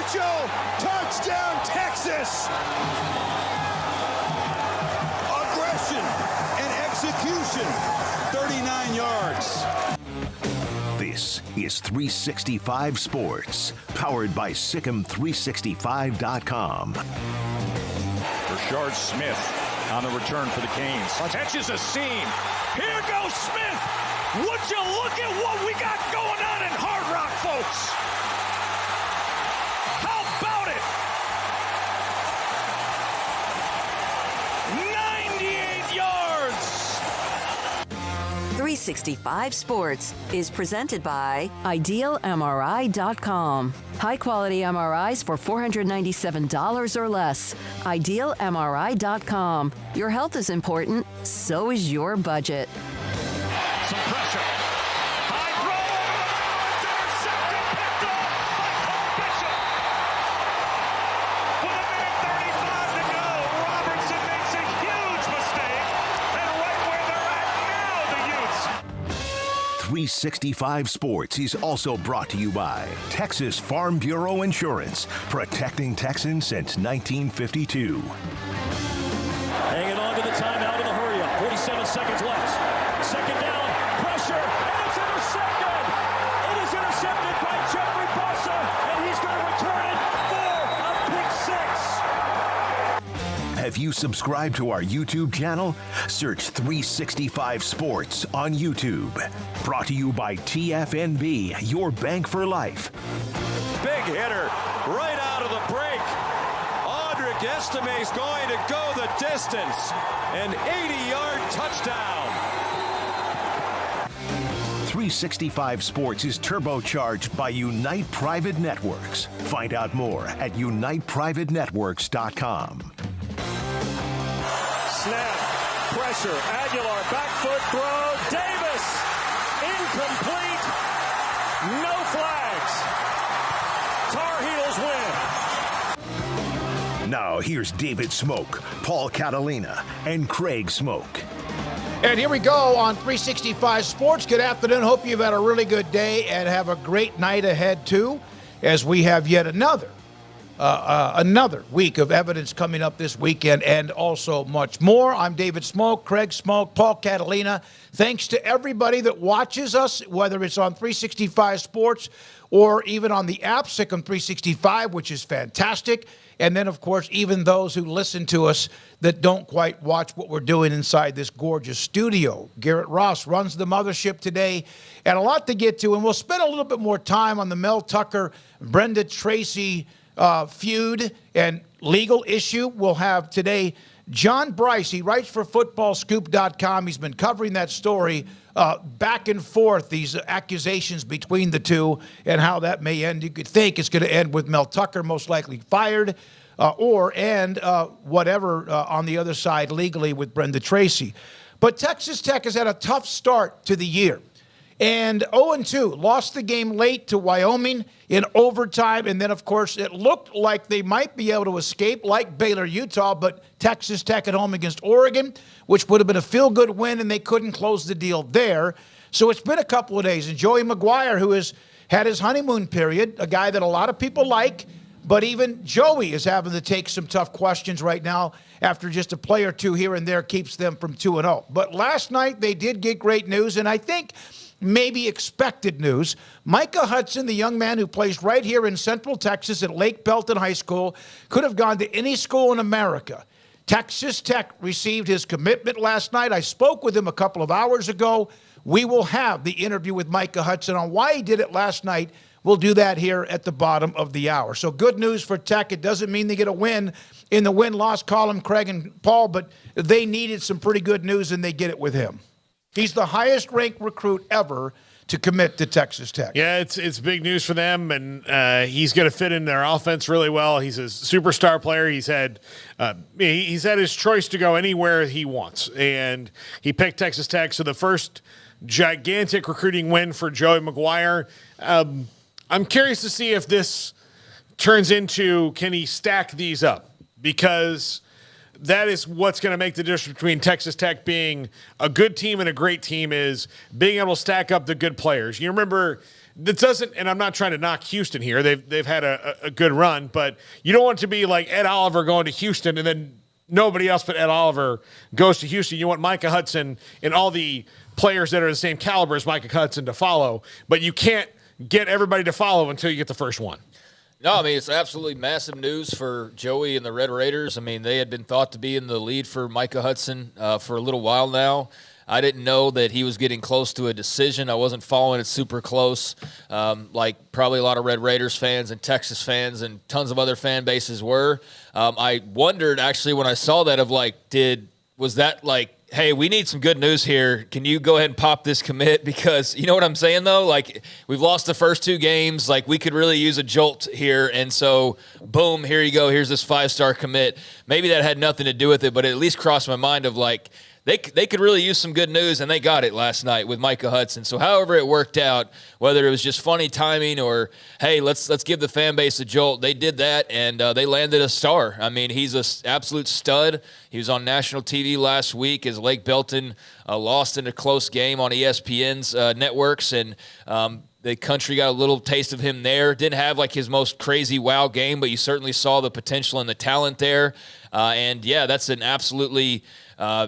Mitchell, touchdown Texas! Aggression and execution, 39 yards. This is 365 Sports, powered by Sikkim365.com. Rashard Smith on the return for the Canes. Catches a seam. Here goes Smith. Would you look at what we got going on in Hard Rock, folks? How about it? 98 yards. 365 Sports is presented by IdealMRI.com. High-quality MRIs for $497 or less. IdealMRI.com. Your health is important, so is your budget. Some pressure. High throw. It's intercepted. Picked off by Colt Bishop. With a minute 35 to go, Robertson makes a huge mistake. And right where they're at now, the Utes. 365 Sports is also brought to you by Texas Farm Bureau Insurance, protecting Texans since 1952. Hanging on to the timeout in the hurry-up. 47 seconds left. Second down, pressure, and it's intercepted. It is intercepted by Jeffrey Bossa, and he's going to return it for a pick six. Have you subscribed to our YouTube channel? Search 365 Sports on YouTube. Brought to you by TFNB, your bank for life. Big hitter right out of the break. Audric Estime's going to go the distance. An 80-yard touchdown. 365 Sports is turbocharged by Unite Private Networks. Find out more at uniteprivatenetworks.com. Snap, pressure, Aguilar, back foot throw, Davis, incomplete, no flags. Tar Heels win. Now here's David Smoak, Paul Catalina, and Craig Smoak. And here we go on 365 Sports. Good afternoon. Hope you've had a really good day and have a great night ahead, too, as we have yet another week of evidence coming up this weekend and also much more. I'm David Smoak, Craig Smoak, Paul Catalina. Thanks to everybody that watches us, whether it's on 365 Sports or even on the app, Sikkim 365, which is fantastic. And then, of course, even those who listen to us that don't quite watch what we're doing inside this gorgeous studio. Garrett Ross runs the mothership today, and a lot to get to. And we'll spend a little bit more time on the Mel Tucker, Brenda Tracy feud and legal issue. We'll have today John Bryce. He writes for footballscoop.com. He's been covering that story back and forth, these accusations between the two and how that may end. You could think it's going to end with Mel Tucker most likely fired or whatever on the other side legally with Brenda Tracy. But Texas Tech has had a tough start to the year. And 0-2, lost the game late to Wyoming in overtime. And then, of course, it looked like they might be able to escape like Baylor, Utah, but Texas Tech at home against Oregon, which would have been a feel-good win, and they couldn't close the deal there. So it's been a couple of days. And Joey McGuire, who has had his honeymoon period, a guy that a lot of people like, but even Joey is having to take some tough questions right now after just a play or two here and there keeps them from 2-0. But last night they did get great news, and I think maybe expected news. Micah Hudson, the young man who plays right here in Central Texas at Lake Belton High School, could have gone to any school in America. Texas Tech received his commitment last night. I spoke with him a couple of hours ago. We will have the interview with Micah Hudson on why he did it last night. We'll do that here at the bottom of the hour. So good news for Tech. It doesn't mean they get a win in the win-loss column, Craig and Paul, but they needed some pretty good news, and they get it with him. He's the highest-ranked recruit ever to commit to Texas Tech. Yeah, it's big news for them, and he's going to fit in their offense really well. He's a superstar player. He's had his choice to go anywhere he wants, and he picked Texas Tech. So the first gigantic recruiting win for Joey McGuire. I'm curious to see if this turns into, can he stack these up? Because that is what's going to make the difference between Texas Tech being a good team and a great team, is being able to stack up the good players. You remember that doesn't, and I'm not trying to knock Houston here. They've had a good run, but you don't want it to be like Ed Oliver going to Houston and then nobody else but Ed Oliver goes to Houston. You want Micah Hudson and all the players that are the same caliber as Micah Hudson to follow, but you can't get everybody to follow until you get the first one. No, I mean, it's absolutely massive news for Joey and the Red Raiders. I mean, they had been thought to be in the lead for Micah Hudson for a little while now. I didn't know that he was getting close to a decision. I wasn't following it super close, like probably a lot of Red Raiders fans and Texas fans and tons of other fan bases were. I wondered, actually, when I saw that, was that like, hey, we need some good news here. Can you go ahead and pop this commit? Because you know what I'm saying, though? Like, we've lost the first 2 games. Like, we could really use a jolt here. And so, boom, here you go. Here's this 5-star commit. Maybe that had nothing to do with it, but it at least crossed my mind of, like, they could really use some good news, and they got it last night with Micah Hudson. So however it worked out, whether it was just funny timing or, hey, let's give the fan base a jolt, they did that, and they landed a star. I mean, he's an absolute stud. He was on national TV last week as Lake Belton lost in a close game on ESPN's networks, and the country got a little taste of him there. Didn't have like his most crazy wow game, but you certainly saw the potential and the talent there. And, yeah, that's an absolutely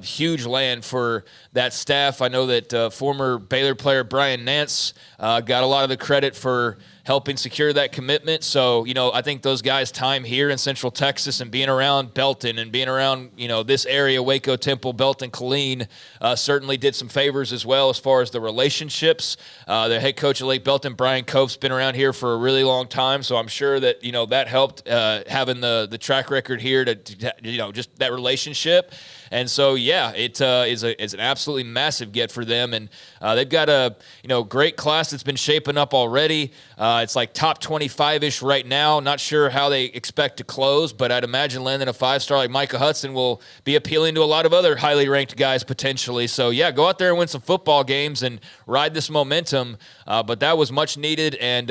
huge land for that staff. I know that former Baylor player Brian Nance got a lot of the credit for helping secure that commitment. So, I think those guys' time here in Central Texas and being around Belton and being around, this area, Waco, Temple, Belton, Killeen, certainly did some favors as well as far as the relationships. The head coach of Lake Belton, Brian Cope's been around here for a really long time, so I'm sure that, that helped having the track record here to just that relationship. And so, yeah, it is an absolutely massive get for them. And they've got a great class that's been shaping up already. It's like top 25-ish right now. Not sure how they expect to close, but I'd imagine landing a 5-star like Micah Hudson will be appealing to a lot of other highly ranked guys potentially. So, yeah, go out there and win some football games and ride this momentum. But that was much needed and,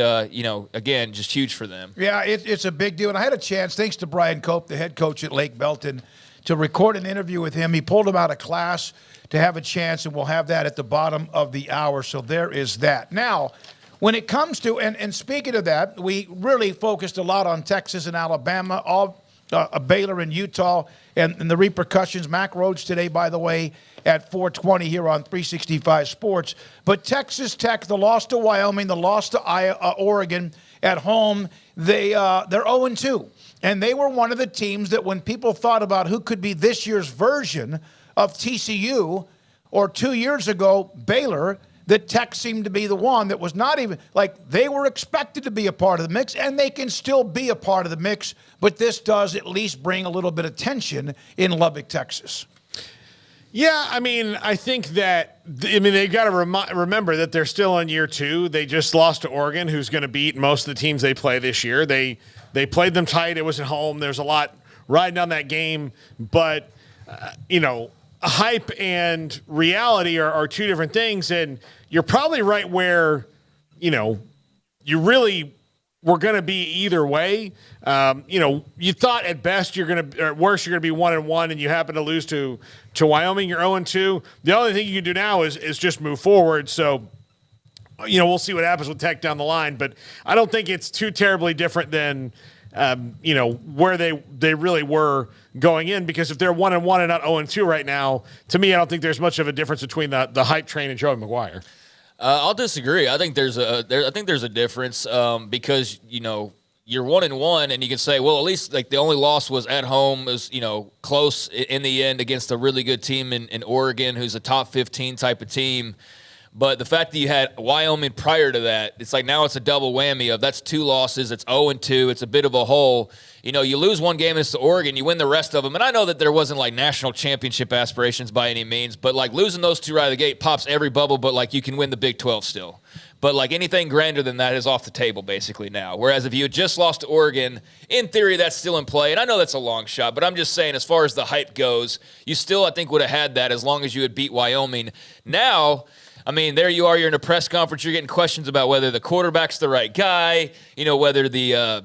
again, just huge for them. Yeah, it's a big deal. And I had a chance, thanks to Brian Cope, the head coach at Lake Belton, to record an interview with him. He pulled him out of class to have a chance, and we'll have that at the bottom of the hour. So there is that. Now, when it comes to, and speaking of that, we really focused a lot on Texas and Alabama, all Baylor and Utah, and the repercussions. Mack Rhoades today, by the way, at 4:20 here on 365 Sports. But Texas Tech, the loss to Wyoming, the loss to Oregon at home, they're 0-2. And they were one of the teams that when people thought about who could be this year's version of TCU, or 2 years ago, Baylor, that Tech seemed to be the one that was not even, like, they were expected to be a part of the mix, and they can still be a part of the mix, but this does at least bring a little bit of tension in Lubbock, Texas. Yeah, I mean, I think that, they've got to remember that they're still in year 2. They just lost to Oregon, who's going to beat most of the teams they play this year. They played them tight. It was at home. There's a lot riding on that game. But, hype and reality are 2 different things. And you're probably right where, you really were going to be either way. You thought at best or at worst you're going to be 1-1, and you happen to lose to Wyoming. You're 0-2. The only thing you can do now is just move forward. So, we'll see what happens with Tech down the line, but I don't think it's too terribly different than, where they really were going in, because if they're 1-1 and not 0-2 right now, to me, I don't think there's much of a difference between the hype train and Joey McGuire. I'll disagree. I think there's a difference because, you're 1-1 and you can say, well, at least like the only loss was at home, is, close in the end against a really good team in Oregon, who's a top 15 type of team. But the fact that you had Wyoming prior to that, it's like now it's a double whammy of that's 2 losses. It's 0-2. It's a bit of a hole. You lose one game against Oregon, you win the rest of them. And I know that there wasn't like national championship aspirations by any means, but like losing those 2 right out of the gate pops every bubble, but like you can win the Big 12 still. But like anything grander than that is off the table basically now. Whereas if you had just lost to Oregon, in theory, that's still in play. And I know that's a long shot, but I'm just saying as far as the hype goes, you still, I think, would have had that as long as you had beat Wyoming. Now, I mean, there you are. You're in a press conference. You're getting questions about whether the quarterback's the right guy, whether the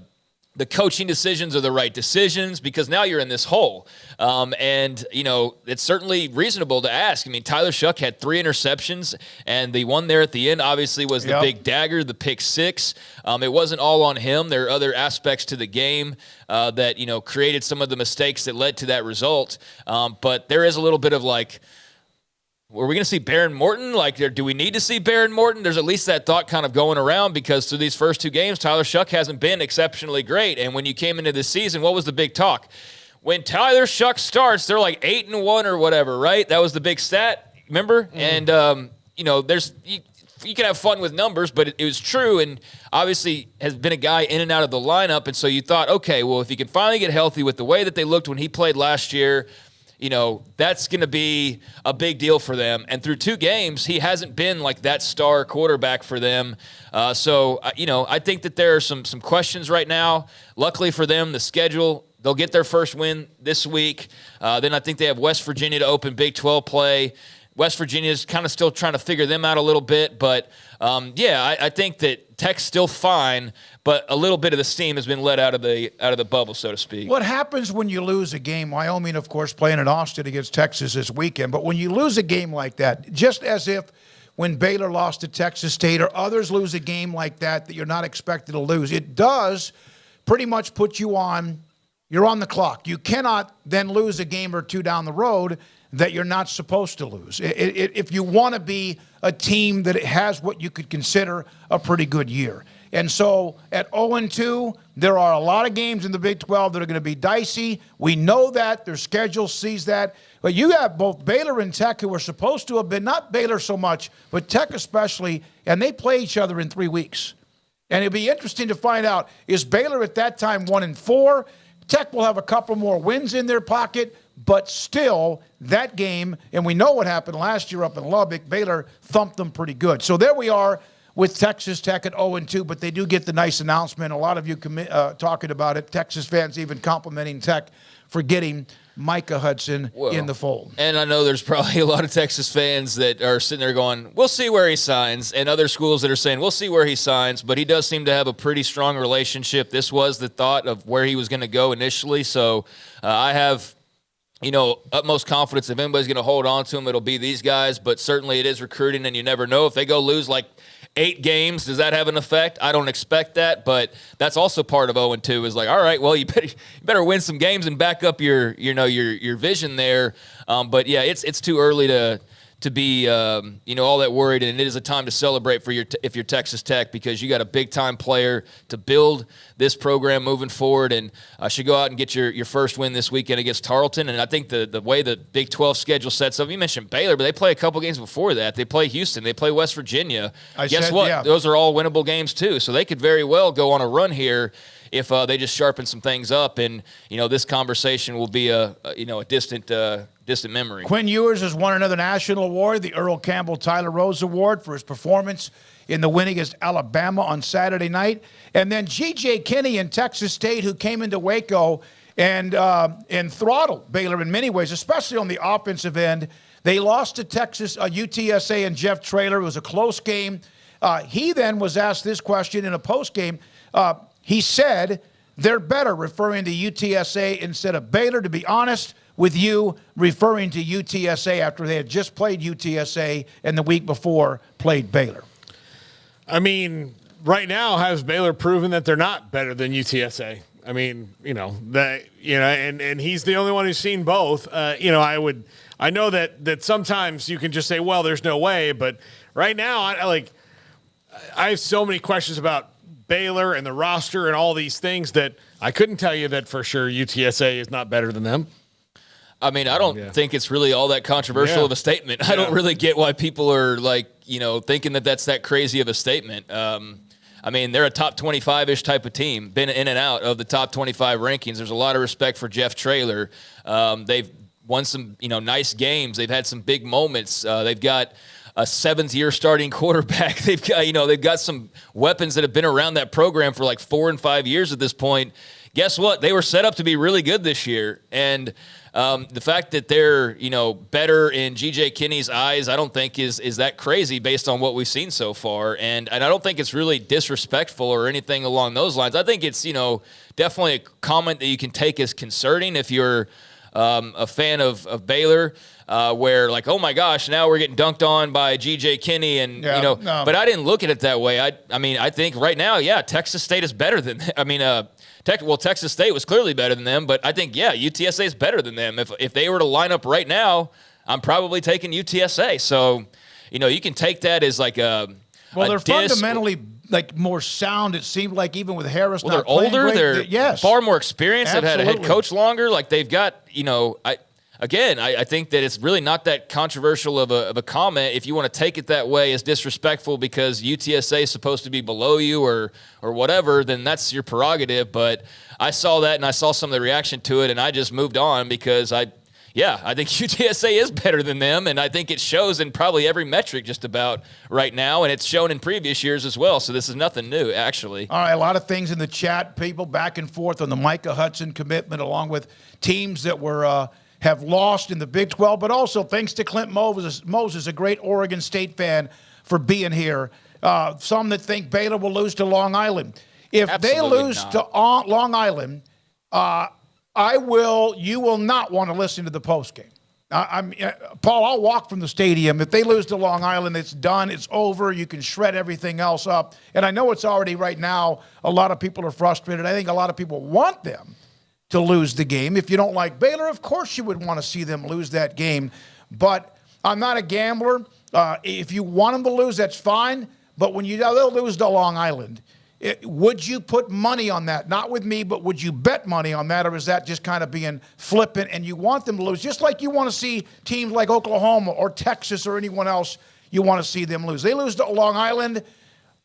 the coaching decisions are the right decisions, because now you're in this hole. And, it's certainly reasonable to ask. I mean, Tyler Shuck had 3 interceptions, and the one there at the end obviously was the big dagger, the pick 6. It wasn't all on him. There are other aspects to the game that, created some of the mistakes that led to that result. But there is a little bit of like, are we going to see Baron Morton? Do we need to see Baron Morton? There's at least that thought kind of going around, because through these first 2 games, Tyler Shuck hasn't been exceptionally great. And when you came into this season, what was the big talk? When Tyler Shuck starts, they're like 8-1 or whatever, right? That was the big stat, remember? And, there's you can have fun with numbers, but it was true, and obviously has been a guy in and out of the lineup. And so you thought, okay, well, if he can finally get healthy with the way that they looked when he played last year, that's going to be a big deal for them. And through 2 games, he hasn't been like that star quarterback for them. So I think that there are some questions right now. Luckily for them, the schedule, they'll get their first win this week. Then I think they have West Virginia to open Big 12 play. West Virginia is kind of still trying to figure them out a little bit. But, I think that Tech's still fine, but a little bit of the steam has been let out of the bubble, so to speak. What happens when you lose a game? Wyoming, of course, playing at Austin against Texas this weekend. But when you lose a game like that, just as if when Baylor lost to Texas State or others lose a game like that you're not expected to lose, it does pretty much put you on – you're on the clock. You cannot then lose a game or 2 down the road that you're not supposed to lose. If you want to be a team that has what you could consider a pretty good year. And so at 0-2, there are a lot of games in the Big 12 that are going to be dicey. We know that. Their schedule sees that. But you have both Baylor and Tech who are supposed to have been, not Baylor so much, but Tech especially, and they play each other in 3 weeks. And it'll be interesting to find out, is Baylor at that time 1-4? Tech will have a couple more wins in their pocket, but still, that game, and we know what happened last year up in Lubbock, Baylor thumped them pretty good. So there we are with Texas Tech at 0-2, but they do get the nice announcement. A lot of you talking about it, Texas fans even complimenting Tech for getting Micah Hudson in the fold. And I know there's probably a lot of Texas fans that are sitting there going, we'll see where he signs, and other schools that are saying, we'll see where he signs, but he does seem to have a pretty strong relationship. This was the thought of where he was going to go initially, so I have utmost confidence if anybody's going to hold on to him, it'll be these guys, but certainly it is recruiting, and you never know. If they go lose like 8 games, does that have an effect? I don't expect that, but that's also part of 0-2 is like, all right, well, you better win some games and back up your vision there. But yeah, it's too early to be all that worried, and it is a time to celebrate if you're Texas Tech, because you got a big time player to build this program moving forward, and should go out and get your first win this weekend against Tarleton. And I think the way the Big 12 schedule sets up, you mentioned Baylor, but they play a couple games before that. They play Houston, they play West Virginia. Guess what? Yeah. Those are all winnable games too, so they could very well go on a run here if they just sharpen some things up, and this conversation will be a distant memory. Quinn Ewers has won another national award, the Earl Campbell Tyler Rose Award, for his performance in the win against Alabama on Saturday night. And then G.J. Kinney in Texas State, who came into Waco and throttled Baylor in many ways, especially on the offensive end. They lost to UTSA and Jeff Traylor. It was a close game. He then was asked this question in a postgame. He said, they're better, referring to UTSA instead of Baylor. To be honest with you, referring to UTSA after they had just played UTSA and the week before played Baylor. I mean, right now, has Baylor proven that they're not better than UTSA? I mean, and he's the only one who's seen both. I know that sometimes you can just say, well, there's no way, but right now, I have so many questions about Baylor and the roster and all these things that I couldn't tell you that for sure UTSA is not better than them. I mean, I don't think it's really all that controversial of a statement. I don't really get why people are thinking that that's that crazy of a statement. I mean, they're a top 25-ish type of team, been in and out of the top 25 rankings. There's a lot of respect for Jeff Traylor. They've won some, nice games. They've had some big moments. They've got seventh-year starting quarterback. They've got some weapons that have been around that program for like 4 and 5 years at this point. Guess what? They were set up to be really good this year, and the fact that they're better in G.J. Kinney's eyes, I don't think is that crazy based on what we've seen so far, and I don't think it's really disrespectful or anything along those lines. I think it's definitely a comment that you can take as concerning if you're a fan of Baylor. Where like, oh my gosh, now we're getting dunked on by G.J. Kinney, and but I didn't look at it that way. I think right now, Texas State is better than. Texas State was clearly better than them, but I think UTSA is better than them. If they were to line up right now, I'm probably taking UTSA. So, you can take that as like a. Well, they're fundamentally like more sound. It seemed like even with Harris. Well, they're older. They're far more experienced. Absolutely. They've had a head coach longer. Like they've got I think that it's really not that controversial of a comment if you want to take it that way as disrespectful because UTSA is supposed to be below you or whatever, then that's your prerogative. But I saw that and I saw some of the reaction to it and I just moved on because I think UTSA is better than them, and I think it shows in probably every metric just about right now, and it's shown in previous years as well, so this is nothing new, actually. All right, a lot of things in the chat, people back and forth on the Micah Hudson commitment along with teams that were have lost in the Big 12, but also thanks to Clint Moses, a great Oregon State fan, for being here. Some that think Baylor will lose to Long Island. If Absolutely they lose not. to Long Island, you will not want to listen to the postgame. Paul, I'll walk from the stadium. If they lose to Long Island, it's done. It's over. You can shred everything else up. And I know it's already right now, a lot of people are frustrated. I think a lot of people want them to lose the game. If you don't like Baylor, of course you would want to see them lose that game. But I'm not a gambler. If you want them to lose, that's fine. But when they'll lose to Long Island, would you put money on that? Not with me, but would you bet money on that? Or is that just kind of being flippant and you want them to lose? Just like you want to see teams like Oklahoma or Texas or anyone else, you want to see them lose. They lose to Long Island,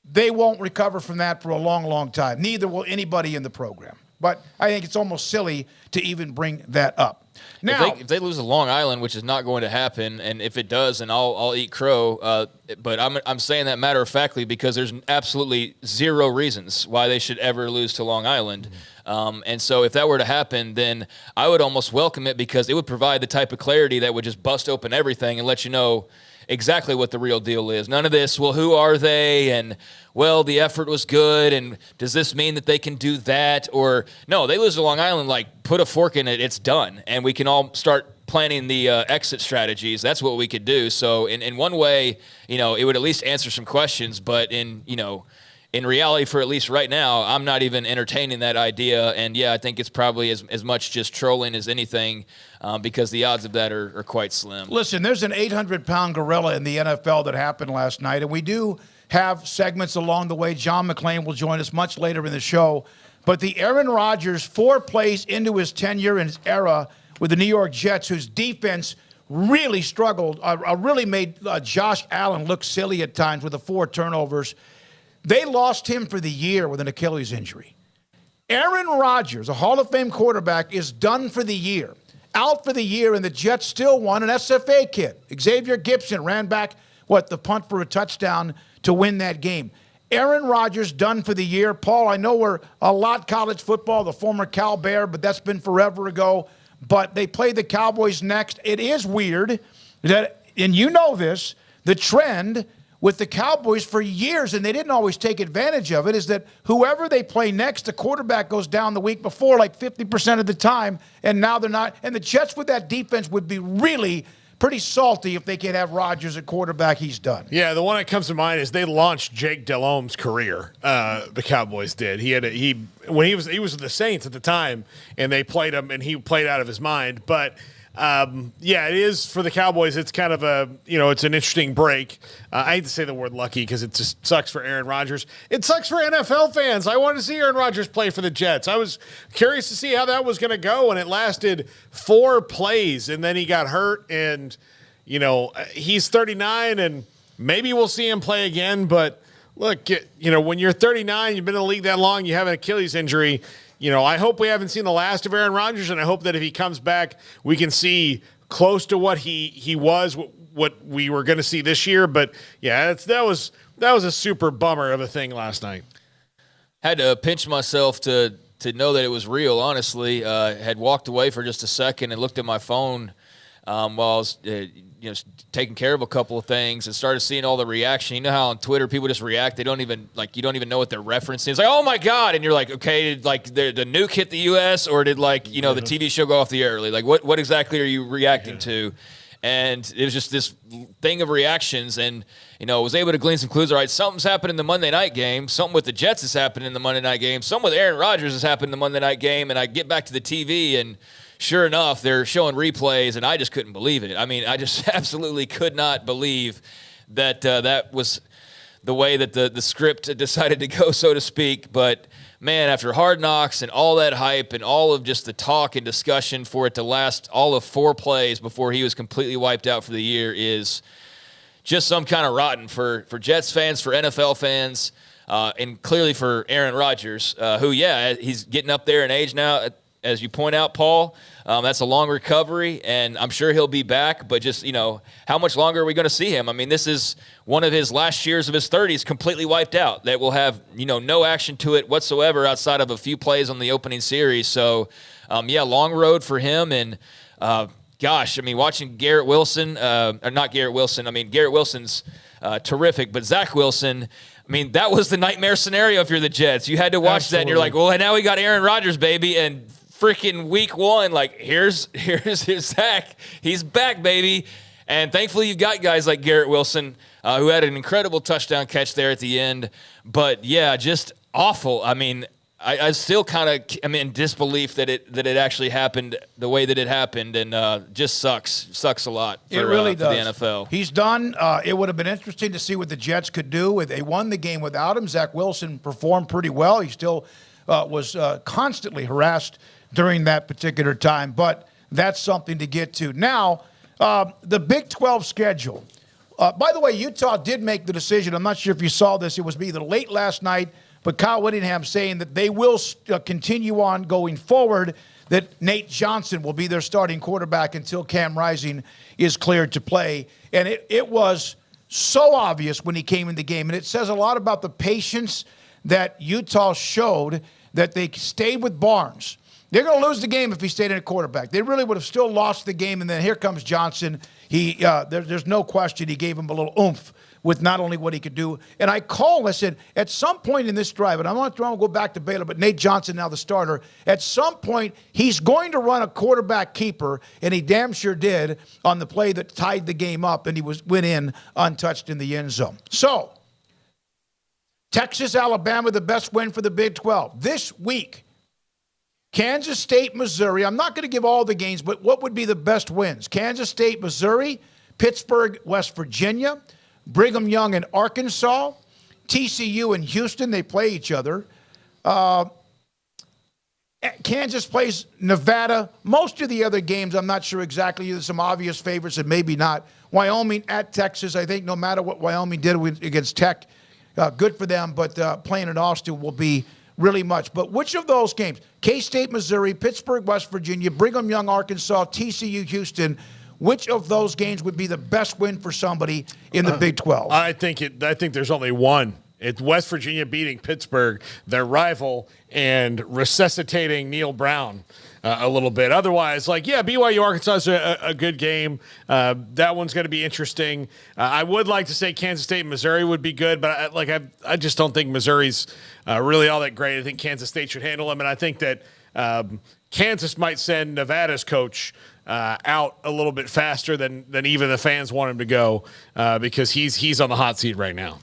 they won't recover from that for a long, long time. Neither will anybody in the program. But I think it's almost silly to even bring that up. Now, if they lose to Long Island, which is not going to happen, and if it does, then I'll eat crow. But I'm saying that matter of factly because there's absolutely zero reasons why they should ever lose to Long Island. And so if that were to happen, then I would almost welcome it because it would provide the type of clarity that would just bust open everything and let you know exactly what the real deal is. None of this, well, who are they? And, well, the effort was good. And does this mean that they can do that? Or, no, they lose to Long Island, like, put a fork in it, it's done. And we can all start planning the exit strategies. That's what we could do. So in one way, it would at least answer some questions. But in reality, for at least right now, I'm not even entertaining that idea. And, I think it's probably as much just trolling as anything because the odds of that are quite slim. Listen, there's an 800-pound gorilla in the NFL that happened last night, and we do have segments along the way. John McClain will join us much later in the show. But the Aaron Rodgers, 4 plays into his tenure and his era with the New York Jets, whose defense really struggled, really made Josh Allen look silly at times with the 4 turnovers. They lost him for the year with an Achilles injury. Aaron Rodgers, a Hall of Fame quarterback, is done for the year. Out for the year, and the Jets still won an SFA kid. Xavier Gibson ran back, the punt for a touchdown to win that game. Aaron Rodgers done for the year. Paul, I know we're a lot college football, the former Cal Bear, but that's been forever ago. But they play the Cowboys next. It is weird that, and you know this, the trend with the Cowboys for years, and they didn't always take advantage of it, is that whoever they play next, the quarterback goes down the week before like 50% of the time, and now they're not. And the Jets with that defense would be really pretty salty if they can't have Rodgers at quarterback. He's done. Yeah, the one that comes to mind is they launched Jake Delhomme's career. The Cowboys did. He was with the Saints at the time, and they played him, and he played out of his mind. But it is for the Cowboys. It's kind of it's an interesting break. I hate to say the word lucky because it just sucks for Aaron Rodgers. It sucks for NFL fans. I wanted to see Aaron Rodgers play for the Jets. I was curious to see how that was going to go, and it lasted 4 plays, and then he got hurt, and, he's 39, and maybe we'll see him play again, but look, when you're 39, you've been in the league that long, you have an Achilles injury. I hope we haven't seen the last of Aaron Rodgers, and I hope that if he comes back, we can see close to what he was, what we were going to see this year. But yeah, that was a super bummer of a thing last night. Had to pinch myself to know that it was real, honestly. Had walked away for just a second and looked at my phone while I was taking care of a couple of things and started seeing all the reaction. You know how on Twitter people just react? They don't even you don't even know what they're referencing. It's like, oh my God. And you're like, okay, did the nuke hit the US or did the TV show go off the air early? Like what exactly are you reacting to? And it was just this thing of reactions, and was able to glean some clues. All right, something's happened in the Monday night game. Something with the Jets has happened in the Monday night game. Something with Aaron Rodgers has happened in the Monday night game. And I get back to the TV, and sure enough, they're showing replays, and I just couldn't believe it. I mean, I just absolutely could not believe that that was the way that the script decided to go, so to speak. But man, after Hard Knocks and all that hype and all of just the talk and discussion for it to last all of 4 plays before he was completely wiped out for the year is just some kind of rotten for Jets fans, for NFL fans, and clearly for Aaron Rodgers, who, he's getting up there in age now, as you point out, Paul. That's a long recovery, and I'm sure he'll be back, but just, how much longer are we going to see him? I mean, this is one of his last years of his 30s completely wiped out. That will have, no action to it whatsoever outside of a few plays on the opening series. So, long road for him, and gosh, I mean, watching Garrett Wilson, or not Garrett Wilson, I mean, Garrett Wilson's terrific, but Zach Wilson, I mean, that was the nightmare scenario if you're the Jets. You had to watch that, and you're like, well, now we got Aaron Rodgers, baby, and freaking week 1, like, here's Zach. He's back, baby. And thankfully you've got guys like Garrett Wilson, who had an incredible touchdown catch there at the end. But, yeah, just awful. I mean, I still kind of am in disbelief that it actually happened the way that it happened, and just sucks a lot for, it really does. For the NFL. He's done. It would have been interesting to see what the Jets could do. They won the game without him. Zach Wilson performed pretty well. He still was constantly harassed during that particular time, but that's something to get to. Now, the Big 12 schedule. By the way, Utah did make the decision. I'm not sure if you saw this. It was either late last night, but Kyle Whittingham saying that they will continue on going forward, that Nate Johnson will be their starting quarterback until Cam Rising is cleared to play. And it was so obvious when he came in the game, and it says a lot about the patience that Utah showed, that they stayed with Barnes. They're going to lose the game if he stayed in a quarterback. They really would have still lost the game, and then here comes Johnson. There's no question he gave him a little oomph with not only what he could do. And I said, at some point in this drive, and I'm not trying to go back to Baylor, but Nate Johnson, now the starter, at some point he's going to run a quarterback keeper, and he damn sure did on the play that tied the game up, and he went in untouched in the end zone. So, Texas, Alabama, the best win for the Big 12. This week, Kansas State, Missouri. I'm not going to give all the games, but what would be the best wins? Kansas State, Missouri, Pittsburgh, West Virginia, Brigham Young and Arkansas, TCU and Houston. They play each other. Kansas plays Nevada. Most of the other games, I'm not sure exactly. There's some obvious favorites and maybe not. Wyoming at Texas. I think no matter what Wyoming did against Tech, good for them, but playing in Austin will be really much. But which of those games? K-State, Missouri, Pittsburgh, West Virginia, Brigham Young, Arkansas, TCU, Houston. Which of those games would be the best win for somebody in the Big 12? I think there's only one. It's West Virginia beating Pittsburgh, their rival, and resuscitating Neil Brown a little bit. Otherwise, BYU Arkansas is a good game. That one's going to be interesting. I would like to say Kansas State and Missouri would be good, but I just don't think Missouri's really all that great. I think Kansas State should handle them, and I think that Kansas might send Nevada's coach out a little bit faster than even the fans want him to go because he's on the hot seat right now.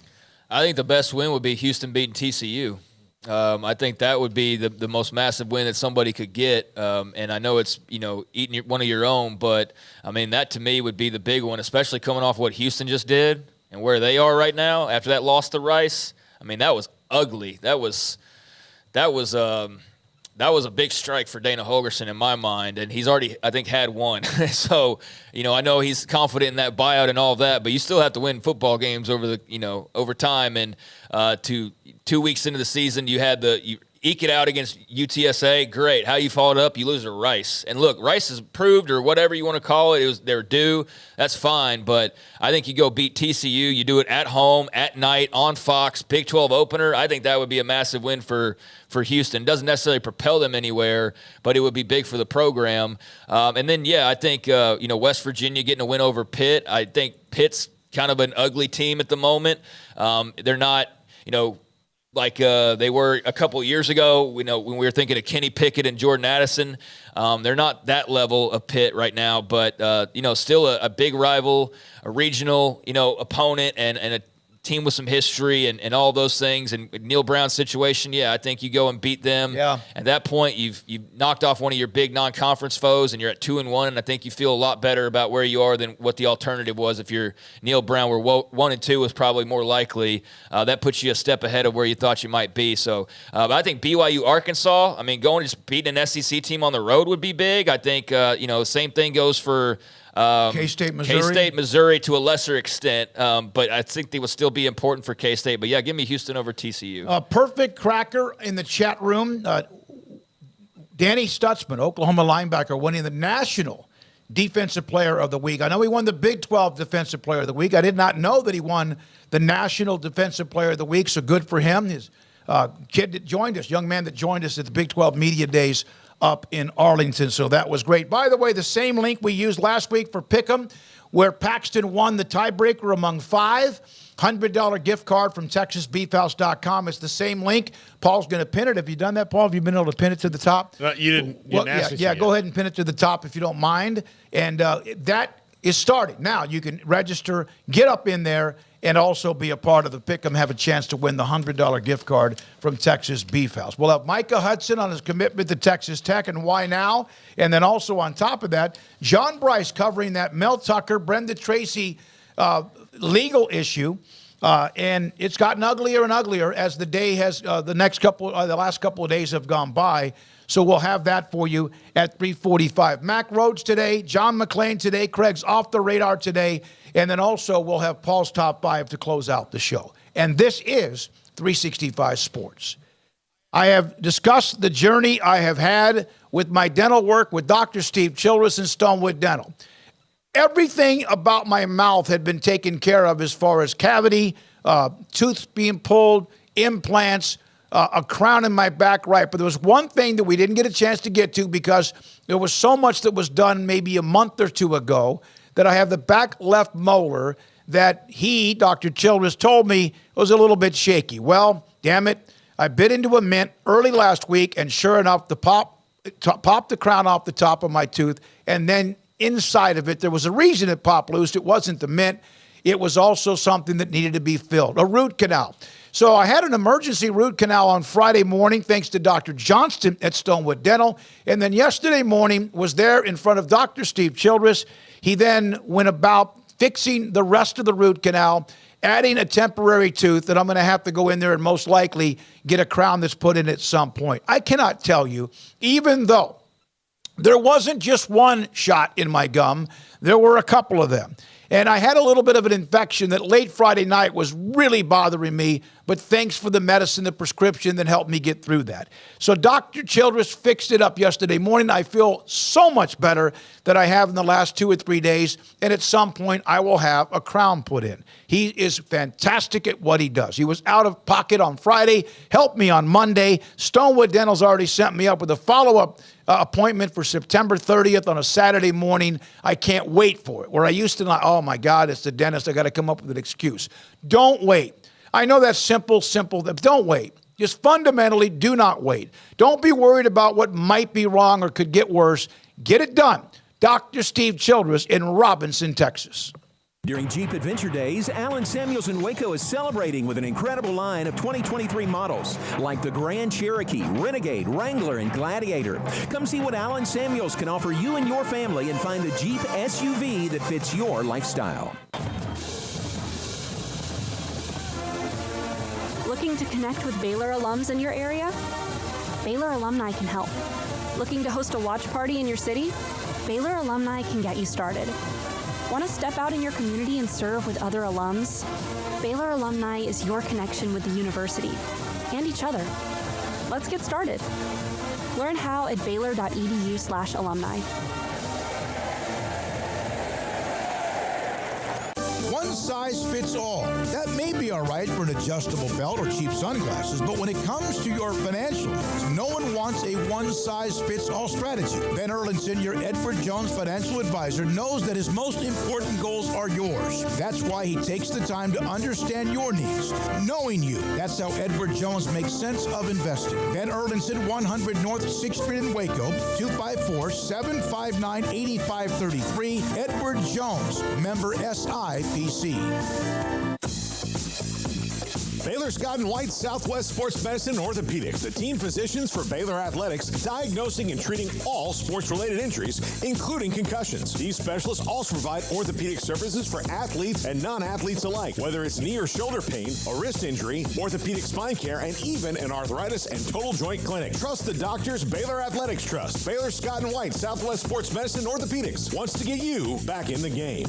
I think the best win would be Houston beating TCU. I think that would be the most massive win that somebody could get. And I know it's, eating one of your own, but, I mean, that to me would be the big one, especially coming off what Houston just did and where they are right now after that loss to Rice. I mean, that was ugly. That was a big strike for Dana Holgorsen in my mind, and he's already, I think, had one. So, I know he's confident in that buyout and all of that, but you still have to win football games over time. And 2 weeks into the season, you had eke it out against UTSA, great. How you followed up, you lose to Rice. And look, Rice is proved, or whatever you want to call it, they're due. That's fine, but I think you go beat TCU, you do it at home, at night, on Fox, Big 12 opener. I think that would be a massive win for Houston. Doesn't necessarily propel them anywhere, but it would be big for the program. And then, I think, West Virginia getting a win over Pitt. I think Pitt's kind of an ugly team at the moment. They're not, like they were a couple years ago, when we were thinking of Kenny Pickett and Jordan Addison. They're not that level of Pitt right now, but, still a big rival, a regional, opponent, and a team with some history and all those things. And Neil Brown's situation, I think you go and beat them. Yeah. At that point, you've knocked off one of your big non-conference foes, and you're at 2-1. And I think you feel a lot better about where you are than what the alternative was. If you're Neil Brown, where 1-2 was probably more likely, that puts you a step ahead of where you thought you might be. So I think BYU Arkansas. I mean, going to just beating an SEC team on the road would be big. I think same thing goes for. K-State, Missouri. K-State, Missouri to a lesser extent, but I think they would still be important for K-State. But, give me Houston over TCU. Perfect cracker in the chat room. Danny Stutzman, Oklahoma linebacker, winning the National Defensive Player of the Week. I know he won the Big 12 Defensive Player of the Week. I did not know that he won the National Defensive Player of the Week, so good for him. His kid that joined us, young man that joined us at the Big 12 Media Days up in Arlington, so that was great. By the way, the same link we used last week for Pick'em, where Paxton won the tiebreaker among 5, $100 gift card from TexasBeefHouse.com. It's the same link. Paul's going to pin it. Have you done that, Paul? Have you been able to pin it to the top? You didn't ask me. Yeah, go ahead and pin it to the top if you don't mind. And that is starting. Now you can register, get up in there, and also be a part of the Pick'em, have a chance to win the $100 gift card from Texas Beef House. We'll have Micah Hudson on his commitment to Texas Tech and why now. And then also on top of that, John Bryce covering that Mel Tucker, Brenda Tracy legal issue. And it's gotten uglier and uglier as the day has, the last couple of days have gone by. So we'll have that for you at 3:45. Mack Rhoades today, John McClain today, Craig's off the radar today, and then also we'll have Paul's Top 5 to close out the show. And this is 365 Sports. I have discussed the journey I have had with my dental work with Dr. Steve Childress and Stonewood Dental. Everything about my mouth had been taken care of as far as cavity, tooth being pulled, implants, a crown in my back right. But there was one thing that we didn't get a chance to get to because there was so much that was done maybe a month or two ago that I have the back left molar that he, Dr. Childress, told me was a little bit shaky. Well, damn it, I bit into a mint early last week, and sure enough, popped the crown off the top of my tooth, and then inside of it, there was a reason it popped loose. It wasn't the mint. It was also something that needed to be filled, a root canal. So I had an emergency root canal on Friday morning, thanks to Dr. Johnston at Stonewood Dental. And then yesterday morning was there in front of Dr. Steve Childress. He then went about fixing the rest of the root canal, adding a temporary tooth that I'm going to have to go in there and most likely get a crown that's put in at some point. I cannot tell you, even though there wasn't just one shot in my gum, there were a couple of them. And I had a little bit of an infection that late Friday night was really bothering me, but thanks for the medicine, the prescription that helped me get through that. So Dr. Childress fixed it up yesterday morning. I feel so much better than I have in the last 2 or 3 days, and at some point I will have a crown put in. He is fantastic at what he does. He was out of pocket on Friday, helped me on Monday. Stonewood Dental's already sent me up with a follow-up appointment for September 30th on a Saturday morning. I can't wait for it. Where I used to not, oh my God, it's the dentist. I got to come up with an excuse. Don't wait. I know that's simple. Don't wait. Just fundamentally do not wait. Don't be worried about what might be wrong or could get worse. Get it done. Dr. Steve Childress in Robinson, Texas. During Jeep Adventure Days, Alan Samuels in Waco is celebrating with an incredible line of 2023 models like the Grand Cherokee, Renegade, Wrangler, and Gladiator. Come see what Alan Samuels can offer you and your family and find the Jeep SUV that fits your lifestyle. Looking to connect with Baylor alums in your area? Baylor alumni can help. Looking to host a watch party in your city? Baylor alumni can get you started. Want to step out in your community and serve with other alums? Baylor Alumni is your connection with the university and each other. Let's get started. Learn how at baylor.edu/alumni. One size fits all. That may be all right for an adjustable belt or cheap sunglasses, but when it comes to your financial needs, no one wants a one-size-fits-all strategy. Ben Erlinson, your Edward Jones financial advisor, knows that his most important goals are yours. That's why he takes the time to understand your needs, knowing you. That's how Edward Jones makes sense of investing. Ben Erlinson, 100 North 6th Street in Waco, 254-759-8533. Edward Jones, member SIPC. Baylor Scott & White Southwest Sports Medicine and Orthopedics, the team physicians for Baylor Athletics, diagnosing and treating all sports-related injuries, including concussions. These specialists also provide orthopedic services for athletes and non-athletes alike, whether it's knee or shoulder pain, a wrist injury, orthopedic spine care, and even an arthritis and total joint clinic. Trust the doctors Baylor Athletics trust. Baylor Scott & White Southwest Sports Medicine and Orthopedics wants to get you back in the game.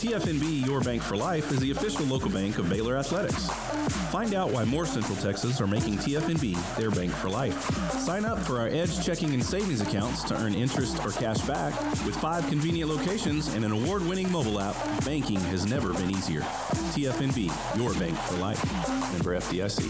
TFNB Your Bank for Life is the official local bank of Baylor Athletics. Find out why more Central Texas are making TFNB their bank for life. Sign up for our Edge checking and savings accounts to earn interest or cash back. With 5 convenient locations and an award-winning mobile app, banking has never been easier. TFNB Your Bank for Life. Member FDIC.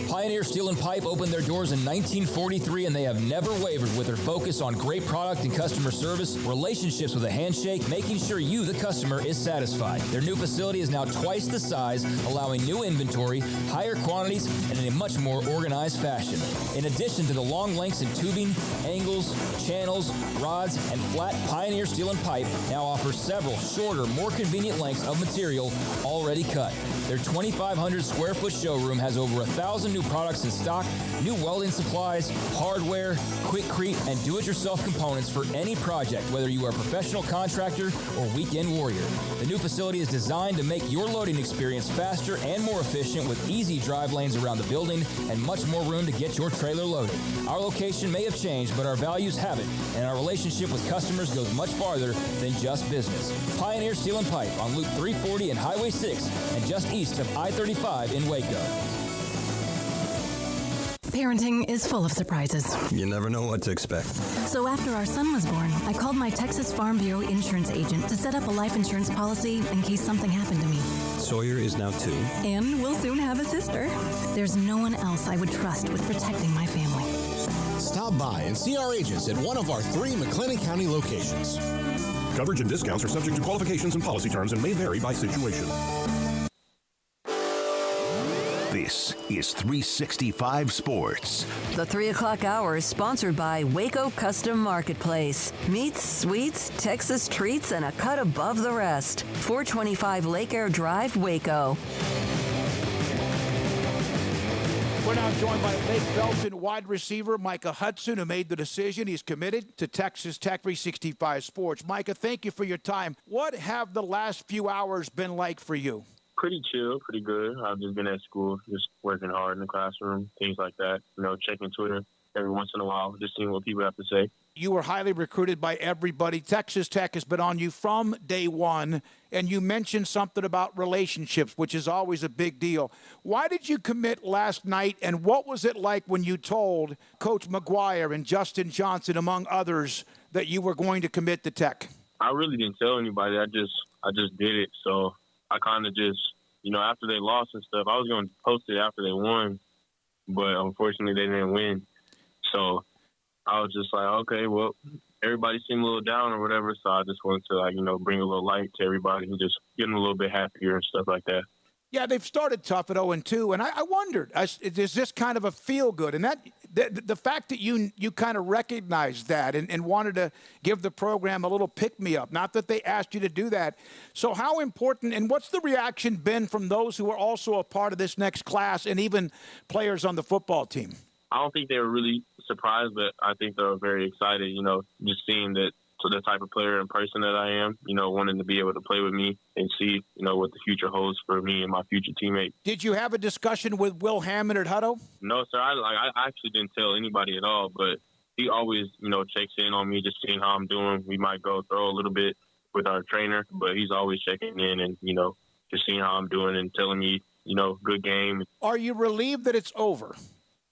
Pioneer Steel & Pipe opened their doors in 1943, and they have never wavered with their focus on great product and customer service, relationships with a handshake, making sure you, the customer, is satisfied. Their new facility is now twice the size, allowing new inventory, higher quantities, and in a much more organized fashion. In addition to the long lengths in tubing, angles, channels, rods, and flat, Pioneer Steel & Pipe now offers several shorter, more convenient lengths of material already cut. Their 2,500 square foot showroom has over 1,000 new products in stock, new welding supplies, hardware, quickcrete, and do-it-yourself components for any project, whether you are a professional contractor or weekend warrior. The new facility is designed to make your loading experience faster and more efficient with easy drive lanes around the building and much more room to get your trailer loaded. Our location may have changed, but our values haven't, and our relationship with customers goes much farther than just business. Pioneer Steel & Pipe on Loop 340 and Highway 6 and just east of I-35 in Waco. Parenting is full of surprises. You never know what to expect. So after our son was born, I called my Texas Farm Bureau insurance agent to set up a life insurance policy in case something happened to me. Sawyer is now 2. And we'll soon have a sister. There's no one else I would trust with protecting my family. Stop by and see our agents at one of our 3 McClain County locations. Coverage and discounts are subject to qualifications and policy terms and may vary by situation. This is 365 Sports. The 3 o'clock hour is sponsored by Waco Custom Marketplace. Meats, sweets, Texas treats, and a cut above the rest. 425 Lake Air Drive, Waco. We're now joined by Lake Belton wide receiver Micah Hudson, who made the decision. He's committed to Texas Tech 365 Sports. Micah, thank you for your time. What have the last few hours been like for you? Pretty chill, pretty good. I've just been at school, just working hard in the classroom, things like that. You know, checking Twitter every once in a while, just seeing what people have to say. You were highly recruited by everybody. Texas Tech has been on you from day one, and you mentioned something about relationships, which is always a big deal. Why did you commit last night, and what was it like when you told Coach McGuire and Justin Johnson, among others, that you were going to commit to Tech? I really didn't tell anybody. I just did it. So I kind of just, you know, after they lost and stuff, I was going to post it after they won, but unfortunately they didn't win. So I was just like, okay, well, everybody seemed a little down or whatever, so I just wanted to, like, you know, bring a little light to everybody and just get them a little bit happier and stuff like that. Yeah, they've started tough at 0-2, and I wondered, is this kind of a feel-good? And the fact that you kind of recognized that and wanted to give the program a little pick-me-up, not that they asked you to do that. So how important, and what's the reaction been from those who are also a part of this next class and even players on the football team? I don't think they were really surprised, but I think they were very excited, you know, just seeing that. So the type of player and person that I am, you know, wanting to be able to play with me and see, you know, what the future holds for me and my future teammates. Did you have a discussion with Will Hammond at Hutto? No, sir. I actually didn't tell anybody at all, but he always, you know, checks in on me, just seeing how I'm doing. We might go throw a little bit, with our trainer, but he's always checking in and, you know, just seeing how I'm doing and telling me, you know, good game. Are you relieved that it's over?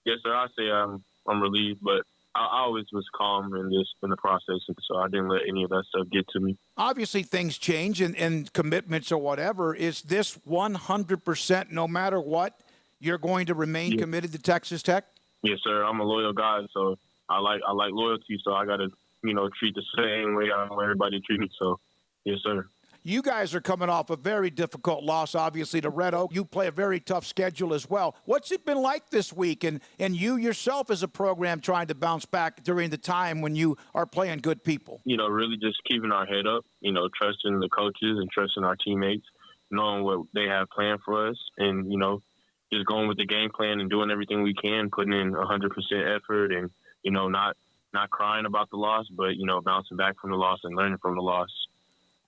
Yes, sir. I say I'm relieved, but I always was calm in the process, and so I didn't let any of that stuff get to me. Obviously, things change and commitments or whatever. Is this 100%, no matter what, you're going to remain committed to Texas Tech? Yes, sir. I'm a loyal guy, so I like loyalty, so I got to, you know, treat the same way I want everybody to treat me. So, yes, sir. You guys are coming off a very difficult loss, obviously, to Red Oak. You play a very tough schedule as well. What's it been like this week? And you yourself as a program trying to bounce back during the time when you are playing good people? You know, really just keeping our head up, you know, trusting the coaches and trusting our teammates, knowing what they have planned for us, and, you know, just going with the game plan and doing everything we can, putting in 100% effort and, you know, not crying about the loss, but, you know, bouncing back from the loss and learning from the loss.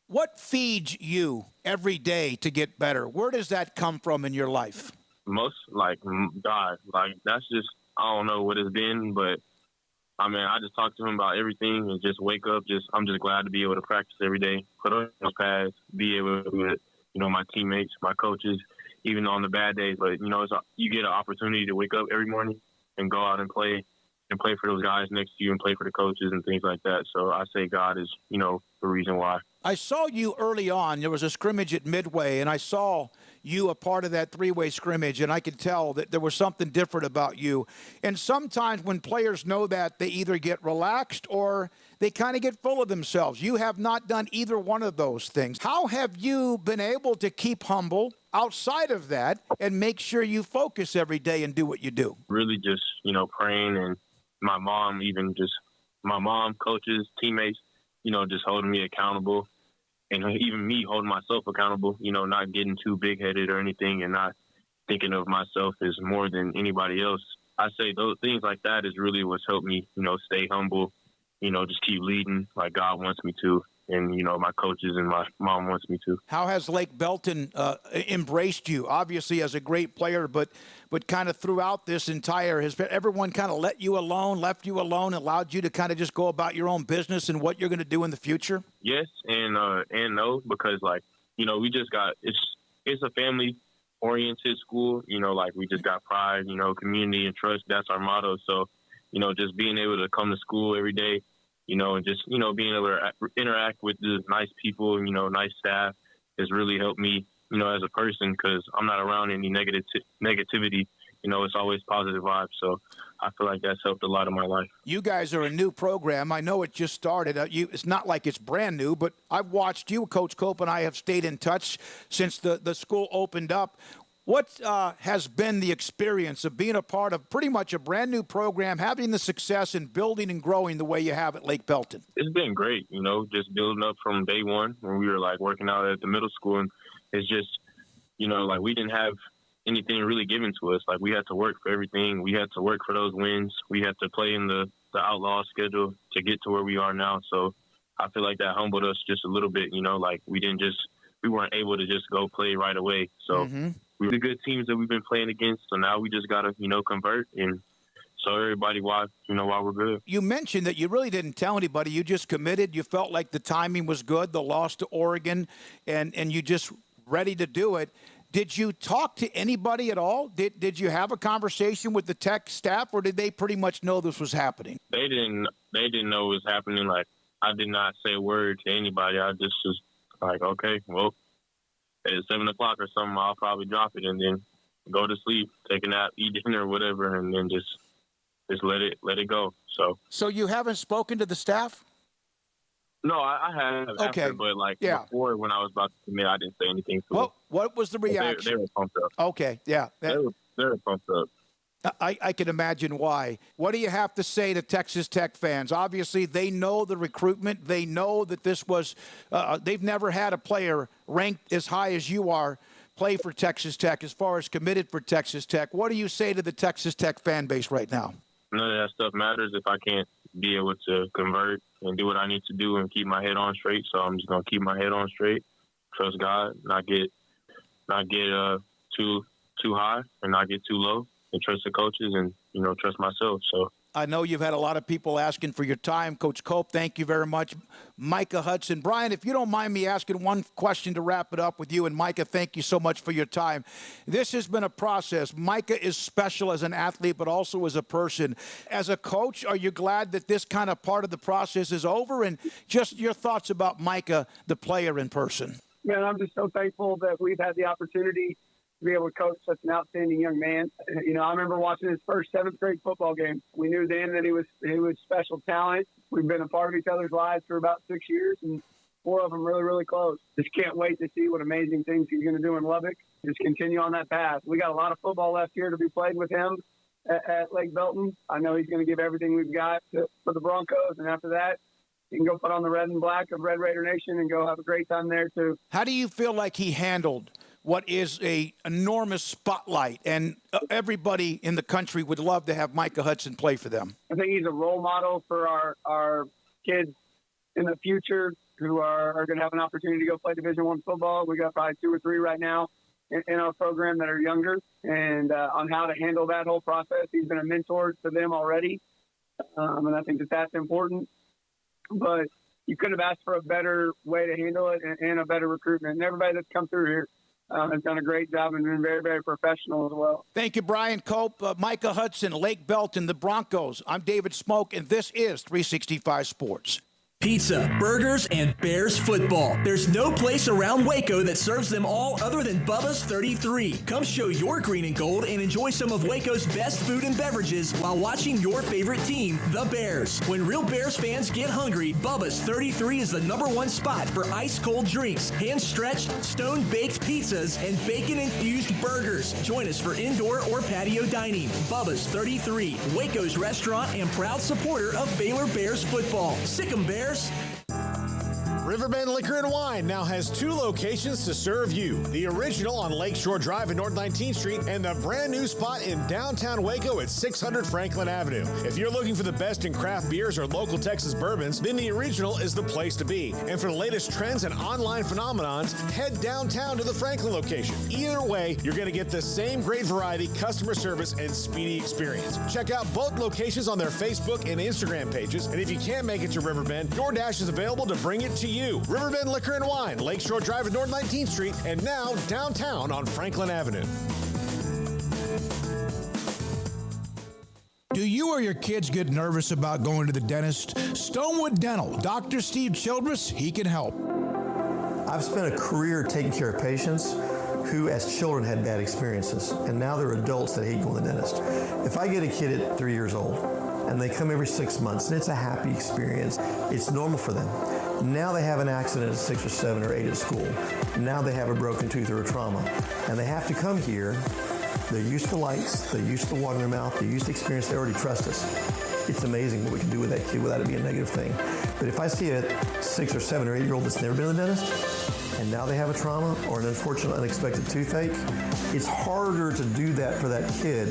What feeds you every day to get better? Where does that come from in your life? Most, like, God. Like, that's just, I don't know what it's been, but, I mean, I just talk to him about everything and just wake up. I'm just glad to be able to practice every day, put on those pads, be able to, you know, my teammates, my coaches, even on the bad days. But, you know, you get an opportunity to wake up every morning and go out and play for those guys next to you and play for the coaches and things like that. So I say God is, you know, the reason why. I saw you early on. There was a scrimmage at Midway, and I saw you a part of that three-way scrimmage, and I could tell that there was something different about you. And sometimes when players know that, they either get relaxed or they kind of get full of themselves. You have not done either one of those things. How have you been able to keep humble outside of that and make sure you focus every day and do what you do? Really just, you know, praying, and my mom, coaches, teammates, you know, just holding me accountable, and even me holding myself accountable, you know, not getting too big-headed or anything and not thinking of myself as more than anybody else. I say those things like that is really what's helped me, you know, stay humble, you know, just keep leading like God wants me to, and, you know, my coaches and my mom wants me to. How has Lake Belton embraced you? Obviously as a great player, but kind of throughout this entire, has everyone kind of left you alone, allowed you to kind of just go about your own business and what you're going to do in the future? Yes and no, because, like, you know, we just got, it's a family-oriented school, you know, like we just got pride, you know, community and trust. That's our motto. So, you know, just being able to come to school every day, you know, and just, you know, being able to interact with the nice people, you know, nice staff has really helped me, you know, as a person, because I'm not around any negativity. You know, it's always positive vibes. So I feel like that's helped a lot in my life. You guys are a new program. I know it just started. It's not like it's brand new, but I've watched you. Coach Cope and I have stayed in touch since the school opened up. What has been the experience of being a part of pretty much a brand new program, having the success and building and growing the way you have at Lake Belton? It's been great, you know, just building up from day one when we were, like, working out at the middle school. And it's just, you know, like, we didn't have anything really given to us. Like, we had to work for everything. We had to work for those wins. We had to play in the outlaw schedule to get to where we are now. So I feel like that humbled us just a little bit, you know, like we weren't able to just go play right away. So we were the good teams that we've been playing against. So now we just got to, you know, convert and show everybody why we're good. You mentioned that you really didn't tell anybody. You just committed. You felt like the timing was good, the loss to Oregon, and you just ready to do it. Did you talk to anybody at all? Did you have a conversation with the Tech staff, or did they pretty much know this was happening? They didn't know it was happening. Like, I did not say a word to anybody. I just was like, okay, well, at 7 o'clock or something, I'll probably drop it and then go to sleep, take a nap, eat dinner or whatever, and then just let it go. So you haven't spoken to the staff? No, I have. Okay. After, but before, when I was about to commit, I didn't say anything to them. What was the reaction? They were pumped up. Okay, yeah. They were pumped up. I can imagine why. What do you have to say to Texas Tech fans? Obviously, they know the recruitment. They know that this was they've never had a player ranked as high as you are play for Texas Tech, as far as committed for Texas Tech. What do you say to the Texas Tech fan base right now? None of that stuff matters if I can't be able to convert and do what I need to do and keep my head on straight. So I'm just going to keep my head on straight, trust God, not get too high and not get too low, and trust the coaches and, you know, trust myself. So I know you've had a lot of people asking for your time. Coach Cope, thank you very much. Micah Hudson. Brian, if you don't mind me asking one question to wrap it up with you, and Micah, thank you so much for your time. This has been a process. Micah is special as an athlete, but also as a person. As a coach, are you glad that this kind of part of the process is over? And just your thoughts about Micah, the player in person. Man, I'm just so thankful that we've had the opportunity to be able to coach such an outstanding young man. You know, I remember watching his first 7th grade football game. We knew then that he was special talent. We've been a part of each other's lives for about 6 years, and 4 of them really, really close. Just can't wait to see what amazing things he's going to do in Lubbock. Just continue on that path. We got a lot of football left here to be played with him at Lake Belton. I know he's going to give everything we've got for the Broncos, and after that, he can go put on the red and black of Red Raider Nation and go have a great time there too. How do you feel like he handled what is a enormous spotlight, and everybody in the country would love to have Micah Hudson play for them? I think he's a role model for our kids in the future who are going to have an opportunity to go play Division I football. We got probably 2 or 3 right now in our program that are younger, and on how to handle that whole process. He's been a mentor to them already, and I think that that's important. But you couldn't have asked for a better way to handle it and a better recruitment. And everybody that's come through here has done a great job and been very, very professional as well. Thank you, Brian Cope, Micah Hudson, Lake Belton, the Broncos. I'm David Smoak, and this is 365 Sports. Pizza, burgers, and Bears football. There's no place around Waco that serves them all other than Bubba's 33. Come show your green and gold and enjoy some of Waco's best food and beverages while watching your favorite team, the Bears. When real Bears fans get hungry, Bubba's 33 is the #1 spot for ice-cold drinks, hand-stretched, stone-baked pizzas, and bacon-infused burgers. Join us for indoor or patio dining. Bubba's 33, Waco's restaurant and proud supporter of Baylor Bears football. Sick 'em, Bears. Riverbend Liquor and Wine now has 2 locations to serve you. The original on Lakeshore Drive at North 19th Street and the brand new spot in downtown Waco at 600 Franklin Avenue. If you're looking for the best in craft beers or local Texas bourbons, then the original is the place to be. And for the latest trends and online phenomenons, head downtown to the Franklin location. Either way, you're going to get the same great variety, customer service, and speedy experience. Check out both locations on their Facebook and Instagram pages. And if you can't make it to Riverbend, DoorDash is available to bring it to you. Riverbend Liquor and Wine, Lakeshore Drive at North 19th Street, and now downtown on Franklin Avenue. Do you or your kids get nervous about going to the dentist? Stonewood Dental, Dr. Steve Childress, he can help. I've spent a career taking care of patients who as children had bad experiences, and now they're adults that hate going to the dentist. If I get a kid at 3 years old and they come every 6 months and it's a happy experience, it's normal for them. Now they have an accident at 6 or 7 or 8 at school. Now they have a broken tooth or a trauma, and they have to come here. They're used to lights, they're used to water in their mouth, they're used to experience, they already trust us. It's amazing what we can do with that kid without it being a negative thing. But if I see a 6 or 7 or 8 year old that's never been to the dentist, and now they have a trauma or an unfortunate unexpected toothache, it's harder to do that for that kid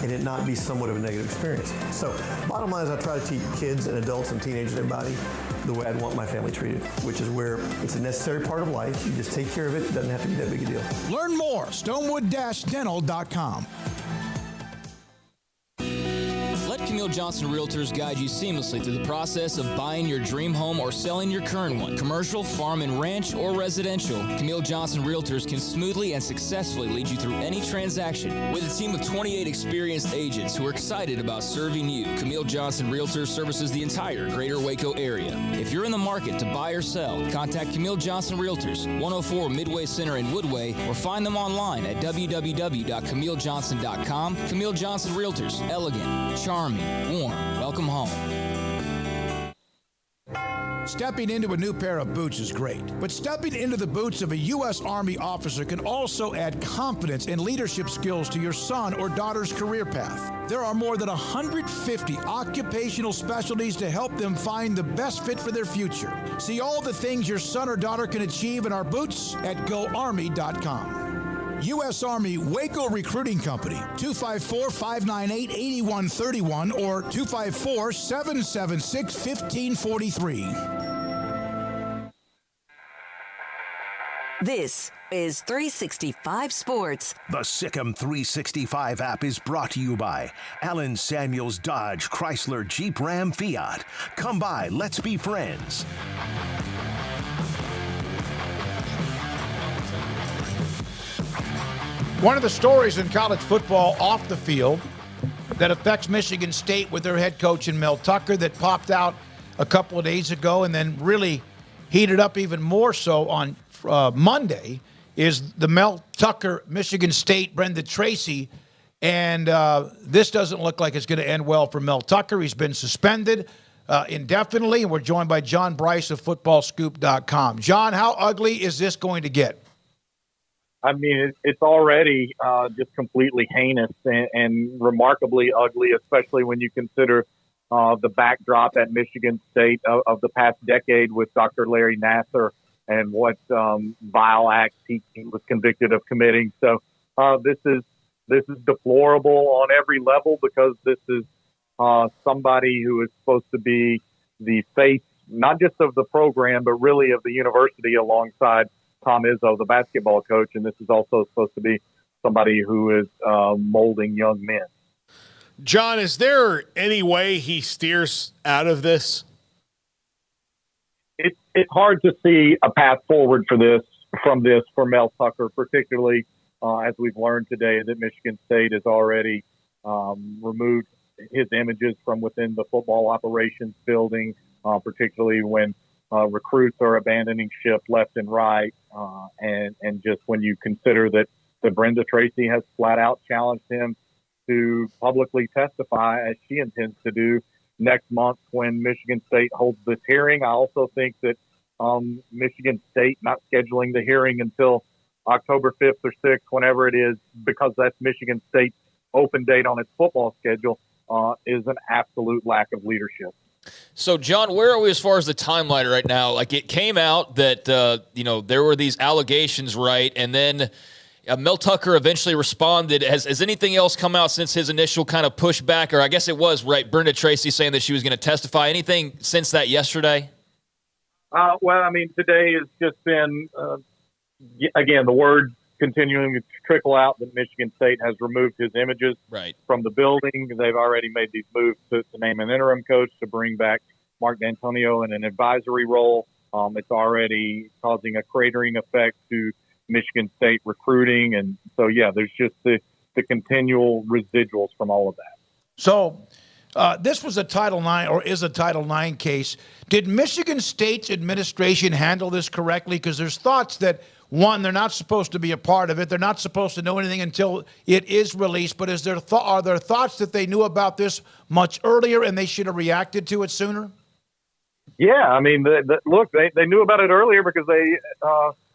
and it not be somewhat of a negative experience. So bottom line is I try to teach kids and adults and teenagers and everybody the way I'd want my family treated, which is where it's a necessary part of life. You just take care of it. It doesn't have to be that big a deal. Learn more, stonewood-dental.com. Let Camille Johnson Realtors guide you seamlessly through the process of buying your dream home or selling your current one. Commercial, farm and ranch, or residential, Camille Johnson Realtors can smoothly and successfully lead you through any transaction. With a team of 28 experienced agents who are excited about serving you, Camille Johnson Realtors services the entire greater Waco area. If you're in the market to buy or sell, contact Camille Johnson Realtors, 104 Midway Center in Woodway, or find them online at www.camillejohnson.com. Camille Johnson Realtors, elegant, charming, warm. Welcome home. Stepping into a new pair of boots is great, but stepping into the boots of a U.S. Army officer can also add confidence and leadership skills to your son or daughter's career path. There are more than 150 occupational specialties to help them find the best fit for their future. See all the things your son or daughter can achieve in our boots at GoArmy.com. U.S. Army Waco Recruiting Company, 254-598-8131 or 254-776-1543. This is 365 Sports. The Sikkim 365 app is brought to you by Allen Samuels Dodge Chrysler Jeep Ram Fiat. Come by, let's be friends. One of the stories in college football off the field that affects Michigan State with their head coach in Mel Tucker that popped out a couple of days ago and then really heated up even more so on Monday is the Mel Tucker, Michigan State, Brenda Tracy. And this doesn't look like it's going to end well for Mel Tucker. He's been suspended indefinitely. And we're joined by John Bryce of footballscoop.com. John, how ugly is this going to get? I mean, it's already just completely heinous and remarkably ugly, especially when you consider the backdrop at Michigan State of the past decade with Dr. Larry Nassar and what vile acts he was convicted of committing. So this is deplorable on every level because this is somebody who is supposed to be the face, not just of the program, but really of the university alongside Tom Izzo, the basketball coach. And this is also supposed to be somebody who is molding young men. John, is there any way he steers out of this? It's hard to see a path forward for Mel Tucker, particularly as we've learned today that Michigan State has already removed his images from within the football operations building, particularly when recruits are abandoning ship left and right. And just when you consider that Brenda Tracy has flat out challenged him to publicly testify as she intends to do next month when Michigan State holds this hearing. I also think that Michigan State not scheduling the hearing until October 5th or 6th, whenever it is, because that's Michigan State's open date on its football schedule, is an absolute lack of leadership. So, John, where are we as far as the timeline right now? Like, it came out that, there were these allegations, right? And then Mel Tucker eventually responded. Has anything else come out since his initial kind of pushback? Or I guess it was, right, Brenda Tracy saying that she was going to testify. Anything since that yesterday? Well, I mean, today has just been, again, the word continuing to trickle out that Michigan State has removed his images from the building. They've already made these moves to name an interim coach, to bring back Mark D'Antonio in an advisory role. It's already causing a cratering effect to Michigan State recruiting. And so, yeah, there's just the continual residuals from all of that. So this was a Title IX, or is a Title IX case. Did Michigan State's administration handle this correctly? Because there's thoughts that, one, they're not supposed to be a part of it. They're not supposed to know anything until it is released. But are there thoughts that they knew about this much earlier and they should have reacted to it sooner? Yeah, I mean, look, they knew about it earlier because they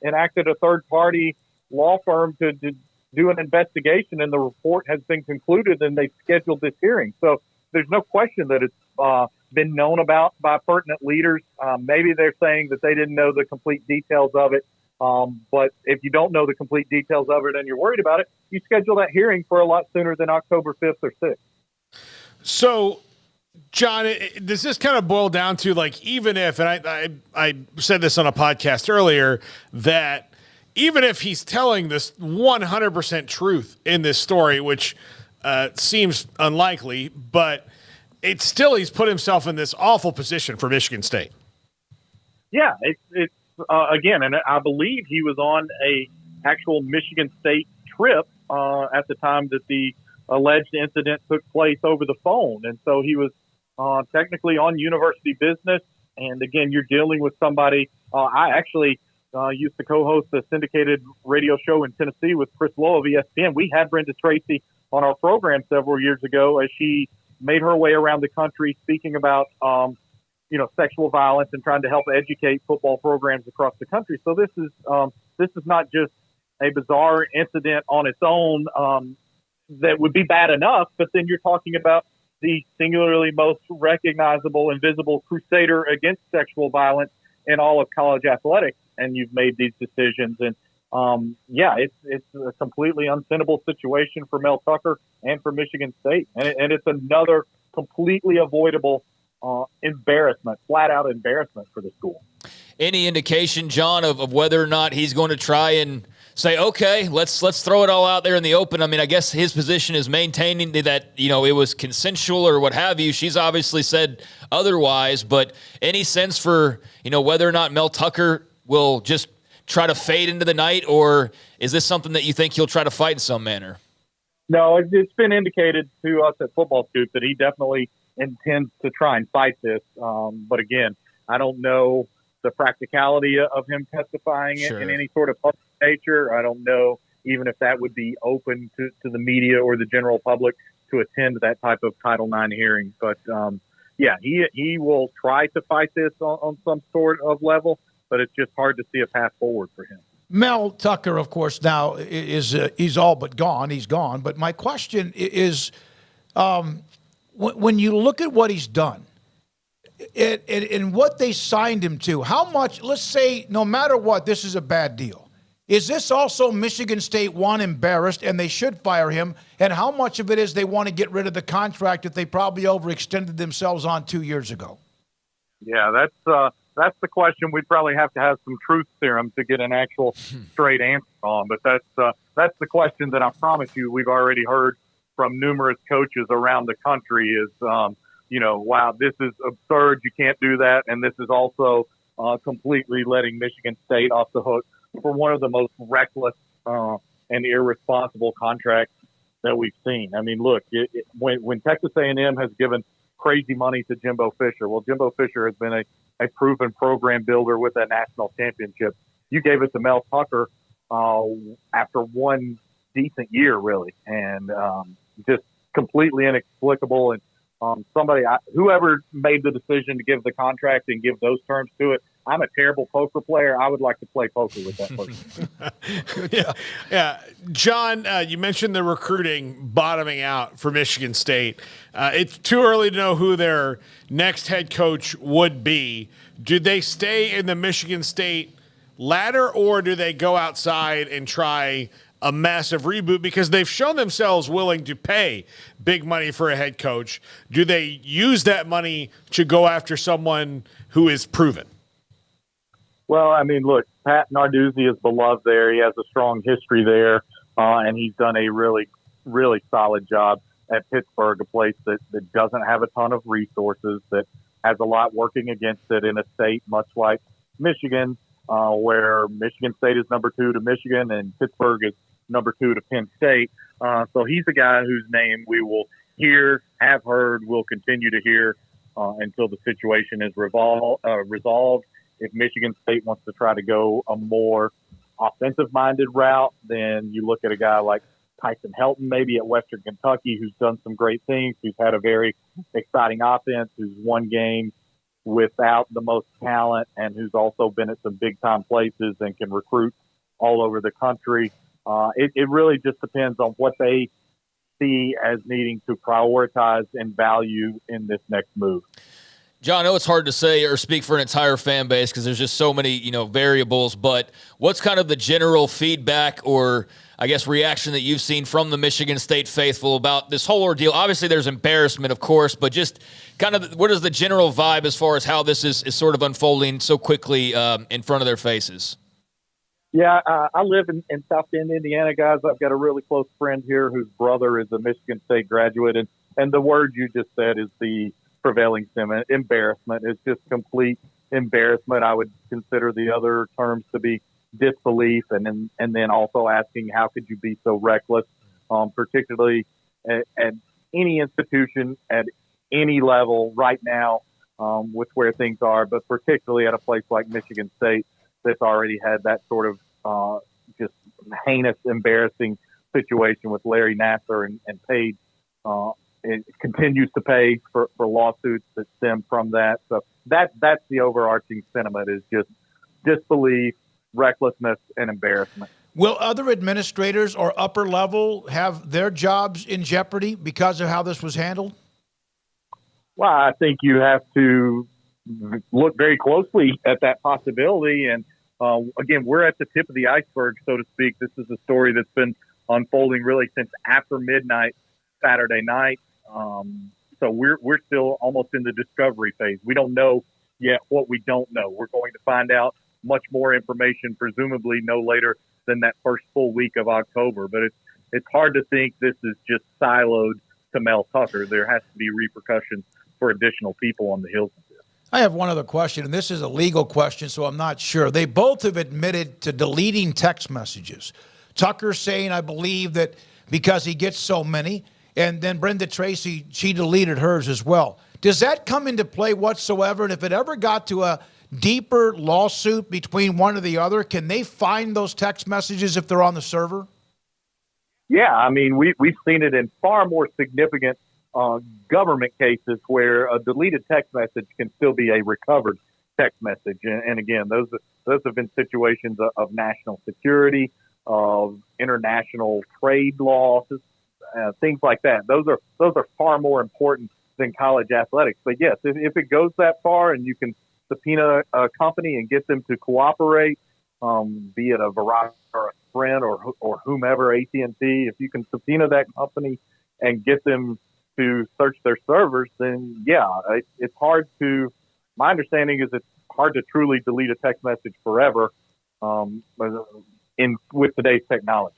enacted a third-party law firm to do an investigation, and the report has been concluded, and they scheduled this hearing. So there's no question that it's been known about by pertinent leaders. Maybe they're saying that they didn't know the complete details of it. But if you don't know the complete details of it and you're worried about it, you schedule that hearing for a lot sooner than October 5th or 6th. So, John, does this kind of boil down to, like, even if, and I said this on a podcast earlier, that even if he's telling this 100% truth in this story, which seems unlikely, but it's still, he's put himself in this awful position for Michigan State. Yeah, it's again, and I believe he was on a actual Michigan State trip at the time that the alleged incident took place over the phone. And so he was technically on university business. And again, you're dealing with somebody. I actually used to co-host a syndicated radio show in Tennessee with Chris Lowe of ESPN. We had Brenda Tracy on our program several years ago as she made her way around the country speaking about sexual violence and trying to help educate football programs across the country. So this is not just a bizarre incident on its own that would be bad enough, but then you're talking about the singularly most recognizable and visible crusader against sexual violence in all of college athletics, and you've made these decisions. And it's a completely untenable situation for Mel Tucker and for Michigan State, and it's another completely avoidable embarrassment, flat out embarrassment for the school. any indication, John, of whether or not he's going to try and say, okay, let's throw it all out there in the open? I mean, I guess his position is maintaining that, it was consensual or what have you. She's obviously said otherwise, but any sense for, whether or not Mel Tucker will just try to fade into the night, or is this something that you think he'll try to fight in some manner? No, it's been indicated to us at Football Scoop that he definitely intends to try and fight this. But again, I don't know the practicality of him testifying in any sort of public nature. I don't know even if that would be open to the media or the general public to attend that type of Title IX hearing. But he will try to fight this on some sort of level, but it's just hard to see a path forward for him. Mel Tucker, of course, now is he's all but gone. He's gone. But my question is, when you look at what he's done and what they signed him to, how much, let's say, no matter what, this is a bad deal. Is this also Michigan State, one, embarrassed, and they should fire him? And how much of it is they want to get rid of the contract that they probably overextended themselves on 2 years ago? Yeah, that's the question we'd probably have to have some truth serum to get an actual straight answer on. But that's the question that I promise you we've already heard from numerous coaches around the country is, wow, this is absurd. You can't do that. And this is also completely letting Michigan State off the hook for one of the most reckless and irresponsible contracts that we've seen. I mean, look, when Texas A&M has given crazy money to Jimbo Fisher, well, Jimbo Fisher has been a proven program builder with a national championship. You gave it to Mel Tucker after one decent year, really, and just completely inexplicable. And whoever made the decision to give the contract and give those terms to it, I'm a terrible poker player. I would like to play poker with that person. Yeah. John, you mentioned the recruiting bottoming out for Michigan State. It's too early to know who their next head coach would be. Do they stay in the Michigan State ladder, or do they go outside and try a massive reboot? Because they've shown themselves willing to pay big money for a head coach. Do they use that money to go after someone who is proven? Well, I mean, look, Pat Narduzzi is beloved there. He has a strong history there, and he's done a really, really solid job at Pittsburgh, a place that doesn't have a ton of resources, that has a lot working against it in a state much like Michigan, where Michigan State is number 2 to Michigan and Pittsburgh is number 2 to Penn State. So he's a guy whose name we will hear, have heard, will continue to hear until the situation is resolved. If Michigan State wants to try to go a more offensive-minded route, then you look at a guy like Tyson Helton, maybe at Western Kentucky, who's done some great things, who's had a very exciting offense, who's won games without the most talent, and who's also been at some big-time places and can recruit all over the country. It really just depends on what they see as needing to prioritize and value in this next move. John, I know it's hard to say or speak for an entire fan base because there's just so many, variables, but what's kind of the general feedback or, I guess, reaction that you've seen from the Michigan State faithful about this whole ordeal? Obviously, there's embarrassment, of course, but just kind of what is the general vibe as far as how this is sort of unfolding so quickly in front of their faces? Yeah, I live in South Bend, Indiana, guys. I've got a really close friend here whose brother is a Michigan State graduate, and the word you just said is the prevailing sentiment. Embarrassment is just complete embarrassment. I would consider the other terms to be disbelief, and then also asking how could you be so reckless, particularly at any institution at any level right now with where things are, but particularly at a place like Michigan State that's already had that sort of just heinous, embarrassing situation with Larry Nassar and paid it continues to pay for lawsuits that stem from that. So that's the overarching sentiment, is just disbelief, recklessness, and embarrassment. Will other administrators or upper level have their jobs in jeopardy because of how this was handled? Well, I think you have to look very closely at that possibility. And again, we're at the tip of the iceberg, so to speak. This is a story that's been unfolding really since after midnight Saturday night. So we're still almost in the discovery phase. We don't know yet what we don't know. We're going to find out much more information, presumably no later than that first full week of October. But it's hard to think this is just siloed to Mel Tucker. There has to be repercussions for additional people on the heels of this. I have one other question, and this is a legal question, so I'm not sure. They both have admitted to deleting text messages. Tucker saying, I believe, that because he gets so many, and then Brenda Tracy, she deleted hers as well. Does that come into play whatsoever? And if it ever got to a deeper lawsuit between one or the other, can they find those text messages if they're on the server? Yeah, I mean, we've seen it in far more significant government cases where a deleted text message can still be a recovered text message. And again, those have been situations of national security, of international trade laws, things like that. Those are far more important than college athletics. But yes, if it goes that far and you can subpoena a company and get them to cooperate, be it a Verizon or a Sprint or whomever, AT&T, if you can subpoena that company and get them to search their servers, then yeah, it's hard to, my understanding is it's hard to truly delete a text message forever with today's technology.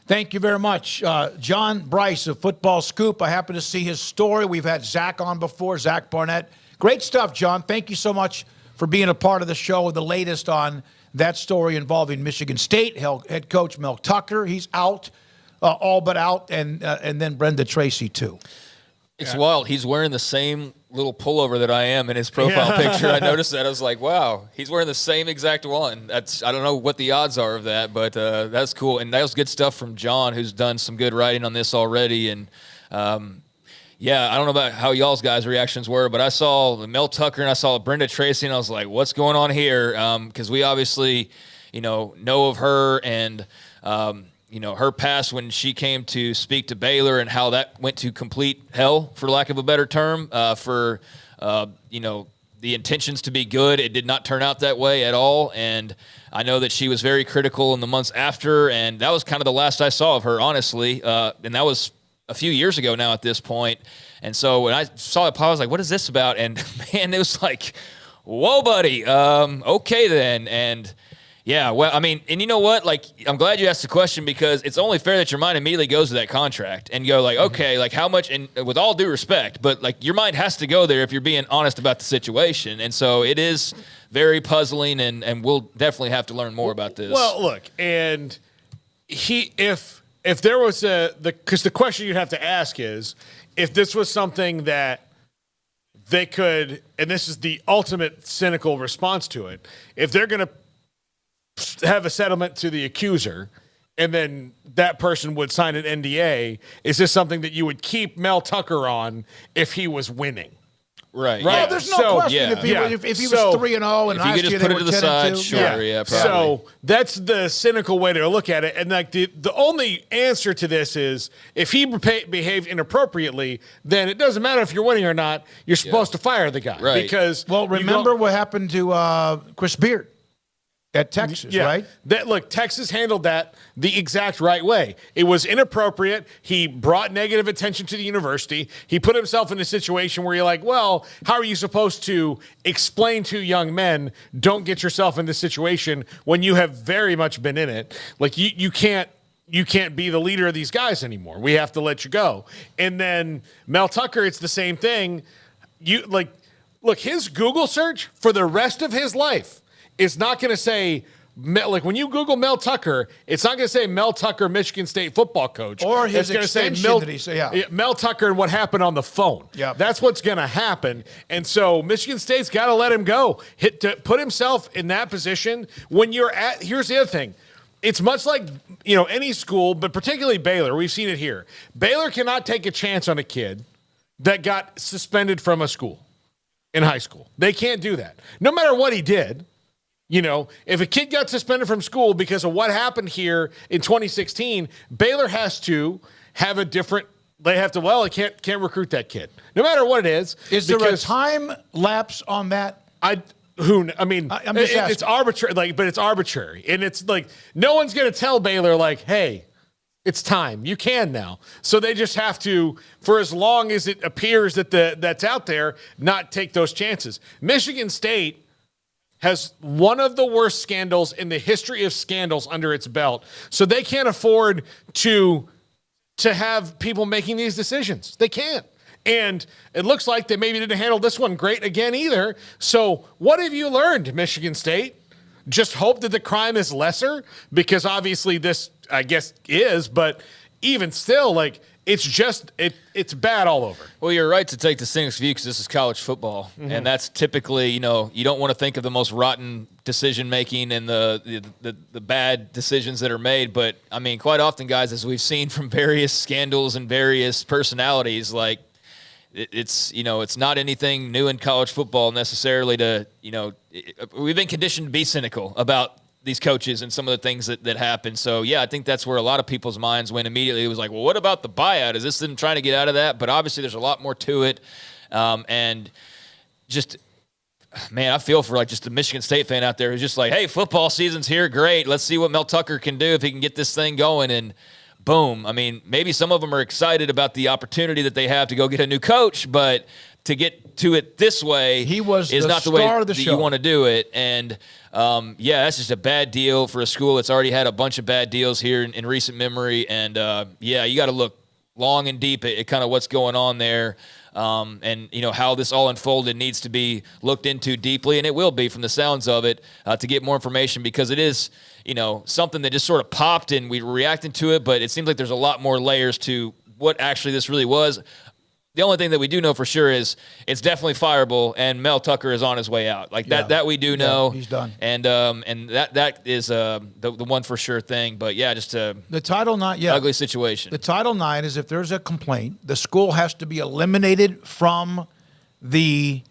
Thank you very much. John Bryce of Football Scoop. I happen to see his story. We've had Zach on before, Zach Barnett. Great stuff, John. Thank you so much for being a part of the show with the latest on that story involving Michigan State. Head coach Mel Tucker, he's out, all but out, and then Brenda Tracy, too. It's wild. He's wearing the same little pullover that I am in his profile picture. I noticed that. I was like, wow, he's wearing the same exact one. I don't know what the odds are of that, but that's cool. And that was good stuff from John, who's done some good writing on this already. And, yeah, I don't know about how y'all's guys' reactions were, but I saw Mel Tucker and I saw Brenda Tracy, and I was like, what's going on here? Because we obviously, know of her and, her past when she came to speak to Baylor and how that went to complete hell, for lack of a better term, for the intentions to be good. It did not turn out that way at all. And I know that she was very critical in the months after, and that was kind of the last I saw of her, honestly. And that was a few years ago now at this point. And so when I saw it, I was like, what is this about? And man, it was like, whoa, buddy. Okay then. And yeah, well, I mean, and you know what? Like, I'm glad you asked the question because it's only fair that your mind immediately goes to that contract and go like, okay, like how much, and with all due respect, but like your mind has to go there if you're being honest about the situation. And so it is very puzzling and we'll definitely have to learn more about this. Well, look, and if there was because the question you'd have to ask is, if this was something that they could, and this is the ultimate cynical response to it, if they're going to have a settlement to the accuser and then that person would sign an NDA, is this something that you would keep Mel Tucker on if he was winning? Right. Well, there's no question if he was 3-0 and if you could just put it to the side, sure, yeah, probably. So that's the cynical way to look at it. And like the only answer to this is if he behaved inappropriately, then it doesn't matter if you're winning or not. You're supposed to fire the guy, right? Because remember what happened to Chris Beard at Texas, right? Texas handled that the exact right way. It was inappropriate. He brought negative attention to the university. He put himself in a situation where you're like, well, how are you supposed to explain to young men, don't get yourself in this situation when you have very much been in it? Like, you can't be the leader of these guys anymore. We have to let you go. And then Mel Tucker, it's the same thing. Look, his Google search for the rest of his life, it's not going to say, like when you Google Mel Tucker, it's not going to say Mel Tucker, Michigan State football coach. Or his it's extension say that he said, Mel Tucker and what happened on the phone. Yep. That's what's going to happen. And so Michigan State's got to let him go. To put himself in that position when here's the other thing. It's much like, any school, but particularly Baylor. We've seen it here. Baylor cannot take a chance on a kid that got suspended from a school in high school. They can't do that. No matter what he did. If a kid got suspended from school because of what happened here in 2016, Baylor has to have a different. They have to. Well, I can't recruit that kid, no matter what it is. Is there a time lapse on that? I'm just asking. It's arbitrary. But it's arbitrary, and it's like no one's going to tell Baylor like, hey, It's time. You can now. So they just have to, for as long as it appears that that's out there, not take those chances. Michigan State has one of the worst scandals in the history of scandals under its belt. So they can't afford to have people making these decisions. They can't. And it looks like they maybe didn't handle this one great again either. So what have you learned, Michigan State? Just hope that the crime is lesser, because obviously this, I guess, is, but even still, like, it's bad all over. Well, you're right to take the cynics view because this is college football, and that's typically, you don't want to think of the most rotten decision making and the bad decisions that are made. But I mean, quite often, guys, as we've seen from various scandals and various personalities, like, it's not anything new in college football necessarily to, we've been conditioned to be cynical about these coaches and some of the things that happen. So, yeah, I think that's where a lot of people's minds went immediately. It was like, well, what about the buyout? Is this them trying to get out of that? But obviously there's a lot more to it. And just, man, I feel for, like, just the Michigan State fan out there who's just like, hey, football season's here. Great. Let's see what Mel Tucker can do if he can get this thing going. And boom. I mean, maybe some of them are excited about the opportunity that they have to go get a new coach, but to get to it this way is not the way that you want to do it. And, that's just a bad deal for a school that's already had a bunch of bad deals here in recent memory. And, you got to look long and deep at kind of what's going on there. And, how this all unfolded needs to be looked into deeply, and it will be from the sounds of it, to get more information, because it is, something that just sort of popped and we were reacting to it, but it seems like there's a lot more layers to what actually this really was. The only thing that we do know for sure is it's definitely fireable, and Mel Tucker is on his way out. Like that we do know. He's done. And that is the one for sure thing. But yeah, just the Title IX, ugly situation. The Title IX is if there's a complaint, the school has to be eliminated from the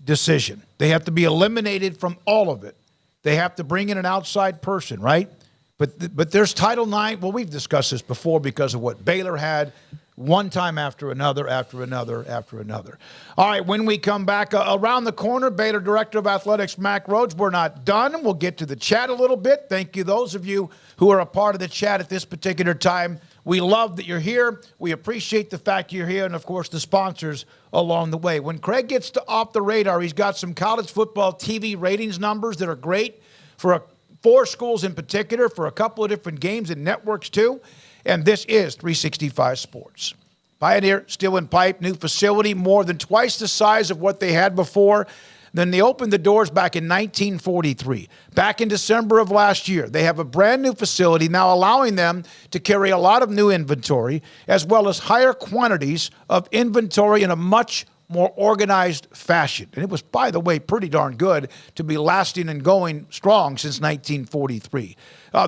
decision. They have to be eliminated from all of it. They have to bring in an outside person, right? But there's Title IX. Well, we've discussed this before because of what Baylor had. One time after another, after another, after another. All right, when we come back, around the corner, Baylor Director of Athletics, Mack Rhoades. We're not done. We'll get to the chat a little bit. Thank you, those of you who are a part of the chat at this particular time. We love that you're here. We appreciate the fact you're here, and, of course, the sponsors along the way. When Craig gets to Off the Radar, he's got some college football TV ratings numbers that are great for 4 schools in particular, for a couple of different games and networks, too. And this is 365 Sports. Pioneer Steel and Pipe, new facility, more than twice the size of what they had before. Then they opened the doors back in 1943. Back in December of last year, they have a brand new facility now allowing them to carry a lot of new inventory as well as higher quantities of inventory in a much more organized fashion. And it was, by the way, pretty darn good to be lasting and going strong since 1943.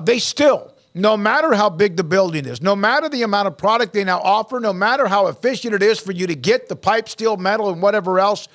They still, no matter how big the building is, no matter the amount of product they now offer, no matter how efficient it is for you to get the pipe, steel, metal, and whatever else,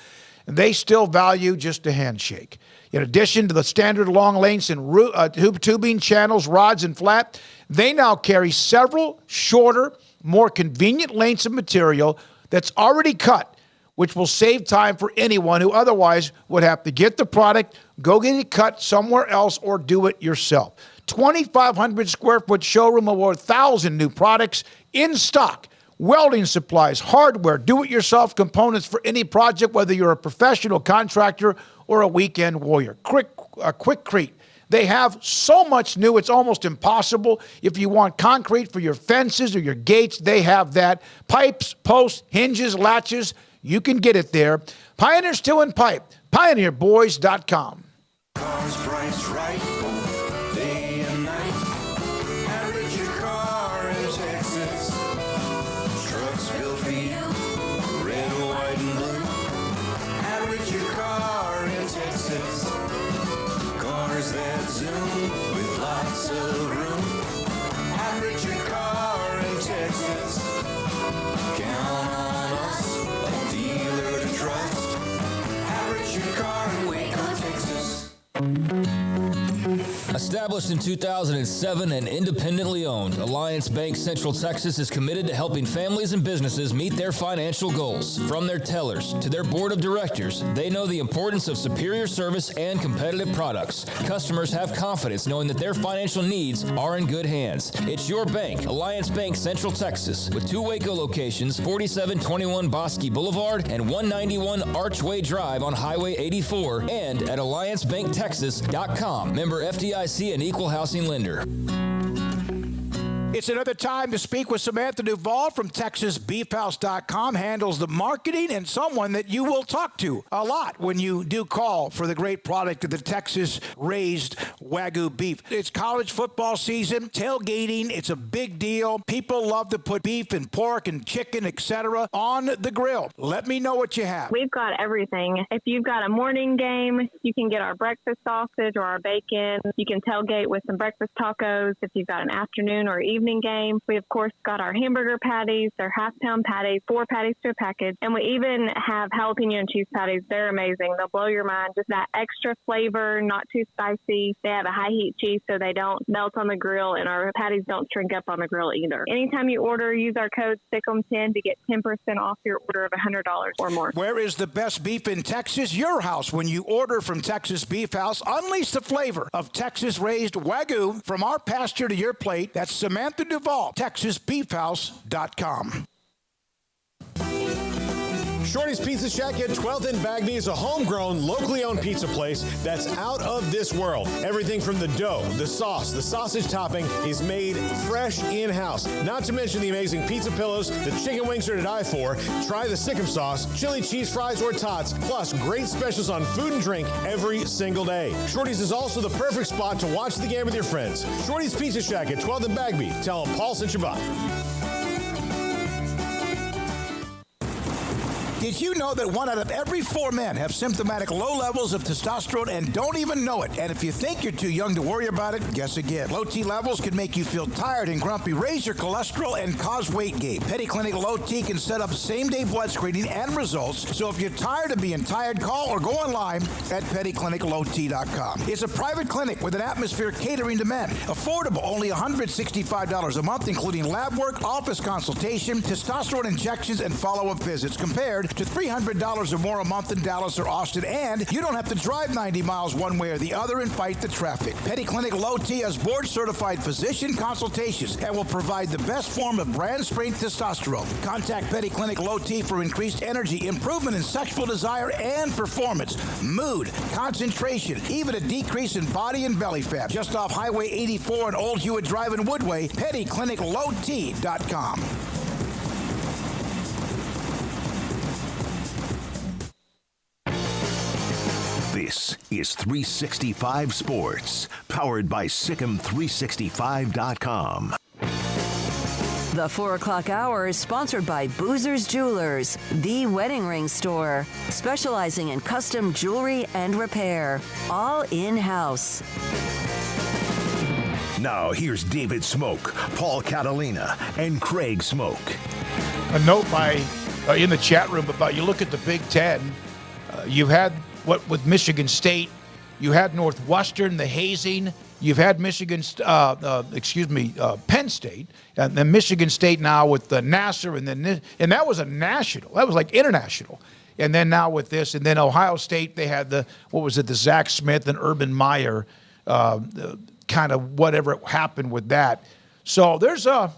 they still value just a handshake. In addition to the standard long lengths and hoop tubing, channels, rods, and flat, they now carry several shorter, more convenient lengths of material that's already cut, which will save time for anyone who otherwise would have to get the product, go get it cut somewhere else, or do it yourself. 2,500 square foot showroom of over 1,000 new products in stock. Welding supplies, hardware, do-it-yourself components for any project, whether you're a professional contractor or a weekend warrior. Quickcrete. They have so much new, it's almost impossible. If you want concrete for your fences or your gates, they have that. Pipes, posts, hinges, latches, you can get it there. Pioneer Steel and Pipe, pioneerboys.com. Cars priced right, day and night. Average your car in Texas. Trucks built for you, red, white, and blue. Average your car in Texas. Cars that zoom with lots of room. Average your car in Texas. Count on us, a dealer to trust. Average your car in Waco, Texas. Established in 2007 and independently owned, Alliance Bank Central Texas is committed to helping families and businesses meet their financial goals. From their tellers to their board of directors, they know the importance of superior service and competitive products. Customers have confidence knowing that their financial needs are in good hands. It's your bank, Alliance Bank Central Texas, with 2 Waco locations, 4721 Bosque Boulevard and 191 Archway Drive on Highway 84, and at AllianceBankTexas.com. Member FDIC and Equal Housing Lender. It's another time to speak with Samantha Duvall from TexasBeefHouse.com, handles the marketing, and someone that you will talk to a lot when you do call for the great product of the Texas-raised Wagyu beef. It's college football season, tailgating, it's a big deal. People love to put beef and pork and chicken, etc., on the grill. Let me know what you have. We've got everything. If you've got a morning game, you can get our breakfast sausage or our bacon. You can tailgate with some breakfast tacos. If you've got an afternoon or evening game, we of course got our hamburger patties. They're half-pound patties, 4 patties to a package, and we even have jalapeno and cheese patties. They're amazing. They'll blow your mind. Just that extra flavor, not too spicy. They have a high heat cheese so they don't melt on the grill, and our patties don't shrink up on the grill either. Anytime you order, use our code STICK'EM10 to get 10% off your order of $100 or more. Where is the best beef in Texas? Your house. When you order from Texas Beef House, unleash the flavor of Texas-raised Wagyu from our pasture to your plate. That's Samantha Duvall, TexasBeefHouse.com. Shorty's Pizza Shack at 12th and Bagby is a homegrown, locally owned pizza place that's out of this world. Everything from the dough, the sauce, the sausage topping is made fresh in-house. Not to mention the amazing pizza pillows, the chicken wings are to die for. Try the Sikkim sauce, chili cheese fries or tots, plus great specials on food and drink every single day. Shorty's is also the perfect spot to watch the game with your friends. Shorty's Pizza Shack at 12th and Bagby. Tell them Paul sent you by. Did you know that 1 out of every 4 men have symptomatic low levels of testosterone and don't even know it? And if you think you're too young to worry about it, guess again. Low T levels can make you feel tired and grumpy, raise your cholesterol, and cause weight gain. Petty Clinic Low T can set up same-day blood screening and results. So if you're tired of being tired, call or go online at pettycliniclowt.com. It's a private clinic with an atmosphere catering to men. Affordable, only $165 a month, including lab work, office consultation, testosterone injections, and follow-up visits, compared to $300 or more a month in Dallas or Austin, and you don't have to drive 90 miles one way or the other and fight the traffic. Petty Clinic Low T has board-certified physician consultations and will provide the best form of brand-strength testosterone. Contact Petty Clinic Low T for increased energy, improvement in sexual desire and performance, mood, concentration, even a decrease in body and belly fat. Just off Highway 84 and Old Hewitt Drive in Woodway, pettycliniclowt.com. This is 365 Sports, powered by SicEm365.com. The 4 o'clock hour is sponsored by Boozer's Jewelers, the wedding ring store, specializing in custom jewelry and repair, all in-house. Now here's David Smoak, Paul Catalina, and Craig Smoak. A note in the chat room about, you look at the Big Ten, you've had what with Michigan State, you had Northwestern, the hazing, you've had Penn State, and then Michigan State now with the Nassar, and that was like international. And then now with this, and then Ohio State, they had the Zach Smith and Urban Meyer, kind of whatever happened with that. So there's some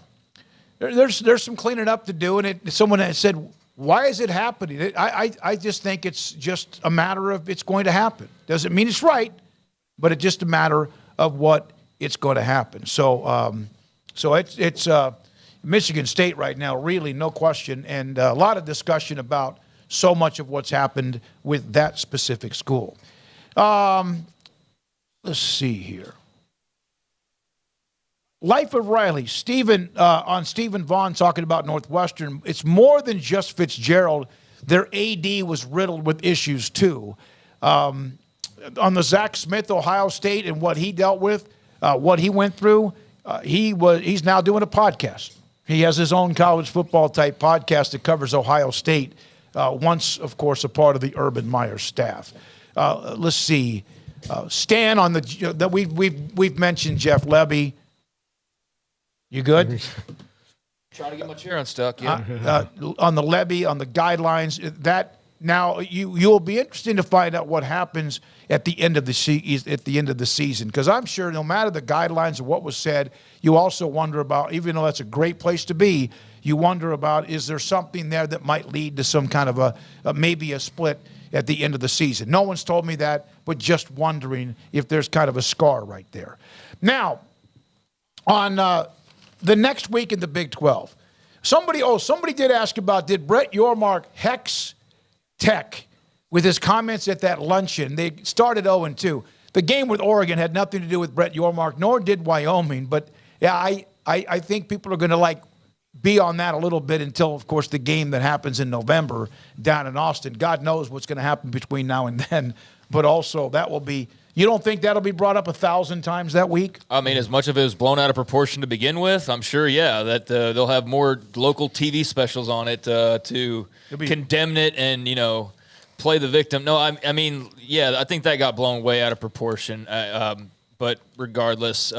cleaning up to do, and someone has said, why is it happening? I just think it's just a matter of it's going to happen. Doesn't mean it's right, but it's just a matter of what it's going to happen. So it's Michigan State right now, really, no question, and a lot of discussion about so much of what's happened with that specific school. Let's see here. Life of Riley, Stephen Vaughn talking about Northwestern. It's more than just Fitzgerald. Their AD was riddled with issues too. On the Zach Smith, Ohio State, and what he dealt with, what he went through, he's now doing a podcast. He has his own college football type podcast that covers Ohio State. Once, of course, a part of the Urban Meyer staff. Let's see. Stan on that we've mentioned Jeff Lebby. You good? Trying to get my chair unstuck. Yeah. On the levy, on the guidelines, that now you'll be interested to find out what happens at the end of the season, because I'm sure no matter the guidelines of what was said, you also wonder about, even though that's a great place to be, you wonder about, is there something there that might lead to some kind of maybe a split at the end of the season? No one's told me that, but just wondering if there's kind of a scar right there. Now, on the next week in the Big 12, somebody did ask about, did Brett Yormark hex Tech with his comments at that luncheon? They started 0-2. The game with Oregon had nothing to do with Brett Yormark, nor did Wyoming. But yeah, I think people are going to be on that a little bit until, of course, the game that happens in November down in Austin. God knows what's going to happen between now and then. But also, that will be. You don't think that'll be brought up 1,000 times that week? I mean, as much of it was blown out of proportion to begin with, I'm sure, that they'll have more local TV specials on it to condemn it and, play the victim. No, I mean, I think that got blown way out of proportion. But regardless,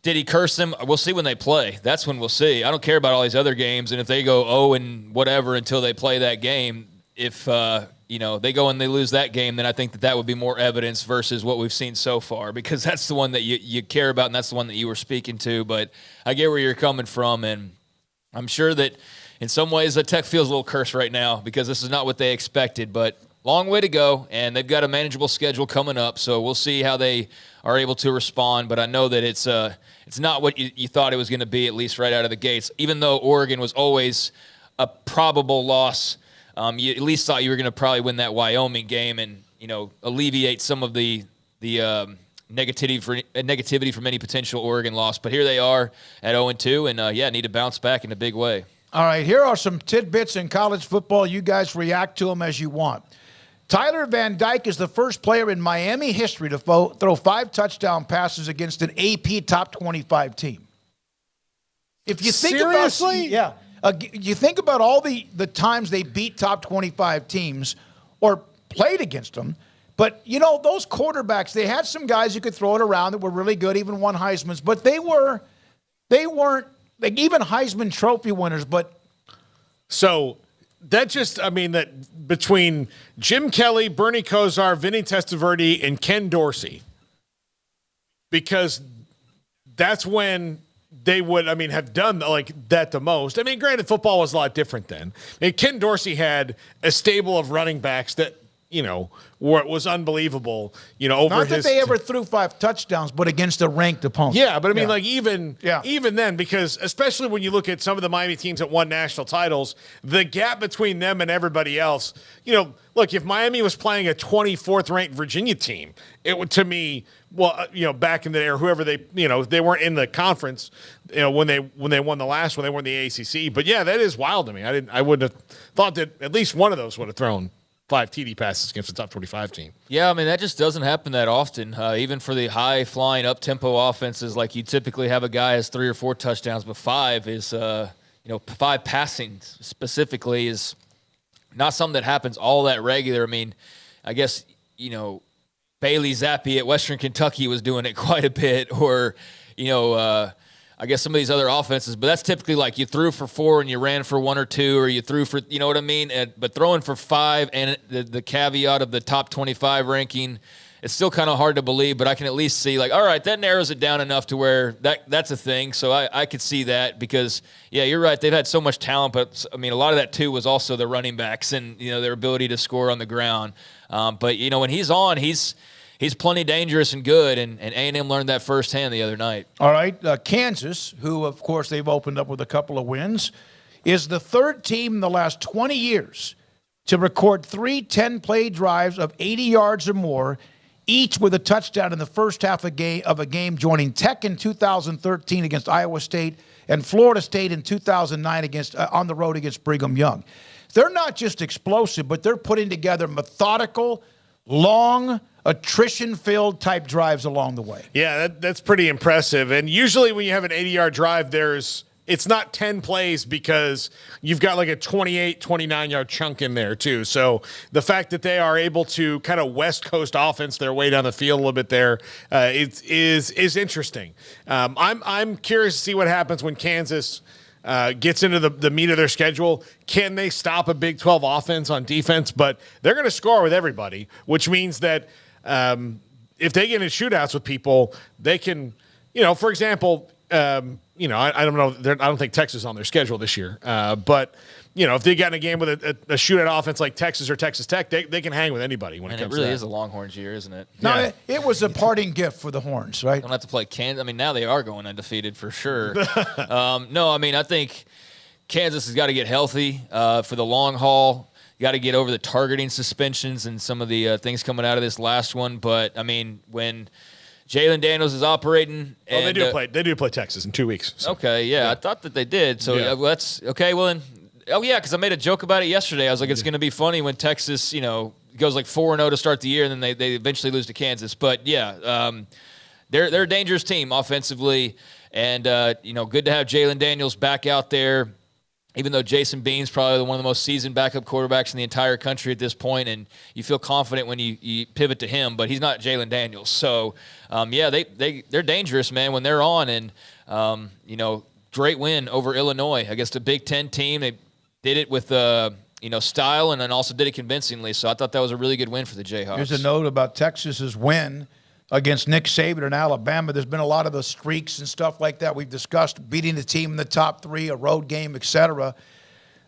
did he curse them? We'll see when they play. That's when we'll see. I don't care about all these other games, and if they go 0 and whatever until they play that game, if they go and they lose that game, then I think that would be more evidence versus what we've seen so far, because that's the one that you care about, and that's the one that you were speaking to. But I get where you're coming from, and I'm sure that in some ways the Tech feels a little cursed right now because this is not what they expected. But long way to go, and they've got a manageable schedule coming up, so we'll see how they are able to respond. But I know that it's not what you thought it was going to be, at least right out of the gates, even though Oregon was always a probable loss. You at least thought you were going to probably win that Wyoming game and, alleviate some of the negativity from any potential Oregon loss. But here they are at 0-2, and need to bounce back in a big way. All right, here are some tidbits in college football. You guys react to them as you want. Tyler Van Dyke is the first player in Miami history to throw 5 touchdown passes against an AP top 25 team. If you think Seriously? You think about all the times they beat top 25 teams or played against them, but, those quarterbacks, they had some guys who could throw it around that were really good, even won Heisman's, but they weren't even Heisman Trophy winners. But so that between Jim Kelly, Bernie Kosar, Vinny Testaverde, and Ken Dorsey, because that's when they would, have done that the most. Granted, football was a lot different then. Ken Dorsey had a stable of running backs that, was unbelievable, over not that they ever threw 5 touchdowns, but against a ranked opponent. Yeah, but even then, because especially when you look at some of the Miami teams that won national titles, the gap between them and everybody else, look, if Miami was playing a 24th ranked Virginia team, it would, to me, back in the day, or whoever they weren't in the conference, when they won the last one, they won the ACC. But yeah, that is wild to me. I wouldn't have thought that at least one of those would have thrown 5 TD passes against the top 25 team. Yeah, that just doesn't happen that often. Even for the high-flying, up-tempo offenses, like you typically have a guy has 3 or 4 touchdowns, but 5 is, 5 passing specifically is not something that happens all that regular. I guess, Bailey Zappi at Western Kentucky was doing it quite a bit, or, I guess some of these other offenses, but that's typically like you threw for 4 and you ran for 1 or 2, or you threw for, you know what I mean? But throwing for 5 and the caveat of the top 25 ranking, it's still kind of hard to believe, but I can at least see all right, that narrows it down enough to where that's a thing. So I could see that because, yeah, you're right. They've had so much talent, but a lot of that too was also the running backs and, their ability to score on the ground. But, when he's on, he's plenty dangerous and good, and A&M learned that firsthand the other night. All right, Kansas, who, of course, they've opened up with a couple of wins, is the 3rd team in the last 20 years to record 3 10-play drives of 80 yards or more, each with a touchdown in the first half of a game, joining Tech in 2013 against Iowa State and Florida State in 2009 on the road against Brigham Young. They're not just explosive, but they're putting together methodical, long, attrition-filled type drives along the way. Yeah, that's pretty impressive. And usually when you have an 80-yard drive, there's it's not 10 plays because you've got like a 28, 29-yard chunk in there too. So the fact that they are able to kind of West Coast offense their way down the field a little bit there is interesting. I'm curious to see what happens when Kansas gets into the meat of their schedule. Can they stop a Big 12 offense on defense? But they're going to score with everybody, which means that if they get in shootouts with people, they can, for example, I don't know. I don't think Texas is on their schedule this year. But, if they got in a game with a shootout offense like Texas or Texas Tech, they can hang with anybody when it comes to that. It really is a Longhorns year, isn't it? No, it was a parting gift for the Horns, right? Don't have to play Kansas. I mean, now they are going undefeated for sure. No, I mean, I think Kansas has got to get healthy for the long haul. You got to get over the targeting suspensions and some of the things coming out of this last one. But, I mean, when Jalen Daniels is operating. Well, they do play Texas in 2 weeks. So. Okay, yeah, I thought that they did. So that's okay. Well, then, because I made a joke about it yesterday. I was like, it's going to be funny when Texas, goes like 4-0 to start the year, and then they eventually lose to Kansas. But they're a dangerous team offensively, and good to have Jalen Daniels back out there. Even though Jason Bean's probably one of the most seasoned backup quarterbacks in the entire country at this point, and you feel confident when you pivot to him, but he's not Jalen Daniels. So, they're dangerous, man, when they're on. And, great win over Illinois against a Big Ten team. They did it with, style and then also did it convincingly. So I thought that was a really good win for the Jayhawks. Here's a note about Texas's win against Nick Saban in Alabama. There's been a lot of the streaks and stuff like that we've discussed, beating the team in the top three, a road game, etc.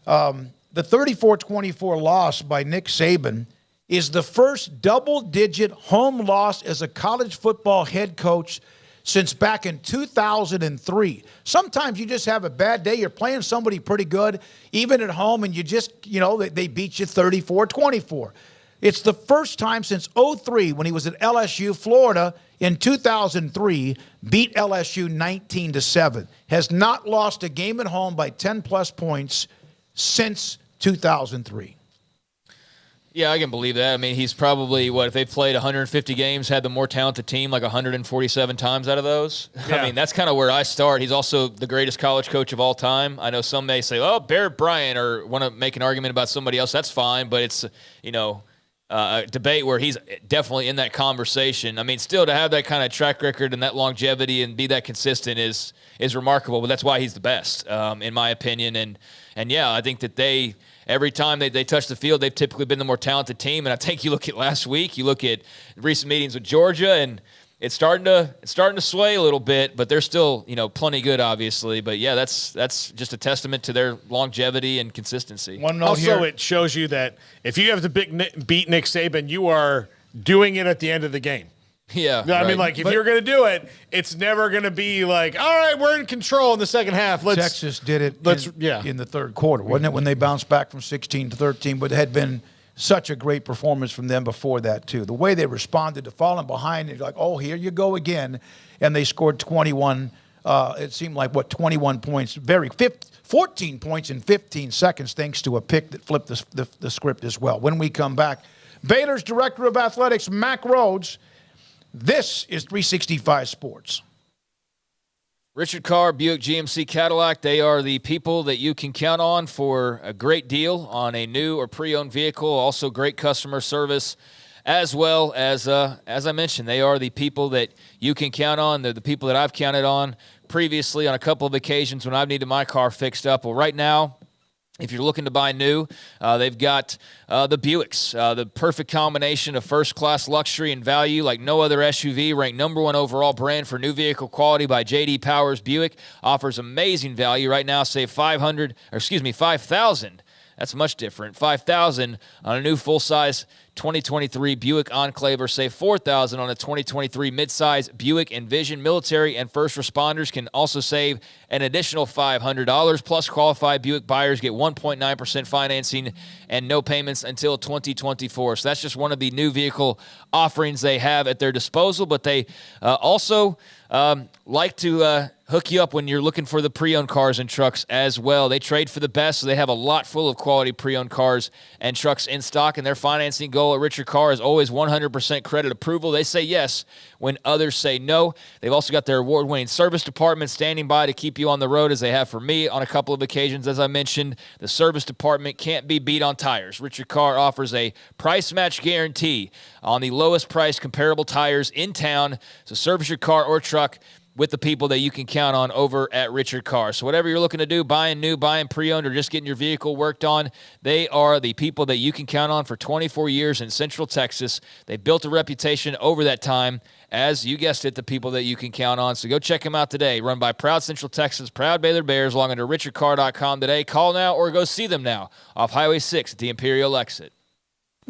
The 34-24 loss by Nick Saban is the first double-digit home loss as a college football head coach since back in 2003. Sometimes you just have a bad day. You're playing somebody pretty good, even at home, and you just, they beat you 34-24. It's the first time since 2003 when he was at LSU. Florida in 2003 beat LSU 19-7. Has not lost a game at home by 10-plus points since 2003. Yeah, I can believe that. I mean, he's probably, if they played 150 games, had the more talented team like 147 times out of those? Yeah. I mean, that's kind of where I start. He's also the greatest college coach of all time. I know some may say, Barrett Bryant, or want to make an argument about somebody else. That's fine, but it's, a debate where he's definitely in that conversation. I mean, still to have that kind of track record and that longevity and be that consistent is remarkable, but that's why he's the best, in my opinion. And yeah, I think that every time they touch the field, they've typically been the more talented team. And I think you look at last week, you look at recent meetings with Georgia, and it's starting to sway a little bit, but they're still, plenty good, obviously. But yeah, that's just a testament to their longevity and consistency. Also, it shows you that if you have to beat Nick Saban, you are doing it at the end of the game. Yeah. I mean, if you're going to do it, it's never going to be like, all right, we're in control in the second half. Texas did it in the third quarter, wasn't it, when they bounced back from 16-13, but it had been such a great performance from them before that, too. The way they responded to falling behind, it's like, here you go again. And they scored 21, it seemed like, 21 points, 14 points in 15 seconds, thanks to a pick that flipped the script as well. When we come back, Baylor's Director of Athletics, Mack Rhoades. This is 365 Sports. Richard Carr, Buick GMC Cadillac, they are the people that you can count on for a great deal on a new or pre-owned vehicle. Also great customer service, as well as I mentioned, they are the people that you can count on. They're the people that I've counted on previously on a couple of occasions when I've needed my car fixed up. Well, right now, if you're looking to buy new, they've got the Buicks, the perfect combination of first-class luxury and value like no other SUV, ranked #1 overall brand for new vehicle quality by J.D. Powers. Buick offers amazing value. Right now, save $5,000. That's much different. $5,000 on a new full-size 2023 Buick Enclave, or save $4,000 on a 2023 midsize Buick Envision. Military and first responders can also save an additional $500. Plus, qualified Buick buyers get 1.9% financing and no payments until 2024. So that's just one of the new vehicle offerings they have at their disposal. But they also like to hook you up when you're looking for the pre-owned cars and trucks as well. They trade for the best, so they have a lot full of quality pre-owned cars and trucks in stock, and their financing goal at Richard Carr is always 100% credit approval. They say yes when others say no. They've also got their award-winning service department standing by to keep you on the road, as they have for me on a couple of occasions. As I mentioned, the service department can't be beat on tires. Richard Carr offers a price match guarantee on the lowest price comparable tires in town. So service your car or truck with the people that you can count on over at Richard Carr. So whatever you're looking to do, buying new, buying pre-owned, or just getting your vehicle worked on, they are the people that you can count on for 24 years in Central Texas. They've built a reputation over that time as, you guessed it, the people that you can count on. So go check them out today. Run by proud Central Texas, proud Baylor Bears. Log on to richardcarr.com today. Call now or go see them now off Highway 6 at the Imperial exit.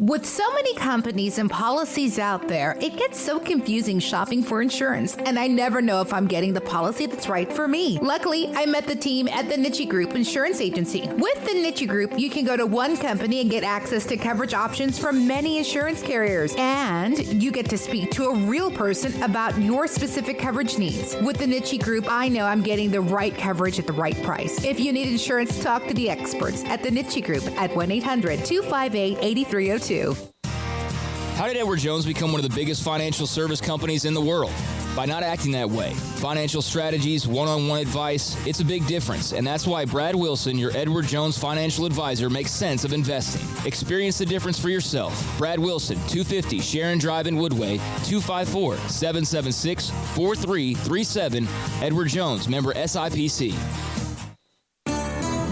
With so many companies and policies out there, it gets so confusing shopping for insurance, and I never know if I'm getting the policy that's right for me. Luckily, I met the team at the Niche Group Insurance Agency. With the Niche Group, you can go to one company and get access to coverage options from many insurance carriers, and you get to speak to a real person about your specific coverage needs. With the Niche Group, I know I'm getting the right coverage at the right price. If you need insurance, talk to the experts at the Niche Group at 1-800-258-8302. How did Edward Jones become one of the biggest financial service companies in the world? By not acting that way. Financial strategies, one-on-one advice, it's a big difference. And that's why Brad Wilson, your Edward Jones financial advisor, makes sense of investing. Experience the difference for yourself. Brad Wilson, 250 Sharon Drive in Woodway, 254-776-4337. Edward Jones, member SIPC.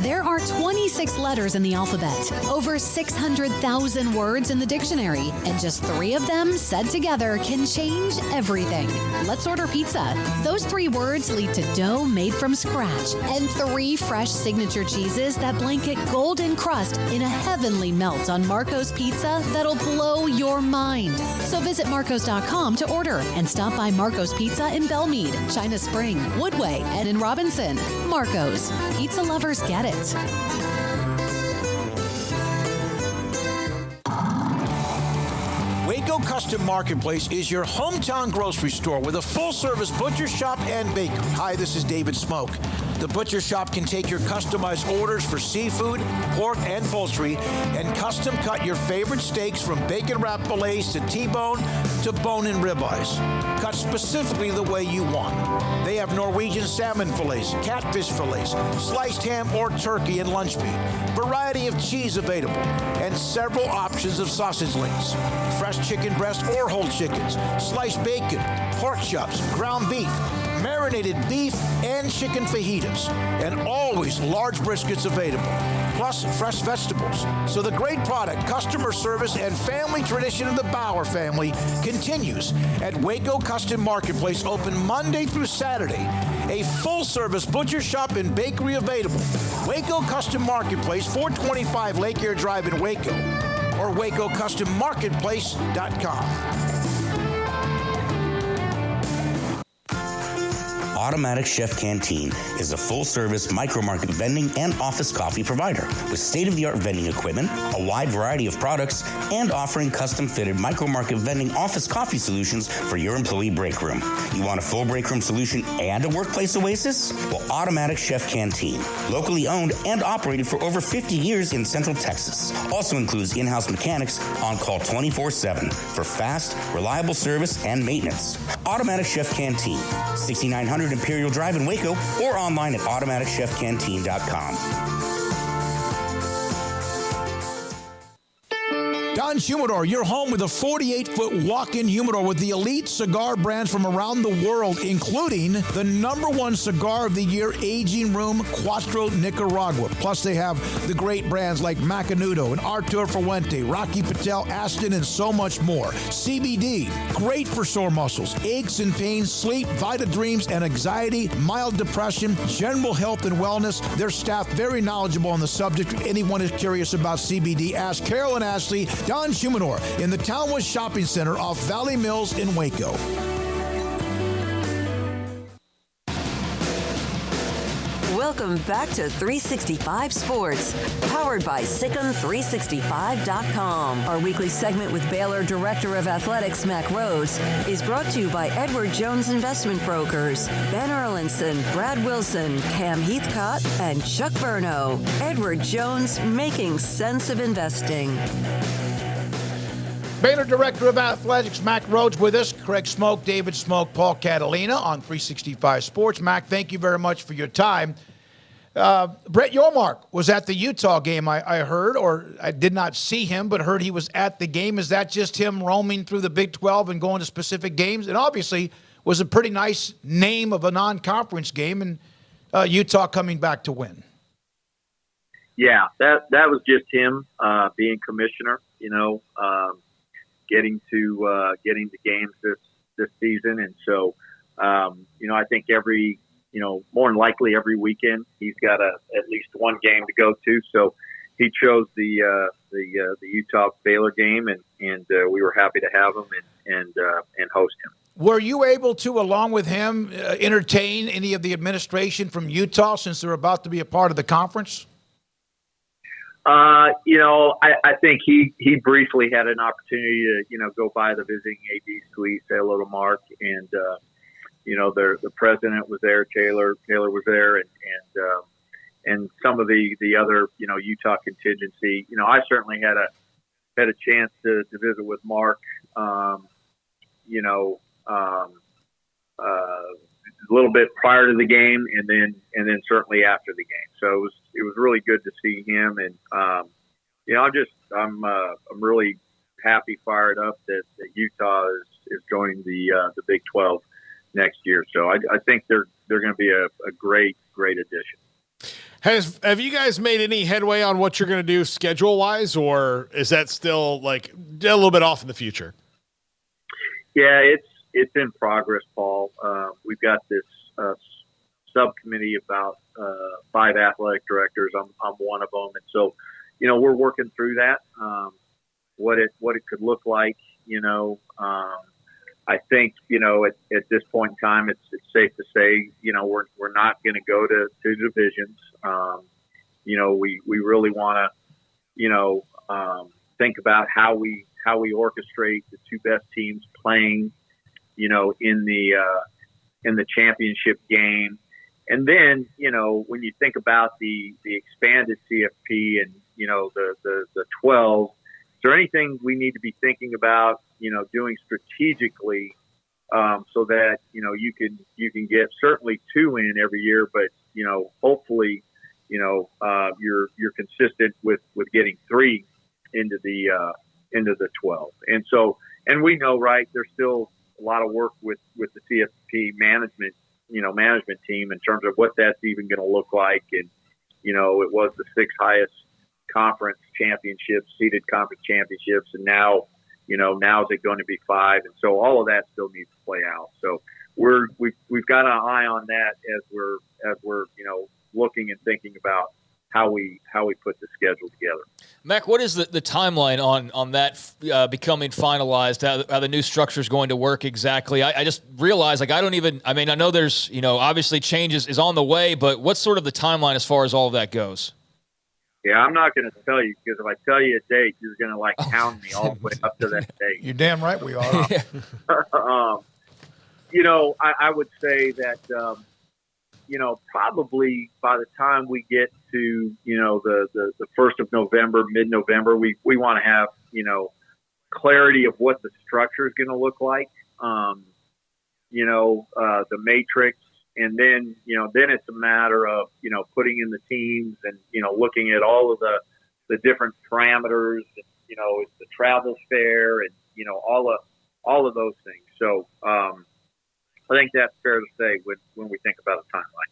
There are 26 letters in the alphabet, over 600,000 words in the dictionary, and just 3 of them said together can change everything. Let's order pizza. Those 3 words lead to dough made from scratch and 3 fresh signature cheeses that blanket golden crust in a heavenly melt on Marco's Pizza that'll blow your mind. So visit marcos.com to order and stop by Marco's Pizza in Belmead, China Spring, Woodway, and in Robinson. Marco's. Pizza lovers get it. Waco Custom Marketplace is your hometown grocery store with a full-service butcher shop and bakery. Hi, this is David Smoak. The butcher shop can take your customized orders for seafood, pork, and poultry, and custom cut your favorite steaks from bacon-wrapped fillets to T-bone to bone-in ribeyes, cut specifically the way you want. They have Norwegian salmon fillets, catfish fillets, sliced ham or turkey and lunch meat, variety of cheese available, and several options of sausage links, fresh chicken breast or whole chickens, sliced bacon, pork chops, ground beef, marinated beef, and chicken fajitas, and always large briskets available, plus fresh vegetables. So the great product, customer service, and family tradition of the Bauer family continues at Waco Custom Marketplace, open Monday through Saturday. A full-service butcher shop and bakery available. Waco Custom Marketplace, 425 Lake Air Drive in Waco, or WacoCustomMarketplace.com. Automatic Chef Canteen is a full-service micro-market vending and office coffee provider with state-of-the-art vending equipment, a wide variety of products, and offering custom-fitted micro-market vending office coffee solutions for your employee break room. You want a full break room solution and a workplace oasis? Well, Automatic Chef Canteen, locally owned and operated for over 50 years in Central Texas, also includes in-house mechanics on call 24/7 for fast, reliable service and maintenance. Automatic Chef Canteen, 6900 Imperial Drive in Waco, or online at automaticchefcanteen.com. Don's Humidor, your home with a 48-foot walk-in humidor with the elite cigar brands from around the world, including the #1 cigar of the year, Aging Room Cuatro Nicaragua. Plus, they have the great brands like Macanudo and Artur Fuente, Rocky Patel, Aston, and so much more. CBD, great for sore muscles, aches and pains, sleep, Vita Dreams, and anxiety, mild depression, general health and wellness. Their staff very knowledgeable on the subject. If anyone is curious about CBD, ask Carol and Ashley. Don's Humidor in the Townwood Shopping Center off Valley Mills in Waco. Welcome back to 365 Sports, powered by Sikkim365.com. Our weekly segment with Baylor Director of Athletics, Mack Rhoades, is brought to you by Edward Jones Investment Brokers, Ben Erlinson, Brad Wilson, Cam Heathcott, and Chuck Verno. Edward Jones, making sense of investing. Baylor Director of Athletics, Mack Rhoades, with us. Craig Smoak, David Smoak, Paul Catalina on 365 Sports. Mack, thank you very much for your time. Brett Yormark was at the Utah game, I heard, or I did not see him, but heard he was at the game. Is that just him roaming through the Big 12 and going to specific games? And obviously was a pretty nice name of a non-conference game, and Utah coming back to win. Yeah, that was just him being commissioner, getting to games this season. And so, I think more than likely every weekend he's got at least one game to go to. So he chose the Utah Baylor game, and we were happy to have him and host him. Were you able to, along with him, entertain any of the administration from Utah since they're about to be a part of the conference? I think he briefly had an opportunity to, go by the visiting AD suite, say hello to Mark, and the president was there, Taylor was there, and some of the other, Utah contingency. I certainly had a chance to visit with Mark, a little bit prior to the game, and then certainly after the game. So it was really good to see him, and I'm really happy, fired up that Utah is joining the Big 12 next year. So I think they're going to be a great addition. Have you guys made any headway on what you're going to do schedule wise, or is that still like a little bit off in the future? Yeah, it's in progress, Paul. We've got this subcommittee about 5 athletic directors. I'm one of them, and so we're working through that. What it could look like. I think at this point in time, it's safe to say we're not going to go to divisions. We really want to think about how we orchestrate the 2 best teams playing in the championship game. And then, when you think about the expanded CFP and, the 12, is there anything we need to be thinking about, doing strategically, so that, you can get certainly 2 in every year, but, hopefully, you're consistent with getting 3 into the 12. And so, and we know, right, there's still a lot of work with the CFP management team in terms of what that's even going to look like. And, it was the 6th highest conference championships, seeded conference championships. And now is it going to be 5? And so all of that still needs to play out. So we've got an eye on that as we're looking and thinking about how we put the schedule together. Mack, what is the timeline on that becoming finalized, how the new structure is going to work exactly? I just realized, I know there's, obviously changes is on the way, but what's sort of the timeline as far as all of that goes? Yeah, I'm not going to tell you, because if I tell you a date, you're going to hound me all the way up to that date. You're damn right we are. I would say that, probably by the time we get to, the 1st of November, mid-November, we want to have, clarity of what the structure is going to look like, the matrix. And then, then it's a matter of, putting in the teams and, looking at all of the different parameters, and, it's the travel fair and, all of those things. So, I think that's fair to say when we think about a timeline.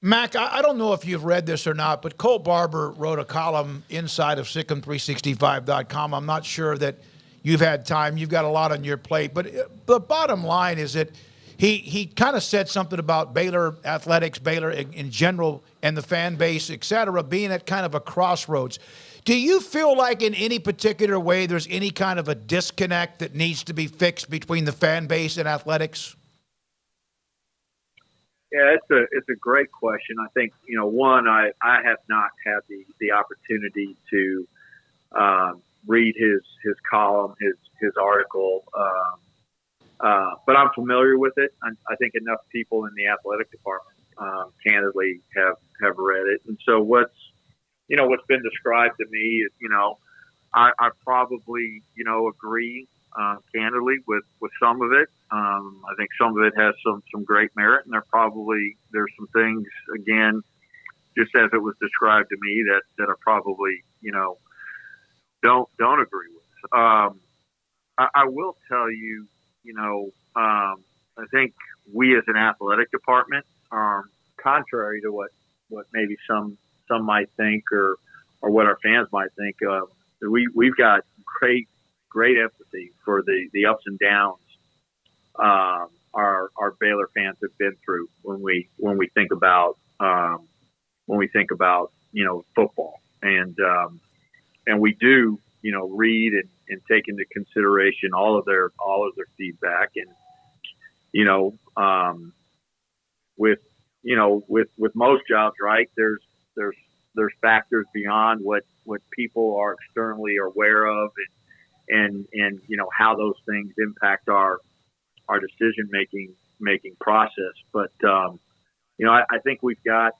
Mack, I don't know if you've read this or not, but Colt Barber wrote a column inside of Sikkim365.com. I'm not sure that you've had time. You've got a lot on your plate. But the bottom line is that he kind of said something about Baylor athletics, Baylor in general, and the fan base, et cetera, being at kind of a crossroads. Do you feel like in any particular way there's any kind of a disconnect that needs to be fixed between the fan base and athletics? Yeah, it's a great question. I think, one, I have not had the opportunity to read his column, his article, but I'm familiar with it. I think enough people in the athletic department, candidly, have read it. And so what's been described to me is, I probably, agree candidly with some of it. I think some of it has some great merit, and there's some things, again, just as it was described to me, that I probably, don't agree with. I will tell you, I think we as an athletic department, contrary to what maybe some might think or what our fans might think, we've got great empathy for the ups and downs our Baylor fans have been through when we think about football, and we do read and take into consideration all of their feedback, and with most jobs, right, there's factors beyond what people are externally aware of, and how those things impact our decision making process. But I think we've got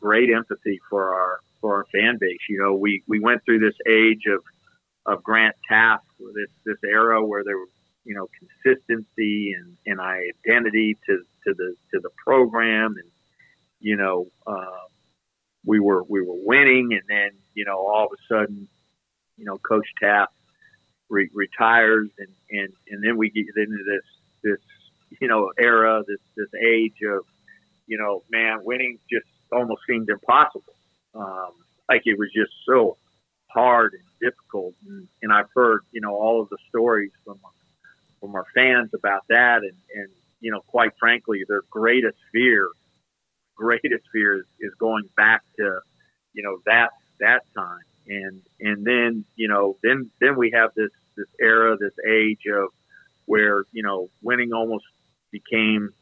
great empathy for our fan base. We went through this age of Grant Taft, this era where there was consistency and identity to the program, and we were winning, and then all of a sudden Coach Taft retires, and then we get into this era, this age of winning just almost seemed impossible. Like it was just so hard and difficult, and I've heard all of the stories from our fans about that, and quite frankly, their greatest fear is going back to that time, and then then we have this era, this age of where winning almost became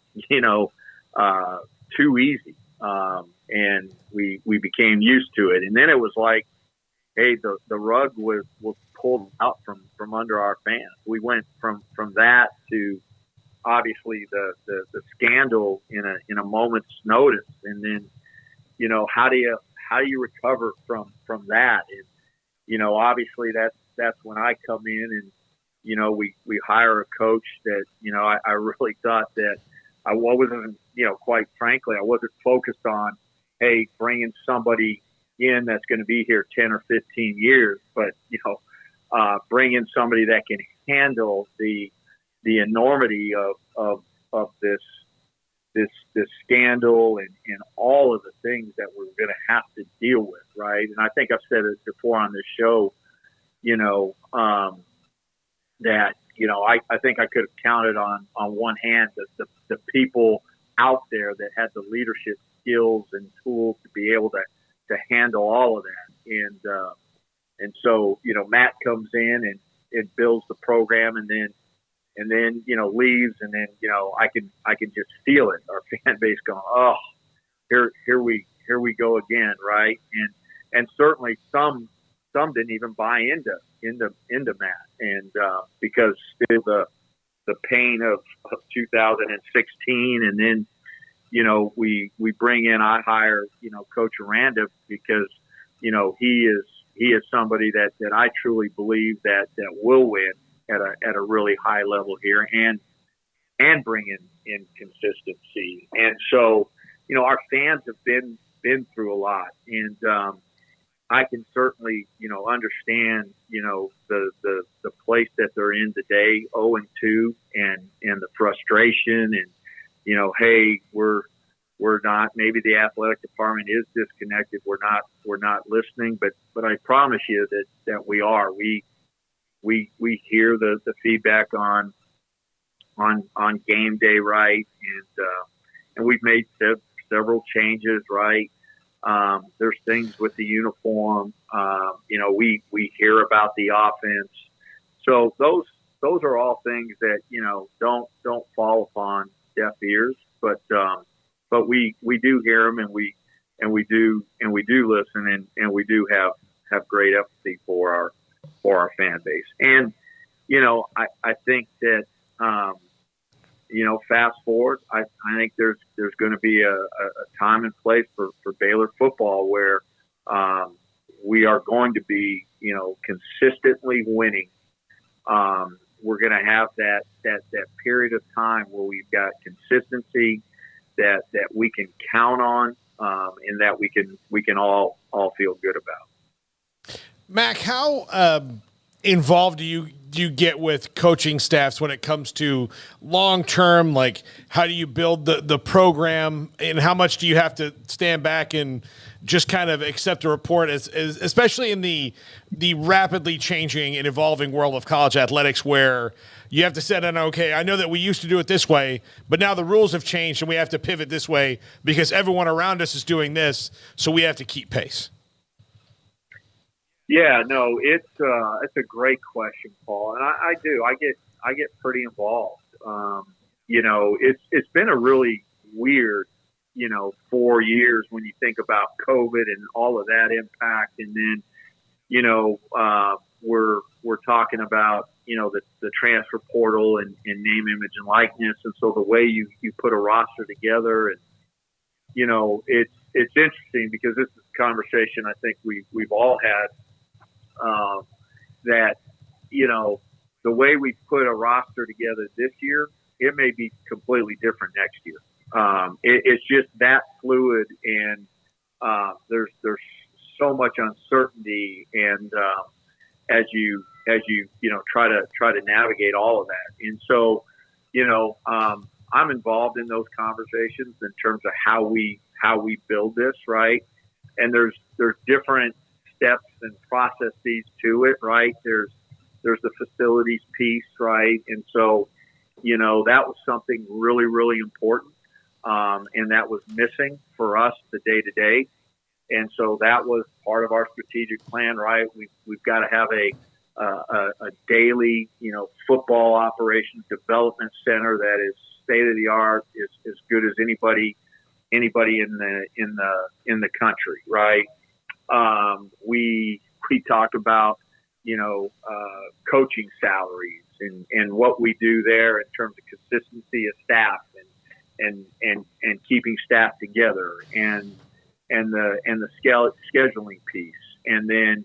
too easy, and we became used to it, and then it was like, hey, the rug was pulled out from under our fans. We went from that to obviously the scandal in a moment's notice, and then how do you recover from that? And obviously that's when I come in, and we hire a coach that I really thought that I wasn't quite frankly, I wasn't focused on, hey, bringing somebody in that's going to be here 10 or 15 years, but bring in somebody that can handle the enormity of this scandal and all of the things that we're going to have to deal with, right? And I think I've said it before on this show, that I think I could have counted on one hand the people out there that had the leadership skills and tools to be able to handle all of that, and so Matt comes in and it builds the program, and then leaves, and then I can just feel it, our fan base going, oh, here we go again, right? And certainly some didn't even buy into Matt, and because still the pain of 2016, and then we bring in, I hire Coach Aranda because he is somebody that I truly believe that will win at a really high level here, and bring in consistency. And so our fans have been through a lot, and I can certainly understand the place that they're in today, 0-2, and the frustration, and hey, we're not, maybe the athletic department is disconnected, we're not listening, but I promise you that we are. We hear the feedback on game day, right? And we've made several changes, right? There's things with the uniform. We hear about the offense. So those are all things that don't fall upon deaf ears. But but we do hear them, and we do listen, and we do have great empathy for our fan base. And I think that fast forward, I think there's going to be a time and place for Baylor football where we are going to be consistently winning. We're going to have that period of time where we've got consistency that we can count on, and that we can all feel good about. Mack, how involved do you get with coaching staffs when it comes to long term? Like, how do you build the program, and how much do you have to stand back and just kind of accept a report, as especially in the rapidly changing and evolving world of college athletics, where you have to set in, okay, I know that we used to do it this way, but now the rules have changed and we have to pivot this way because everyone around us is doing this, so we have to keep pace. Yeah, no, it's a great question, Paul, and I get pretty involved. It's been a really weird 4 years when you think about COVID and all of that impact, and then we're talking about the transfer portal and name, image, and likeness, and so the way you put a roster together, and it's interesting because this is a conversation I think we've all had. That the way we put a roster together this year, it may be completely different next year. It's just that fluid, and there's so much uncertainty, and as you try to navigate all of that, and so I'm involved in those conversations in terms of how we build this, right? And there's different steps and processes to it, right? There's the facilities piece, right? And so, that was something really, really important, and that was missing for us the day to day. And so that was part of our strategic plan, right? We've got to have a daily, football operations development center that is state of the art, is as good as anybody in the country, right? We talked about, coaching salaries and what we do there in terms of consistency of staff and keeping staff together and the scheduling piece. And then,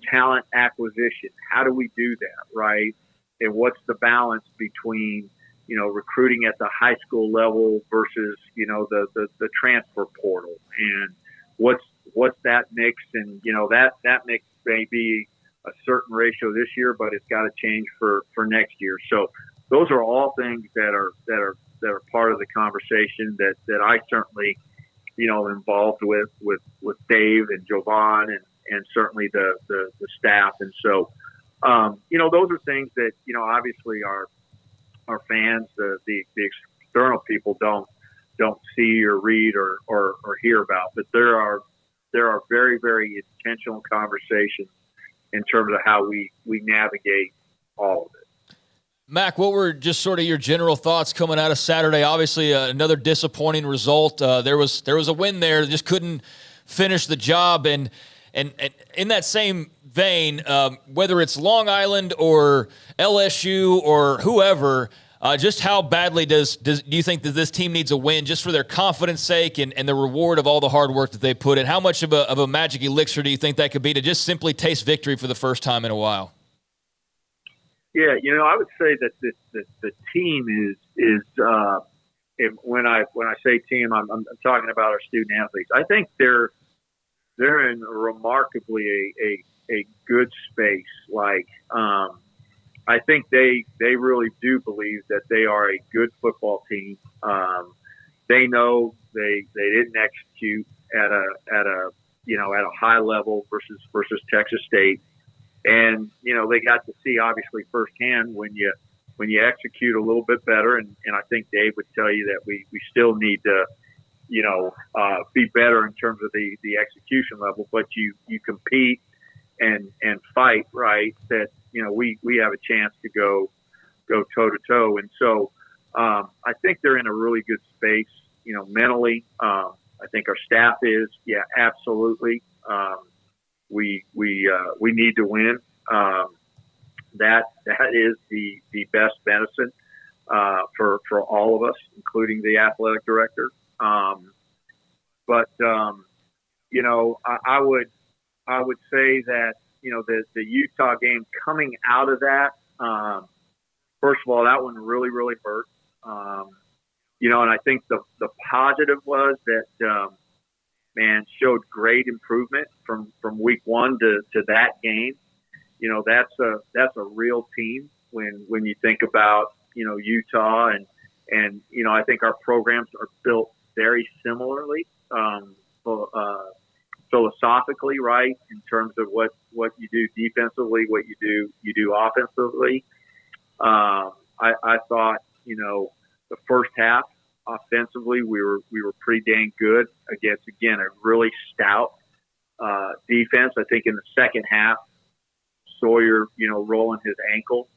talent acquisition. How do we do that, right? And what's the balance between, recruiting at the high school level versus, the transfer portal, and what's that mix? And that mix may be a certain ratio this year, but it's got to change for next year. So those are all things that are part of the conversation that I certainly involved with Dave and Jovan and certainly the staff. And so those are things that obviously our fans, the external people don't see or read or hear about, but there are very, very intentional conversations in terms of how we navigate all of it. Mack, what were just sort of your general thoughts coming out of Saturday? Obviously, another disappointing result. There was a win there, just couldn't finish the job. And in that same vein, whether it's Long Island or LSU or whoever, just how badly do you think that this team needs a win just for their confidence sake and the reward of all the hard work that they put in? How much of a magic elixir do you think that could be to just simply taste victory for the first time in a while? Yeah, I would say that the team is when I say team, I'm talking about our student athletes. I think they're in remarkably a good space. Like, I think they really do believe that they are a good football team. They know they didn't execute at a high level versus Texas State, and they got to see obviously firsthand when you execute a little bit better. And I think Dave would tell you that we still need to be better in terms of the execution level, but you compete and fight, right? That we have a chance to go toe to toe. And so I think they're in a really good space. mentally. I think our staff is, absolutely. We need to win. That is the best medicine for all of us, including the athletic director. But I would say that the Utah game, coming out of that, first of all, that one really, really hurt. And I think the positive was that showed great improvement from week one to that game. That's a real team when you think about Utah and I think our programs are built very similarly philosophically, right, in terms of what you do defensively, what you do offensively. I thought the first half offensively we were pretty dang good against, again, a really stout defense. I think in the second half, Sawyer, rolling his ankle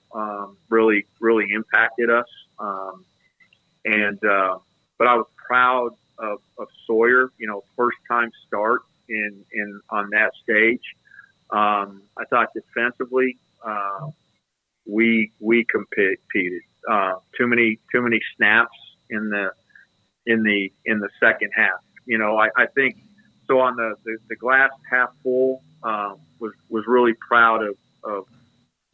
really impacted us. But I was proud of Sawyer, first time start in on that stage. I thought defensively we competed. Too many snaps in the second half. I think so. On the glass half full, was really proud of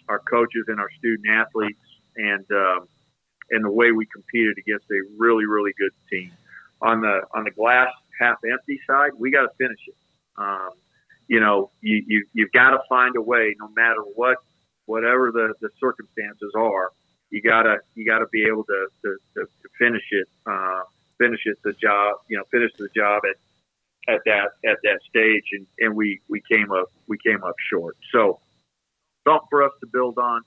our coaches and our student athletes and the way we competed against a really, really good team. On the glass half empty side, we got to finish it. You've got to find a way, no matter whatever the circumstances are. You gotta be able to finish it. Finish the job at that stage, and we came up short. So something for us to build on.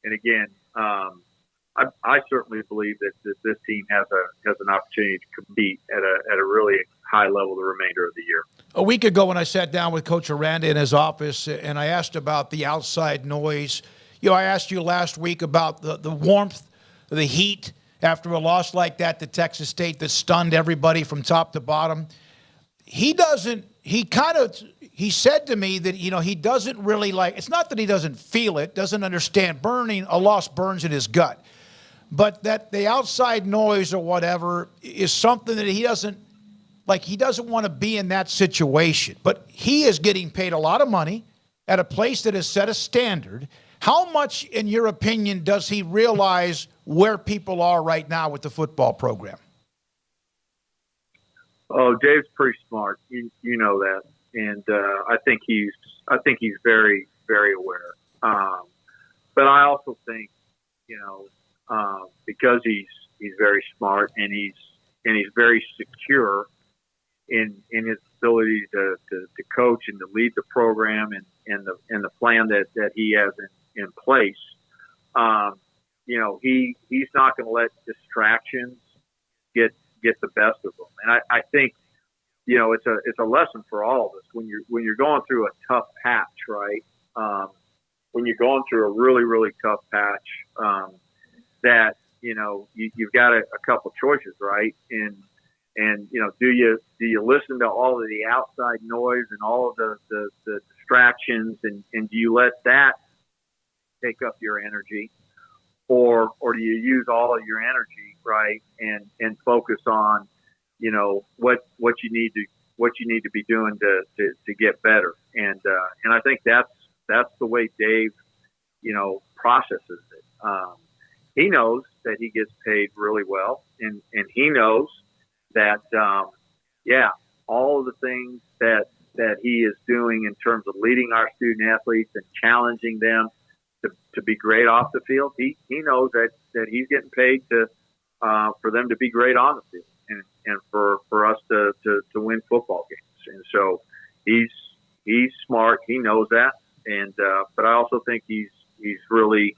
And again, I certainly believe that this team has an opportunity to compete at a really high level the remainder of the year. A week ago, when I sat down with Coach Aranda in his office and I asked about the outside noise, I asked you last week about the warmth, the heat after a loss like that to Texas State that stunned everybody from top to bottom. He said to me that, he doesn't really it's not that he doesn't feel it, doesn't understand a loss burns in his gut, but that the outside noise or whatever is something that he doesn't want to be in that situation. But he is getting paid a lot of money at a place that has set a standard. How much, in your opinion, does he realize where people are right now with the football program? Oh, Dave's pretty smart. You know that, and I think he's very, very aware. But I also think, because he's very smart and he's very secure in his ability to coach and to lead the program and the plan that he has in place. He's not going to let distractions get the best of them. And I think, it's a lesson for all of us when you're going through a tough patch, right? When you're going through a really, really tough patch, that, you've got a couple choices, right? And do you listen to all of the outside noise and all of the distractions and do you let that take up your energy, or do you use all of your energy, right, and focus on what you need to be doing to get better, and I think that's the way Dave processes it. He knows that he gets paid really well, and he knows that all of the things that he is doing in terms of leading our student athletes and challenging them to be great off the field, he knows that he's getting paid for them to be great on the field and for us to win football games. And so he's smart. He knows that. And but I also think he's really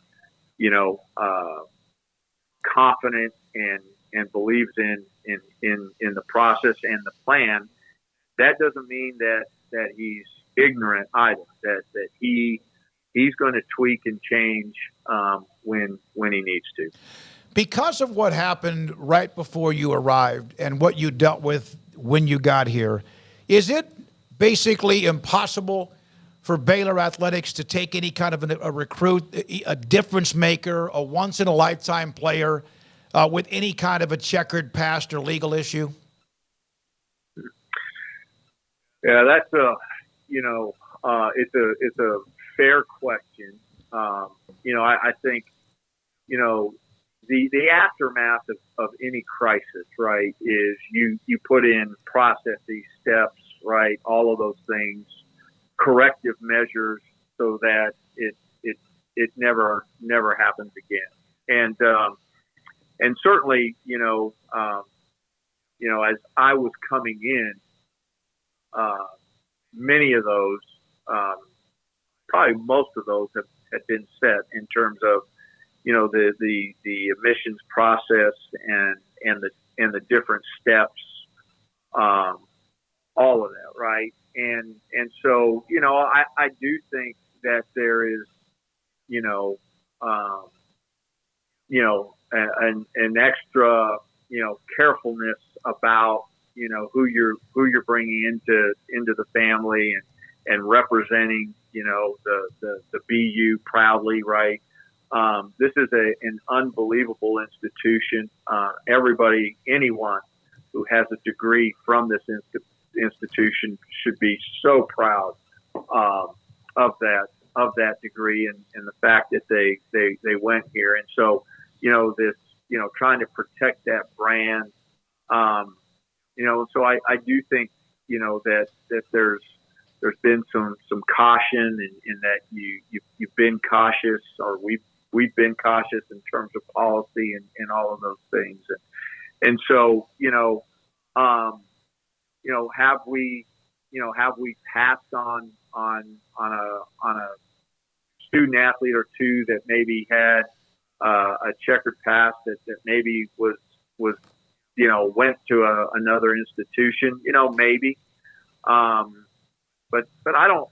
confident and believes in the process and the plan. That doesn't mean that he's ignorant either. That he's going to tweak and change when he needs to. because of what happened right before you arrived and what you dealt with when you got here, is it basically impossible for Baylor athletics to take any kind of a recruit, a difference maker, a once-in-a-lifetime player with any kind of a checkered past or legal issue? Yeah, that's it's a fair question. I think, the aftermath of any crisis, right, is you put in processes, steps, right, all of those things, corrective measures so that it never happens again. And certainly, as I was coming in, many of those, probably most of those had been set in terms of, the admissions process and the different steps, all of that, right? And so, I do think that there is, an extra, carefulness about, who you're bringing into the family and representing, the BU proudly, right? This is an unbelievable institution. Anyone who has a degree from this institution should be so proud of that degree and the fact that they went here. And so, trying to protect that brand, so I do think, that there's been some caution in that you've been cautious, or we've been cautious in terms of policy and all of those things. And so, have we passed on a student athlete or two that maybe had a checkered past that maybe was went to another institution, maybe. But I don't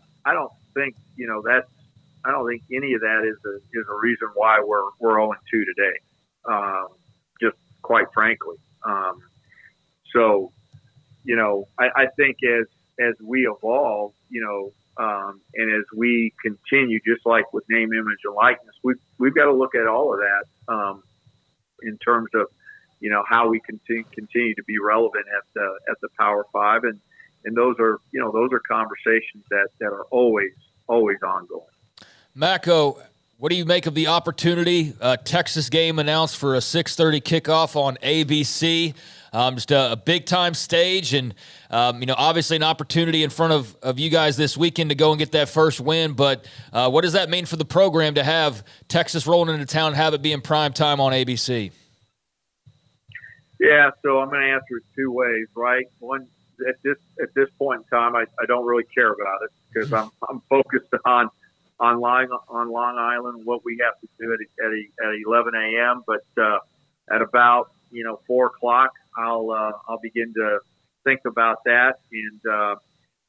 think I don't think any of that is a reason why we're 0-2 today. Just quite frankly. So, I think as we evolve, and as we continue, just like with name, image, and likeness, we've got to look at all of that in terms of, how we continue to be relevant at the Power Five, and those are conversations that are always ongoing. Macco, what do you make of the opportunity? Texas game announced for a 6:30 kickoff on ABC. Just a big-time stage and, obviously an opportunity in front of you guys this weekend to go and get that first win. But what does that mean for the program to have Texas rolling into town and have it be in prime time on ABC? Yeah, so I'm going to answer it two ways, right? One, at this point in time, I don't really care about it because I'm focused on Long Island, what we have to do at 11 a.m. But at about 4 o'clock, I'll begin to think about that, and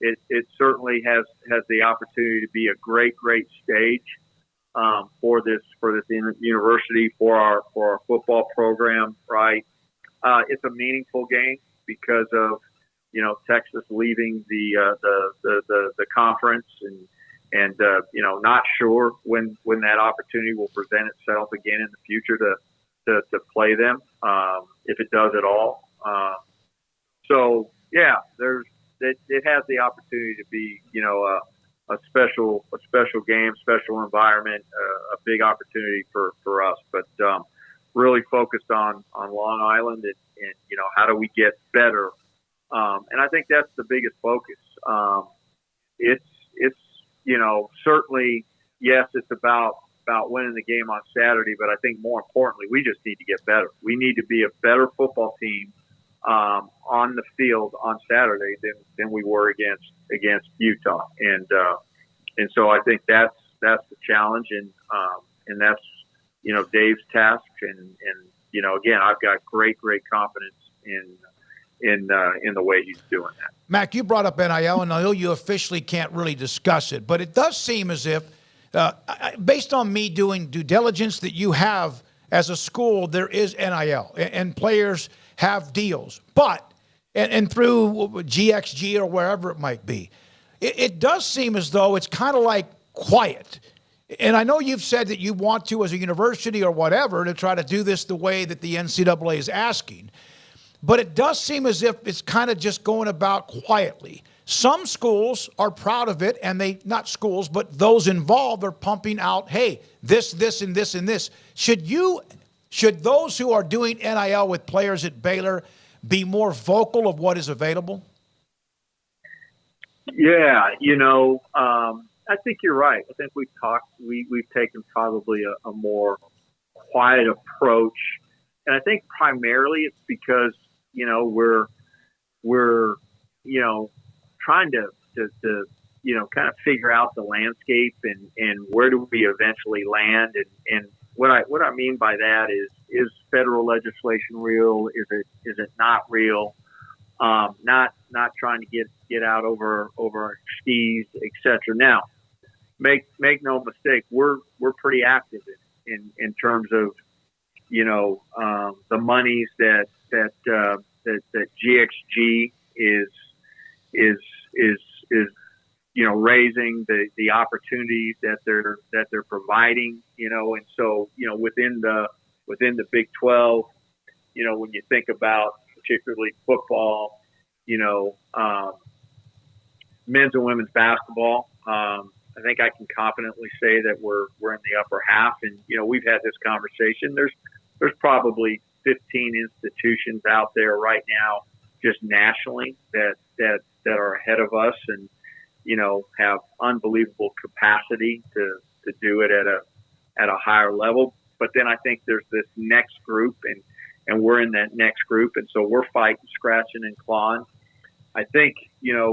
it certainly has the opportunity to be a great stage for this university, for our football program, right? It's a meaningful game because of Texas leaving the conference and not sure when that opportunity will present itself again in the future to play them, if it does at all. So yeah, it has the opportunity to be a special game, special environment, a big opportunity for us. But really focused on Long Island and how do we get better, and I think that's the biggest focus. It's certainly, yes, it's about winning the game on Saturday, but I think more importantly, we just need to get better. We need to be a better football team on the field on Saturday than we were against Utah, and so I think that's the challenge, and that's Dave's task, and again, I've got great confidence in the way he's doing that. Mac, you brought up NIL, and I know you officially can't really discuss it, but it does seem as if, based on me doing due diligence, that you have as a school, there is NIL, and players have deals. But, and through GXG or wherever it might be, it does seem as though it's kind of like quiet. And I know you've said that you want to, as a university or whatever, to try to do this the way that the NCAA is asking. But it does seem as if it's kind of just going about quietly. Some schools are proud of it, and not schools, but those involved are pumping out, hey, this, and this, and this. Should those who are doing NIL with players at Baylor be more vocal of what is available? Yeah, I think you're right. I think we've taken probably a more quiet approach. And I think primarily it's because, we're trying to kind of figure out the landscape and where do we eventually land. And what I mean by that is federal legislation real? Is it not real? Not trying to get out over our skis, etc. Now, make no mistake, we're pretty active in terms of the monies that GXG is raising, the opportunities that they're providing, and so within the Big 12, when you think about particularly football, men's and women's basketball, I think I can confidently say that we're in the upper half, and we've had this conversation. There's probably 15 institutions out there right now, just nationally, that are ahead of us, and have unbelievable capacity to do it at a higher level. But then I think there's this next group, and we're in that next group, and so we're fighting, scratching, and clawing. I think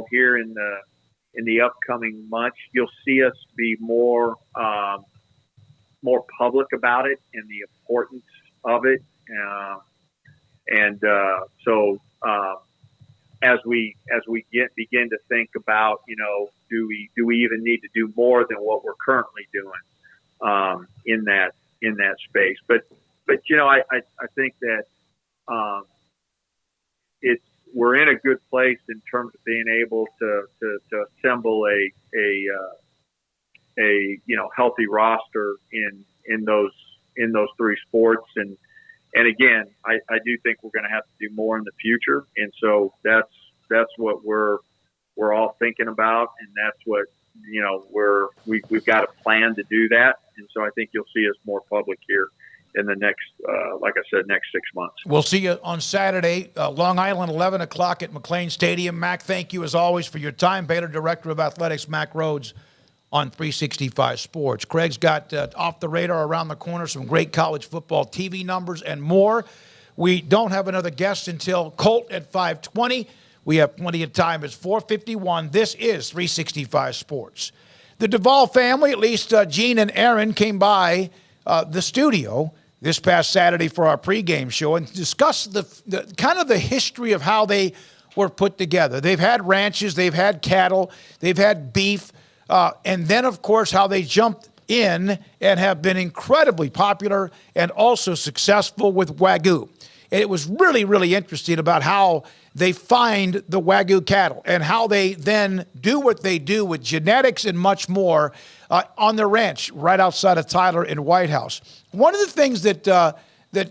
here in the upcoming months, you'll see us be more public about it and the importance of it. As we begin to think about, do we even need to do more than what we're currently doing in that space? But I think that we're in a good place in terms of being able to assemble a healthy roster in those three sports. And again, I do think we're going to have to do more in the future. And so that's what we're all thinking about. And that's what, we've got a plan to do that. And so I think you'll see us more public here in the next, like I said, next 6 months. We'll see you on Saturday, Long Island, 11 o'clock at McClain Stadium. Mack, thank you as always for your time. Baylor Director of Athletics, Mack Rhoades, on 365 Sports. Craig's got off the radar, around the corner, some great college football TV numbers and more. We don't have another guest until Colt at 5:20. We have plenty of time. It's 4:51. This is 365 Sports. The Duvall family, at least Gene and Aaron, came by the studio this past Saturday for our pregame show and discussed the kind of the history of how they were put together. They've had ranches, they've had cattle, they've had beef, and then, of course, how they jumped in and have been incredibly popular and also successful with Wagyu. And it was really, really interesting about how they find the Wagyu cattle and how they then do what they do with genetics and much more on their ranch right outside of Tyler in White House. One of the things that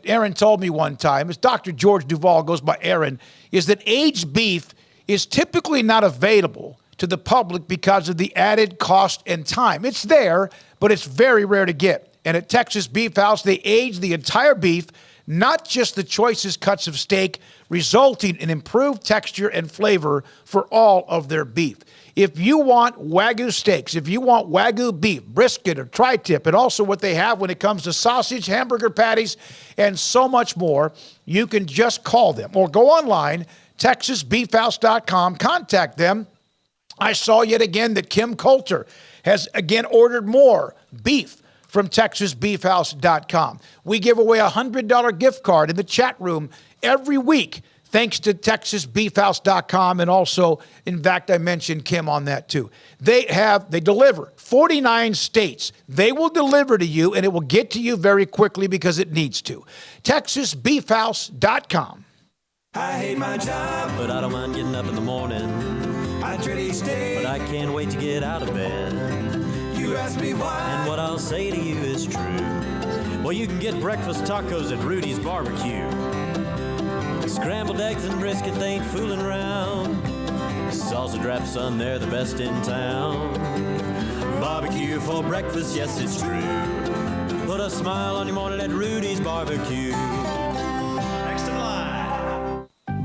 Aaron told me one time, is Dr. George Duvall, goes by Aaron, is that aged beef is typically not available to the public because of the added cost and time. It's there, but it's very rare to get. And at Texas Beef House, they age the entire beef, not just the choicest cuts of steak, resulting in improved texture and flavor for all of their beef. If you want Wagyu steaks, if you want Wagyu beef, brisket or tri-tip, and also what they have when it comes to sausage, hamburger patties, and so much more, you can just call them or go online, TexasBeefHouse.com, contact them. I saw yet again that Kim Coulter has again ordered more beef from TexasBeefHouse.com. We give away a $100 gift card in the chat room every week. thanks to TexasBeefHouse.com, and also, in fact, I mentioned Kim on that too. They deliver 49 states. They will deliver to you, and it will get to you very quickly because it needs to. TexasBeefHouse.com. I hate my job, but I don't mind getting up in the morning. I dread each day, but I can't wait to get out of bed. You ask me why, and what I'll say to you is true. Well, you can get breakfast tacos at Rudy's Barbecue. Scrambled eggs and brisket, they ain't fooling around. Sausage wrap, son, they're the best in town. Barbecue for breakfast, yes, it's true. Put a smile on your morning at Rudy's Barbecue. Next in line.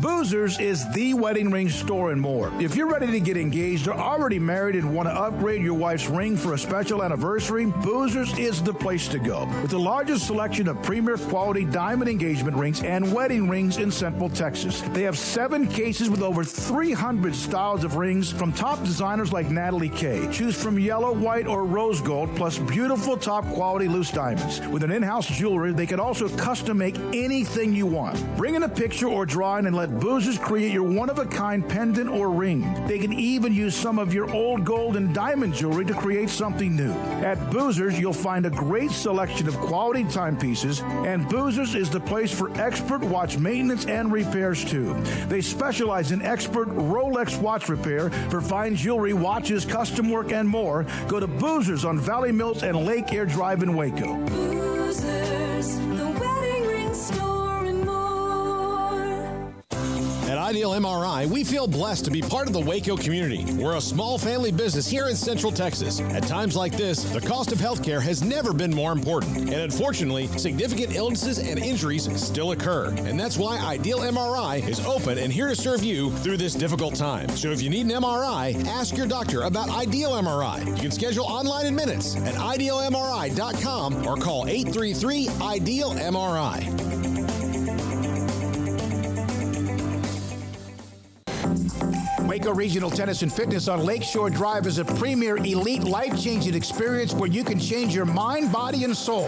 Boozers is the wedding ring store and more. If you're ready to get engaged or already married and want to upgrade your wife's ring for a special anniversary, Boozers is the place to go. With the largest selection of premier quality diamond engagement rings and wedding rings in Central Texas. They have 7 cases with over 300 styles of rings from top designers like Natalie Kay. Choose from yellow, white, or rose gold, plus beautiful top quality loose diamonds. With an in-house jeweler, they can also custom make anything you want. Bring in a picture or drawing and let Boozers create your one-of-a-kind pendant or ring. They can even use some of your old gold and diamond jewelry to create something new. At Boozers, you'll find a great selection of quality timepieces, and Boozers is the place for expert watch maintenance and repairs too. They specialize in expert Rolex watch repair for fine jewelry, watches, custom work, and more. Go to Boozers on Valley Mills and Lake Air Drive in Waco. Boozers, the wedding ring store and more. At Ideal MRI, we feel blessed to be part of the Waco community. We're a small family business here in Central Texas. At times like this, the cost of healthcare has never been more important. And unfortunately, significant illnesses and injuries still occur. And that's why Ideal MRI is open and here to serve you through this difficult time. So if you need an MRI, ask your doctor about Ideal MRI. You can schedule online in minutes at idealmri.com or call 833-IDEAL-MRI. Waco Regional Tennis and Fitness on Lakeshore Drive is a premier elite life-changing experience where you can change your mind, body, and soul.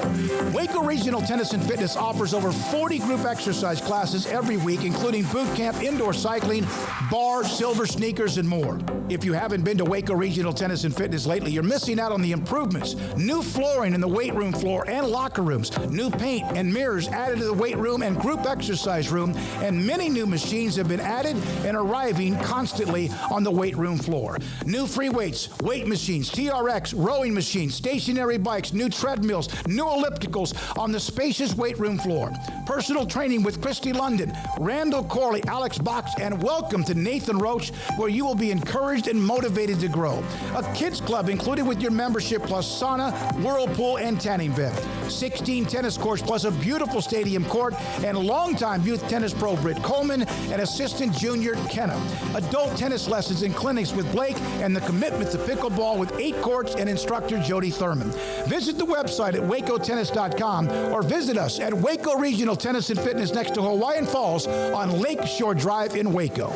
Waco Regional Tennis and Fitness offers over 40 group exercise classes every week, including boot camp, indoor cycling, bar, silver sneakers, and more. If you haven't been to Waco Regional Tennis and Fitness lately, you're missing out on the improvements. New flooring in the weight room floor and locker rooms, new paint and mirrors added to the weight room and group exercise room, and many new machines have been added and arriving constantly on the weight room floor. New free weights, weight machines, TRX, rowing machines, stationary bikes, new treadmills, new ellipticals on the spacious weight room floor. Personal training with Christy London, Randall Corley, Alex Box, and welcome to Nathan Roach, where you will be encouraged and motivated to grow. A kids club included with your membership, plus sauna, whirlpool, and tanning bed. 16 tennis courts plus a beautiful stadium court, and longtime youth tennis pro Britt Coleman and assistant junior Kenna. Adult tennis lessons and clinics with Blake, and the commitment to pickleball with 8 courts and instructor Jody Thurman. Visit the website at wacotennis.com or visit us at Waco Regional Tennis and Fitness next to Hawaiian Falls on Lakeshore Drive in Waco.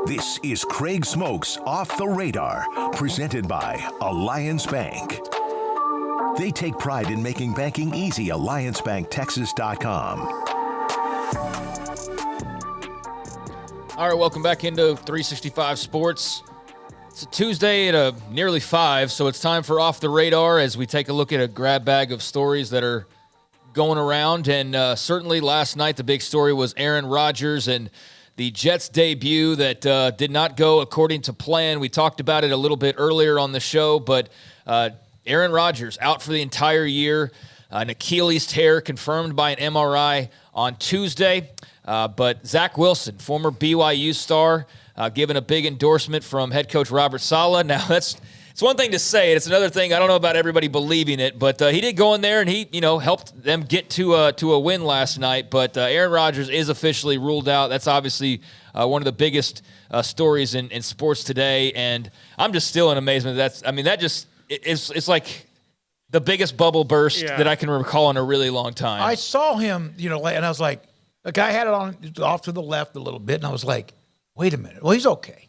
This is Craig Smoak's Off the Radar, presented by Alliance Bank. They take pride in making banking easy. AllianceBankTexas.com. All right, welcome back into 365 Sports. It's a Tuesday at nearly 5, so it's time for Off the Radar as we take a look at a grab bag of stories that are going around. And certainly last night the big story was Aaron Rodgers and the Jets debut that did not go according to plan. We talked about it a little bit earlier on the show, but Aaron Rodgers out for the entire year. An Achilles tear confirmed by an MRI on Tuesday. But Zach Wilson, former BYU star, given a big endorsement from head coach Robert Saleh. Now, it's one thing to say it. It's another thing. I don't know about everybody believing it, but he did go in there and he, helped them get to a win last night. But Aaron Rodgers is officially ruled out. That's obviously one of the biggest stories in sports today. And I'm just still in amazement. It's like the biggest bubble burst that I can recall in a really long time. I saw him, and I was like, the guy had it on off to the left a little bit, and I was like, wait a minute. Well, he's okay.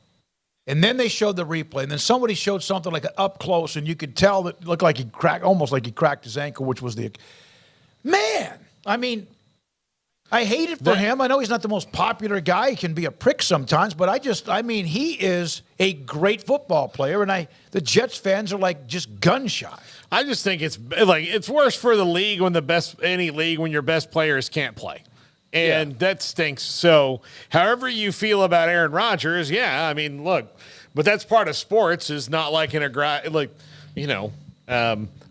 And then they showed the replay, and then somebody showed something like up close, and you could tell that it looked like almost like he cracked his ankle, which was man. I mean, I hate it for him. I know he's not the most popular guy. He can be a prick sometimes, but he is a great football player, and the Jets fans are like just gun shy. I just think it's worse for the league when when your best players can't play. And that stinks. So however you feel about Aaron Rodgers, look, but that's part of sports is not like I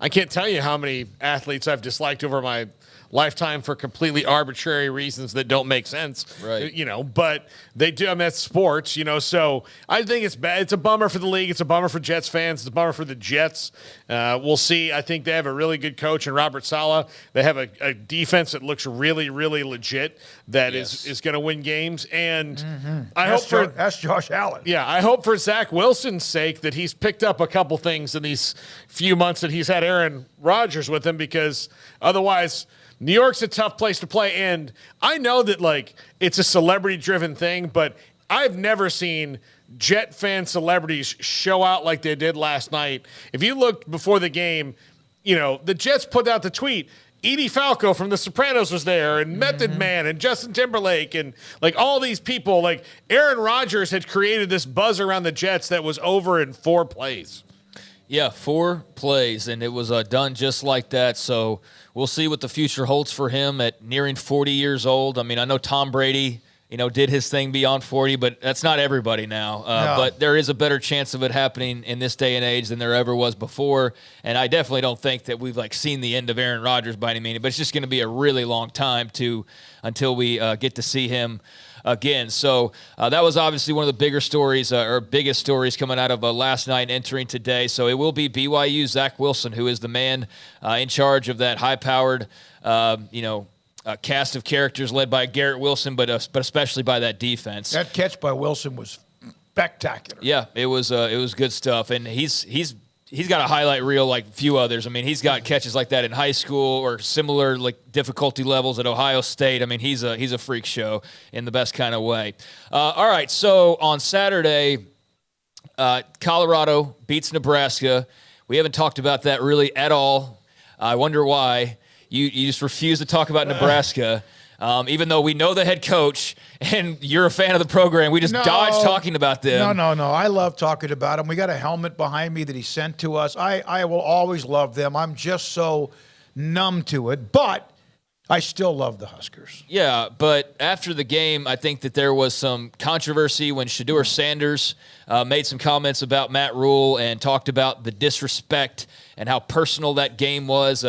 can't tell you how many athletes I've disliked over my lifetime for completely arbitrary reasons that don't make sense. Right. But they do. That's sports, so I think it's bad. It's a bummer for the league. It's a bummer for Jets fans. It's a bummer for the Jets. We'll see. I think they have a really good coach in Robert Saleh. They have a defense that looks really, really legit that is going to win games. And That's Josh Allen. Yeah, I hope for Zach Wilson's sake that he's picked up a couple things in these few months that he's had Aaron Rodgers with him, because otherwise – New York's a tough place to play, and I know that, it's a celebrity-driven thing, but I've never seen Jet fan celebrities show out like they did last night. If you looked before the game, the Jets put out the tweet, Edie Falco from The Sopranos was there, and Method Man, and Justin Timberlake, and, all these people. Aaron Rodgers had created this buzz around the Jets that was over in 4 plays. Yeah, 4 plays, and it was done just like that, so we'll see what the future holds for him at nearing 40 years old. I mean, I know Tom Brady, did his thing beyond 40, but that's not everybody now. No. But there is a better chance of it happening in this day and age than there ever was before, and I definitely don't think that we've, seen the end of Aaron Rodgers by any means, but it's just going to be a really long time until we get to see him again. So that was obviously one of the bigger stories or biggest stories coming out of last night and entering today. So it will be BYU Zach Wilson, who is the man in charge of that high-powered, cast of characters led by Garrett Wilson, but especially by that defense. That catch by Wilson was spectacular. Yeah, it was good stuff, and he's got a highlight reel like few others. I mean, he's got catches like that in high school or similar difficulty levels at Ohio State. I mean, he's a freak show in the best kind of way. All right, so on Saturday, Colorado beats Nebraska. We haven't talked about that really at all. I wonder why. You just refuse to talk about Nebraska. Even though we know the head coach and you're a fan of the program, we just dodge talking about them. No. I love talking about them. We got a helmet behind me that he sent to us. I will always love them. I'm just so numb to it, but I still love the Huskers. Yeah, but after the game, I think that there was some controversy when Shedeur Sanders made some comments about Matt Rhule and talked about the disrespect and how personal that game was.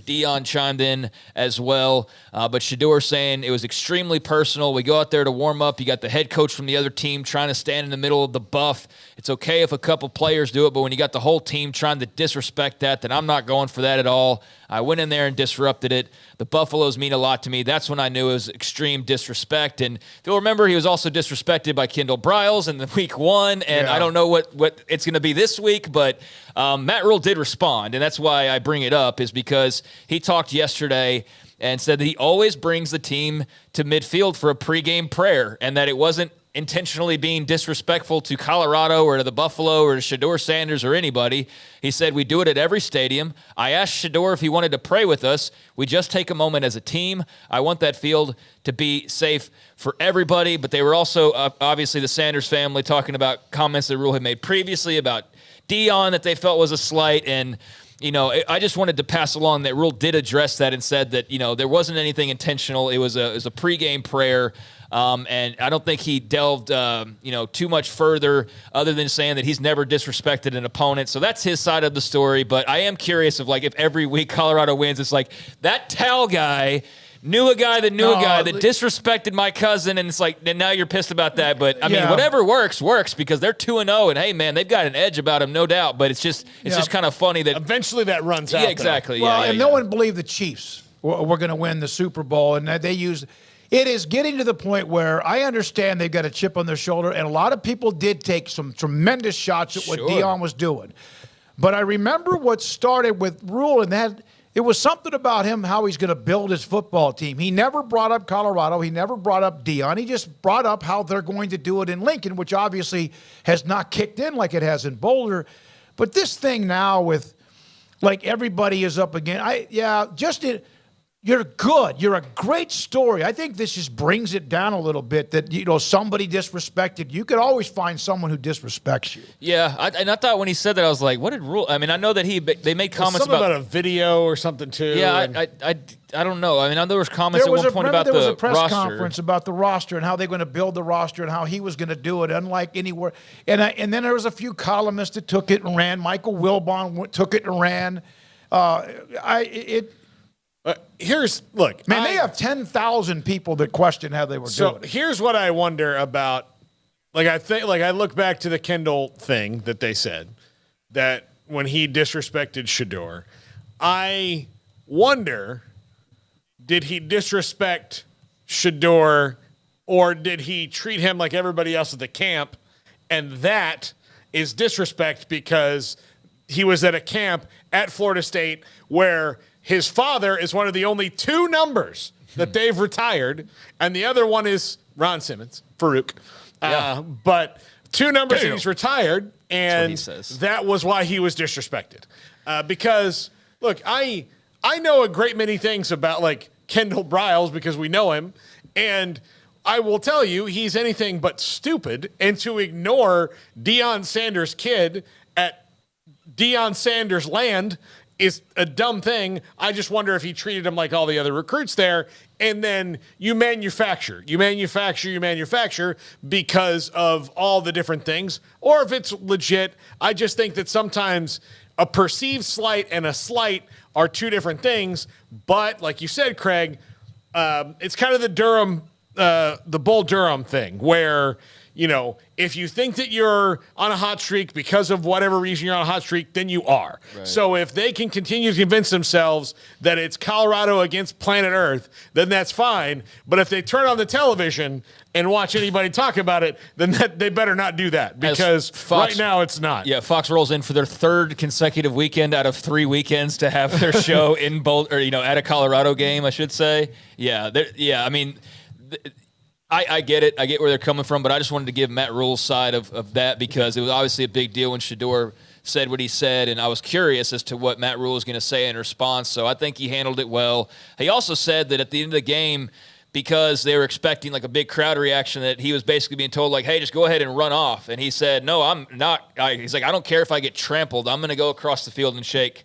Dion chimed in as well. But Shedeur saying it was extremely personal. We go out there to warm up. You got the head coach from the other team trying to stand in the middle of the buff. It's okay if a couple players do it, but when you got the whole team trying to disrespect that, then I'm not going for that at all. I went in there and disrupted it. The Buffaloes mean a lot to me. That's when I knew it was extreme disrespect. And if you'll remember, he was also disrespected by Kendall Briles in the week 1. And I don't know what it's going to be this week, but Matt Rhule did respond. And that's why I bring it up, is because he talked yesterday and said that he always brings the team to midfield for a pregame prayer and that it wasn't intentionally being disrespectful to Colorado or to the Buffalo or to Shedeur Sanders or anybody. He said, we do it at every stadium. I asked Shedeur if he wanted to pray with us. We just take a moment as a team. I want that field to be safe for everybody. But they were also, obviously, the Sanders family talking about comments that Rhule had made previously about Dion that they felt was a slight. And I just wanted to pass along that Rhule did address that and said that, there wasn't anything intentional. It was a pregame prayer. And I don't think he delved, too much further other than saying that he's never disrespected an opponent. So that's his side of the story. But I am curious of, if every week Colorado wins, it's like that Tal guy knew a guy that disrespected my cousin. And it's and now you're pissed about that. But, I mean, whatever works because they're 2-0. And, hey, man, they've got an edge about them, no doubt. But it's just kind of funny that eventually that runs out. Yeah, exactly. Well, no one believed the Chiefs were going to win the Super Bowl. And they used – it is getting to the point where I understand they've got a chip on their shoulder, and a lot of people did take some tremendous shots at what Dion was doing. But I remember what started with Rhule, and it was something about him, how he's going to build his football team. He never brought up Colorado. He never brought up Deion. He just brought up how they're going to do it in Lincoln, which obviously has not kicked in like it has in Boulder. But this thing now with, like, everybody is up again. You're good. You're a great story. I think this just brings it down a little bit that, somebody disrespected. You could always find someone who disrespects you. Yeah, I thought when he said that, I was like, what did Rule? I mean, I know that they made comments something about a video or something too. Yeah, I don't know. I mean, I know there was comments at one point about the roster. There was a press conference about the roster and how they're going to build the roster and how he was going to do it, unlike anywhere. And then there was a few columnists that took it and ran. Michael Wilbon took it and ran. They have 10,000 people that question how they were doing it. So here's what I wonder about. I look back to the Kendall thing that they said, that when he disrespected Shedeur, I wonder, did he disrespect Shedeur, or did he treat him like everybody else at the camp, and that is disrespect because he was at a camp at Florida State where his father is one of the only two numbers that they've retired, and the other one is Ron Simmons, Farouk. Yeah. But two numbers that he's retired, and that's what he says. That was why he was disrespected. Because, look, I know a great many things about, like, Kendall Briles because we know him, and I will tell you he's anything but stupid, and to ignore Deion Sanders' kid at Deion Sanders' land is a dumb thing. I just wonder if he treated him like all the other recruits there, and then you manufacture because of all the different things, or if it's legit. I just think that sometimes a perceived slight and a slight are two different things, but like you said, Craig, it's kind of the Bull Durham thing where, if you think that you're on a hot streak because of whatever reason you're on a hot streak, then you are. Right. So if they can continue to convince themselves that it's Colorado against planet Earth, then that's fine. But if they turn on the television and watch anybody talk about it, then they better not do that, because right now it's not. Yeah, Fox rolls in for their third consecutive weekend out of 3 weekends to have their show in Boulder, at a Colorado game, I should say. Yeah, I mean, I get it. I get where they're coming from, but I just wanted to give Matt Rhule's side of that, because it was obviously a big deal when Shedeur said what he said, and I was curious as to what Matt Rhule was going to say in response, so I think he handled it well. He also said that at the end of the game, because they were expecting like a big crowd reaction, that he was basically being told, like, hey, just go ahead and run off. And he said, no, I'm not. He's like, I don't care if I get trampled. I'm going to go across the field and shake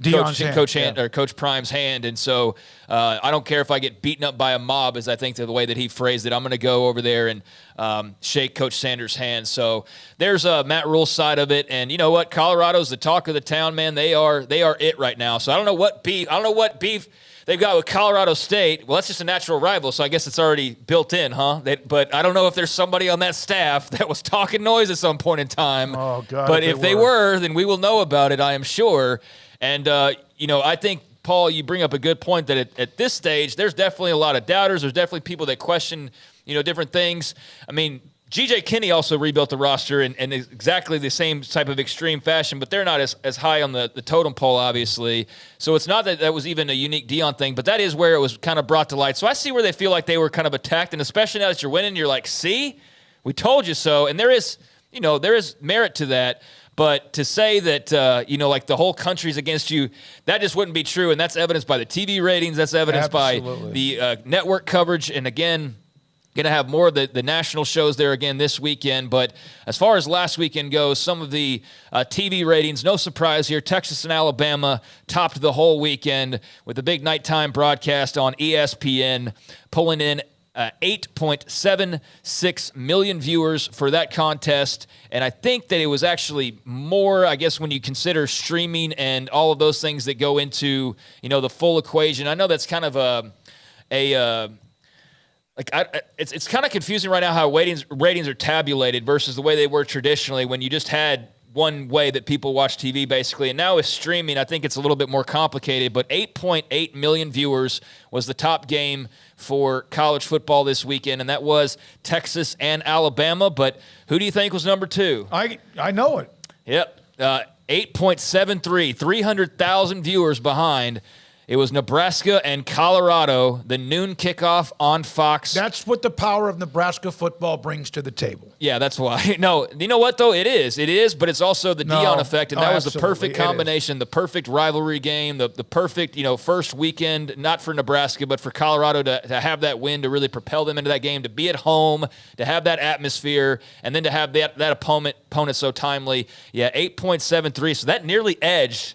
Coach Prime's hand. And so I don't care if I get beaten up by a mob, is I think the way that he phrased it. I'm going to go over there and shake Coach Sanders' hand. So there's Matt Rhule's side of it. And you know what? Colorado's the talk of the town, man. They are it right now. So I don't know what beef they've got with Colorado State. Well, that's just a natural rival, so I guess it's already built in, huh? But I don't know if there's somebody on that staff that was talking noise at some point in time. Oh, God. But if they were, then we will know about it, I am sure. And, I think, Paul, you bring up a good point that at this stage, there's definitely a lot of doubters. There's definitely people that question, different things. I mean, G.J. Kinney also rebuilt the roster in exactly the same type of extreme fashion, but they're not as high on the totem pole, obviously. So it's not that was even a unique Deion thing, but that is where it was kind of brought to light. So I see where they feel like they were kind of attacked, and especially now that you're winning, you're like, see, we told you so. And there is merit to that. But to say that, like the whole country's against you, that just wouldn't be true. And that's evidenced by the TV ratings. That's evidenced by the network coverage. And again, going to have more of the national shows there again this weekend. But as far as last weekend goes, some of the TV ratings, no surprise here, Texas and Alabama topped the whole weekend with the big nighttime broadcast on ESPN, pulling in 8.76 million viewers for that contest. And I think that it was actually more, I guess, when you consider streaming and all of those things that go into, the full equation. I know that's kind of it's kind of confusing right now how ratings are tabulated versus the way they were traditionally when you just had one way that people watch TV, basically. And now with streaming, I think it's a little bit more complicated. But 8.8 million viewers was the top game for college football this weekend, and that was Texas and Alabama. But who do you think was number 2? I know it. Yep. 8.73, 300,000 viewers behind. It was Nebraska and Colorado, the noon kickoff on Fox. That's what the power of Nebraska football brings to the table. Yeah, that's why. No, you know what, though? It is, but it's also the Deion effect, and that was the perfect combination, the perfect rivalry game, the perfect, first weekend, not for Nebraska, but for Colorado to have that win, to really propel them into that game, to be at home, to have that atmosphere, and then to have that opponent so timely. Yeah, 8.73, so that nearly edged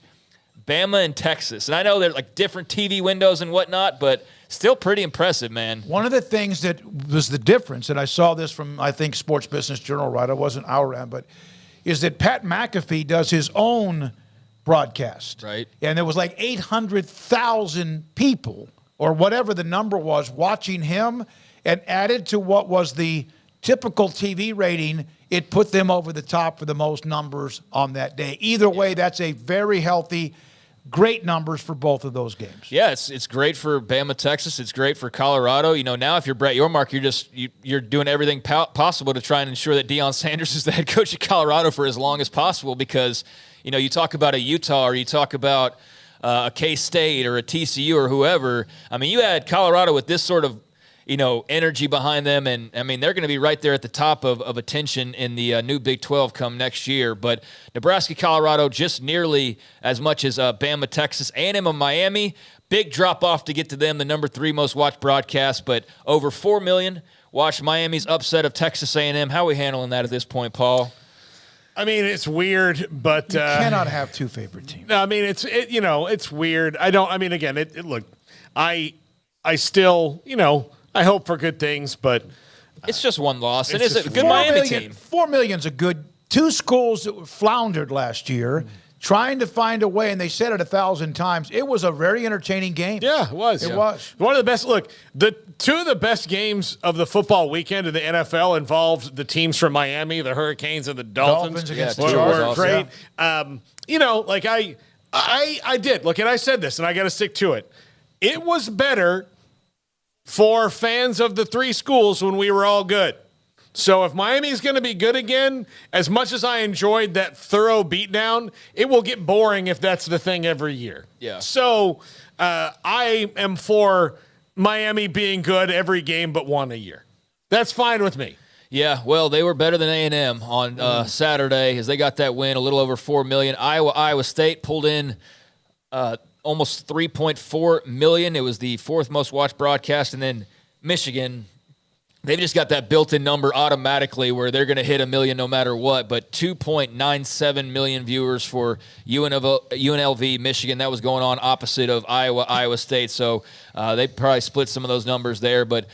Bama and Texas. And I know they're like different TV windows and whatnot, but still pretty impressive, man. One of the things that was the difference, and I saw this from, I think, Sports Business Journal, right? It wasn't our end, but is that Pat McAfee does his own broadcast. Right. And there was like 800,000 people or whatever the number was watching him, and added to what was the typical TV rating, it put them over the top for the most numbers on that day. Either way, that's a very healthy, great numbers for both of those games. Yeah, it's great for Bama, Texas. It's great for Colorado. Now if you're Brett Yormark, you're doing everything possible to try and ensure that Deion Sanders is the head coach of Colorado for as long as possible, because you talk about a Utah, or you talk about a K-State or a TCU or whoever. I mean, you had Colorado with this sort of energy behind them. And, I mean, they're going to be right there at the top of attention in the new Big 12 come next year. But Nebraska, Colorado, just nearly as much as Bama, Texas, A&M, and Miami. Big drop-off to get to them, the number 3 most watched broadcast. But over 4 million watched Miami's upset of Texas A&M. How are we handling that at this point, Paul? I mean, it's weird, but... You cannot have 2 favorite teams. No, I mean, it's weird. Look, I still, I hope for good things, but it's just one loss. It is a good Miami team. 4 million's a good. 2 schools that floundered last year, trying to find a way, and they said it 1,000 times. It was a very entertaining game. Yeah, it was. It was one of the best. Look, the 2 of the best games of the football weekend in the NFL involved the teams from Miami, the Hurricanes and the Dolphins. Against were awesome. great. Yeah. I did look, and I said this, and I got to stick to it. It was better for fans of the 3 schools when we were all good. So if Miami's going to be good again, as much as I enjoyed that thorough beatdown, it will get boring if that's the thing every year. Yeah. So I am for Miami being good every game but one a year. That's fine with me. Yeah, well, they were better than A&M on Saturday, as they got that win, a little over 4 million. Iowa State pulled in almost 3.4 million. It was the 4th most watched broadcast. And then Michigan, they've just got that built-in number automatically where they're going to hit 1 million no matter what. But 2.97 million viewers for UNLV, Michigan. That was going on opposite of Iowa State. So they probably split some of those numbers there. But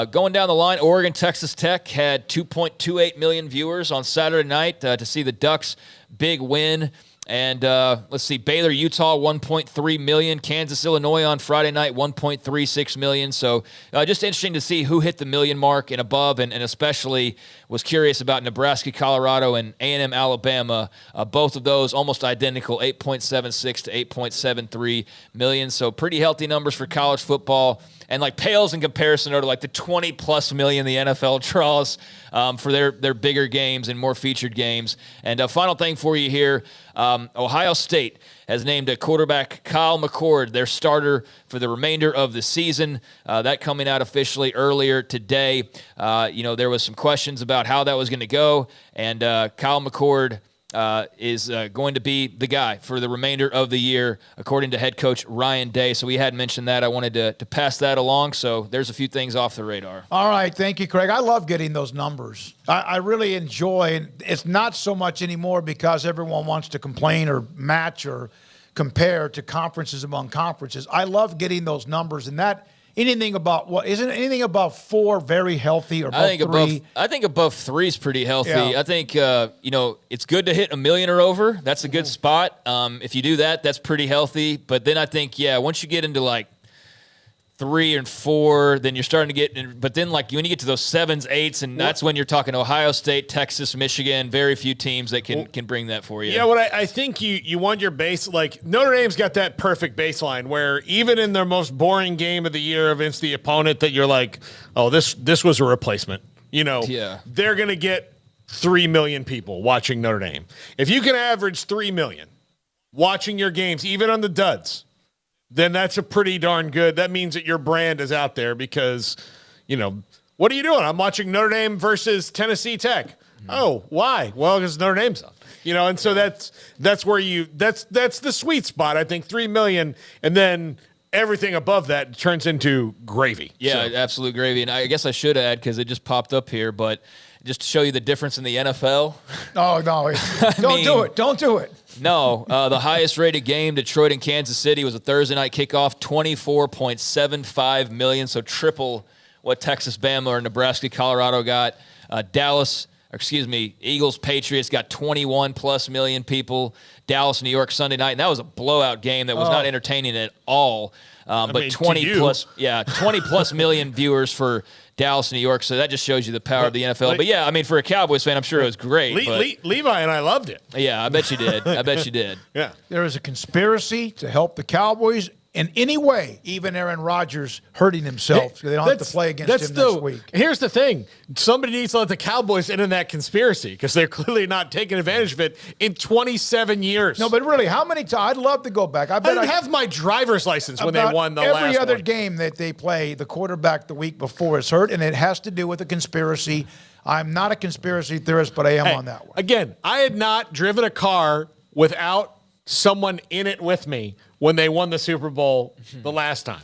going down the line, Oregon, Texas Tech had 2.28 million viewers on Saturday night to see the Ducks' big win. And let's see, Baylor, Utah, 1.3 million. Kansas, Illinois on Friday night, 1.36 million. So just interesting to see who hit the million mark and above, and especially was curious about Nebraska, Colorado, and A&M, Alabama. Both of those almost identical, 8.76 to 8.73 million. So pretty healthy numbers for college football. And pales in comparison to the 20+ million the NFL draws for their bigger games and more featured games. And a final thing for you here, Ohio State has named a quarterback, Kyle McCord, their starter for the remainder of the season. That coming out officially earlier today. There was some questions about how that was going to go, and Kyle McCord is going to be the guy for the remainder of the year, according to head coach Ryan Day. So we had mentioned that. I wanted to pass that along. So there's a few things off the radar. All right. Thank you, Craig. I love getting those numbers. I really enjoy it. It's not so much anymore because everyone wants to complain or match or compare to conferences among conferences. I love getting those numbers, and that anything about isn't anything above 4 very healthy, or above 3? I think above 3 is pretty healthy. Yeah. I think it's good to hit 1 million or over. That's a good spot. If you do that, that's pretty healthy. But then I think once you get into 3 and 4, then you're starting to get. But then when you get to those 7s, 8s, and that's when you're talking Ohio State, Texas, Michigan. Very few teams that can bring that for you. Yeah, what I think you want your base, Notre Dame's got that perfect baseline where even in their most boring game of the year against the opponent that you're oh, this was a replacement. Yeah. They're going to get 3 million people watching Notre Dame. If you can average 3 million watching your games, even on the duds, then that's a pretty darn good. That means that your brand is out there because, what are you doing? I'm watching Notre Dame versus Tennessee Tech. Mm-hmm. Oh, why? Well, because Notre Dame's up. And so that's where that's the sweet spot. I think 3 million, and then everything above that turns into gravy. Yeah, absolute gravy. And I guess I should add, because it just popped up here, but just to show you the difference in the NFL. Oh, no. Do it. Don't do it. No. The highest rated game, Detroit and Kansas City, was a Thursday night kickoff, 24.75 million, so triple what Texas, Bama, or Nebraska, Colorado got. Eagles, Patriots got 21+ million people. Dallas, New York, Sunday night. And that was a blowout game that was not entertaining at all. But 20+ million viewers for Dallas, New York. So that just shows you the power of the NFL. But yeah, for a Cowboys fan, I'm sure it was great. Levi and I loved it. Yeah, I bet you did. Yeah. There is a conspiracy to help the Cowboys in any way, even Aaron Rodgers hurting himself. They don't have to play against him next week. Here's the thing. Somebody needs to let the Cowboys in that conspiracy because they're clearly not taking advantage of it in 27 years. No, but really, how many times? I'd love to go back. I didn't have my driver's license when they won the last one. Every other game that they play, the quarterback the week before is hurt, and it has to do with a conspiracy. I'm not a conspiracy theorist, but I am on that one. Again, I had not driven a car without someone in it with me when they won the Super Bowl the last time.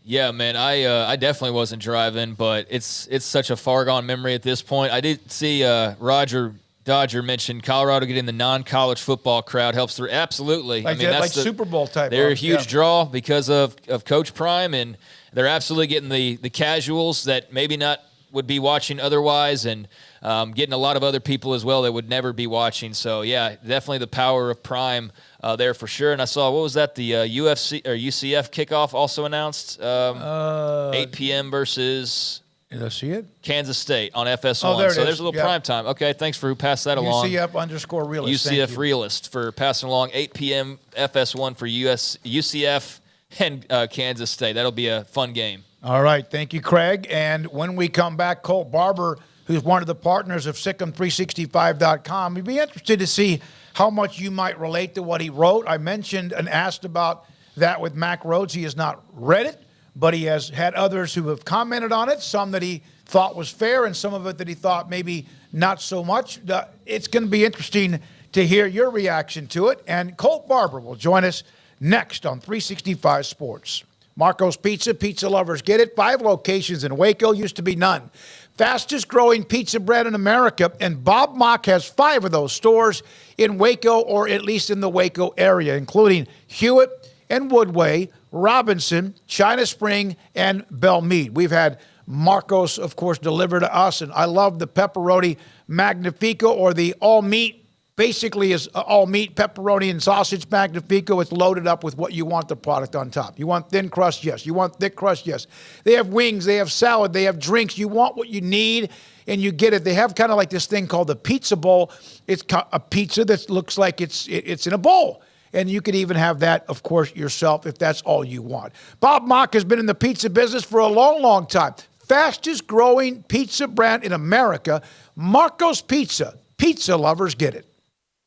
Yeah, man, I definitely wasn't driving, but it's such a far gone memory at this point. I did see Roger Dodger mention Colorado getting the non-college football crowd helps through. Absolutely. That's the Super Bowl type. They're a huge draw because of Coach Prime, and they're absolutely getting the casuals that maybe not would be watching otherwise, and getting a lot of other people as well that would never be watching. So, yeah, definitely the power of Prime there for sure. And I saw, what was that, the UFC or UCF kickoff also announced? 8 p.m. versus... Did I see it? Kansas State on FS1. Oh, there it is. There's a little prime time. Okay, thanks for who passed that along. UCF_realist. UCF realist for passing along 8 p.m. FS1 for UCF and Kansas State. That'll be a fun game. All right. Thank you, Craig. And when we come back, Colt Barber, who's one of the partners of Sikkim365.com, we'd be interested to see how much you might relate to what he wrote. I mentioned and asked about that with Mack Rhoades. He has not read it, but he has had others who have commented on it, some that he thought was fair and some of it that he thought maybe not so much. It's going to be interesting to hear your reaction to it. And Colt Barber will join us next on 365 Sports. Marco's Pizza, pizza lovers get it. 5 locations in Waco, used to be none. Fastest growing pizza bread in America, and Bob Mock has 5 of those stores in Waco, or at least in the Waco area, including Hewitt and Woodway, Robinson, China Spring, and Belmead. We've had Marcos, of course, deliver to us, and I love the pepperoni magnifico, or the all-meat. Basically is all meat, pepperoni, and sausage magnifico. It's loaded up with what you want the product on top. You want thin crust? Yes. You want thick crust? Yes. They have wings. They have salad. They have drinks. You want what you need, and you get it. They have kind of like this thing called the pizza bowl. It's a pizza that looks like it's in a bowl. And you could even have that, of course, yourself if that's all you want. Bob Mock has been in the pizza business for a long, long time. Fastest growing pizza brand in America, Marco's Pizza. Pizza lovers get it.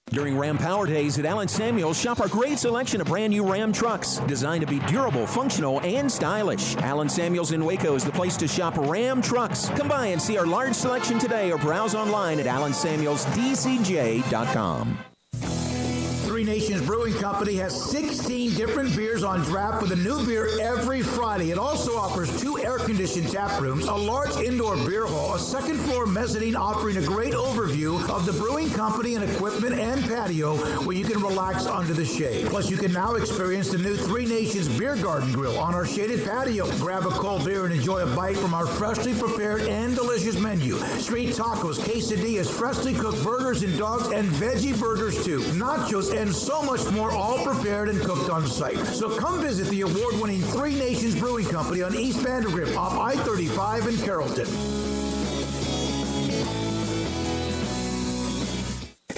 During Ram Power Days at Allen Samuels, shop our great selection of brand new Ram trucks designed to be durable, functional, and stylish. Allen Samuels in Waco is the place to shop Ram trucks. Come by and see our large selection today, or browse online at allensamuelsdcj.com. Three Nations Brewing Company has 16 different beers on draft with a new beer every Friday. It also offers 2 air-conditioned tap rooms, a large indoor beer hall, a second-floor mezzanine offering a great overview of the brewing company and equipment, and patio where you can relax under the shade. Plus, you can now experience the new Three Nations Beer Garden Grill on our shaded patio. Grab a cold beer and enjoy a bite from our freshly prepared and delicious menu. Street tacos, quesadillas, freshly cooked burgers and dogs, and veggie burgers too. Nachos and so much more, all prepared and cooked on site. So come visit the award-winning Three Nations Brewing Company on East Vandergrift off I-35 in Carrollton.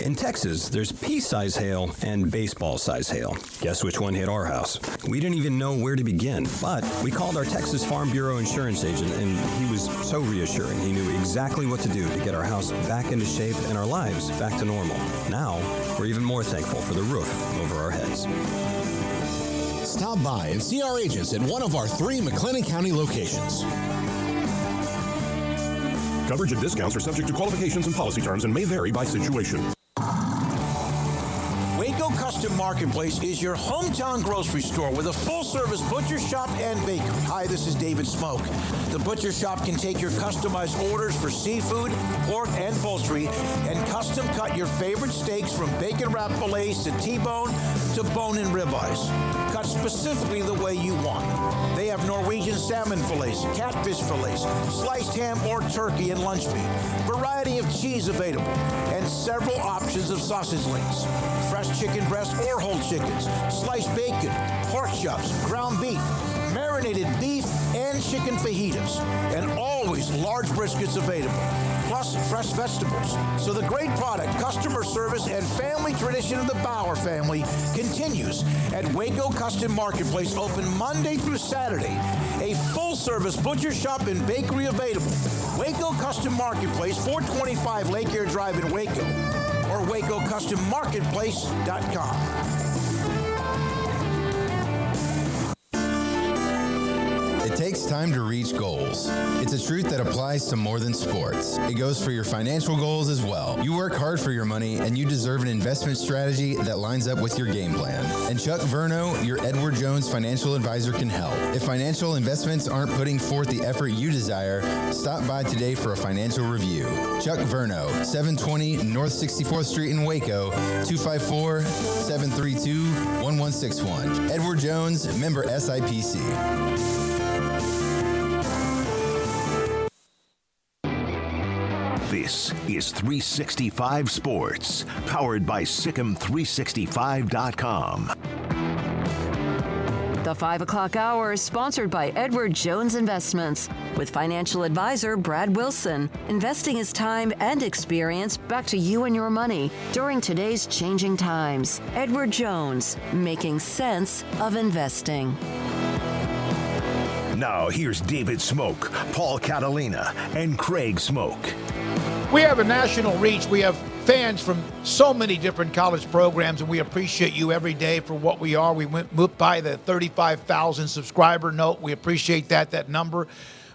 In Texas, there's pea-size hail and baseball-size hail. Guess which one hit our house? We didn't even know where to begin, but we called our Texas Farm Bureau insurance agent, and he was so reassuring. He knew exactly what to do to get our house back into shape and our lives back to normal. Now, we're even more thankful for the roof over our heads. Stop by and see our agents at one of our 3 McClain County locations. Coverage and discounts are subject to qualifications and policy terms and may vary by situation. Waco Custom Marketplace is your hometown grocery store with a full-service butcher shop and bakery. Hi, this is David Smoak. The butcher shop can take your customized orders for seafood, pork, and poultry and custom cut your favorite steaks from bacon-wrapped fillets to T-bone to bone-in ribeyes. Cut specifically the way you want. They have Norwegian salmon fillets, catfish fillets, sliced ham or turkey and lunch meat, variety of cheese available, and several options of sausage links, fresh chicken breast or whole chickens, sliced bacon, pork chops, ground beef, marinated beef, and chicken fajitas, and always large briskets available, plus fresh vegetables. So the great product, customer service, and family tradition of the Bauer family continues at Waco Custom Marketplace, open Monday through Saturday. A full-service butcher shop and bakery available. Waco Custom Marketplace, 425 Lake Air Drive in Waco, or WacoCustomMarketplace.com. It takes time to reach goals. It's a truth that applies to more than sports. It goes for your financial goals as well. You work hard for your money, and you deserve an investment strategy that lines up with your game plan. And Chuck Verno, your Edward Jones financial advisor, can help. If financial investments aren't putting forth the effort you desire, stop by today for a financial review. Chuck Verno, 720 North 64th Street in Waco, 254-732-1161. Edward Jones, member SIPC. This is 365 Sports, powered by Sikkim365.com. The 5 o'clock hour is sponsored by Edward Jones Investments, with financial advisor Brad Wilson. Investing his time and experience back to you and your money during today's changing times. Edward Jones, making sense of investing. Now here's David Smoak, Paul Catalina, and Craig Smoak. We have a national reach. We have fans from so many different college programs, and we appreciate you every day for what we are. We moved by the 35,000 subscriber note. We appreciate that number.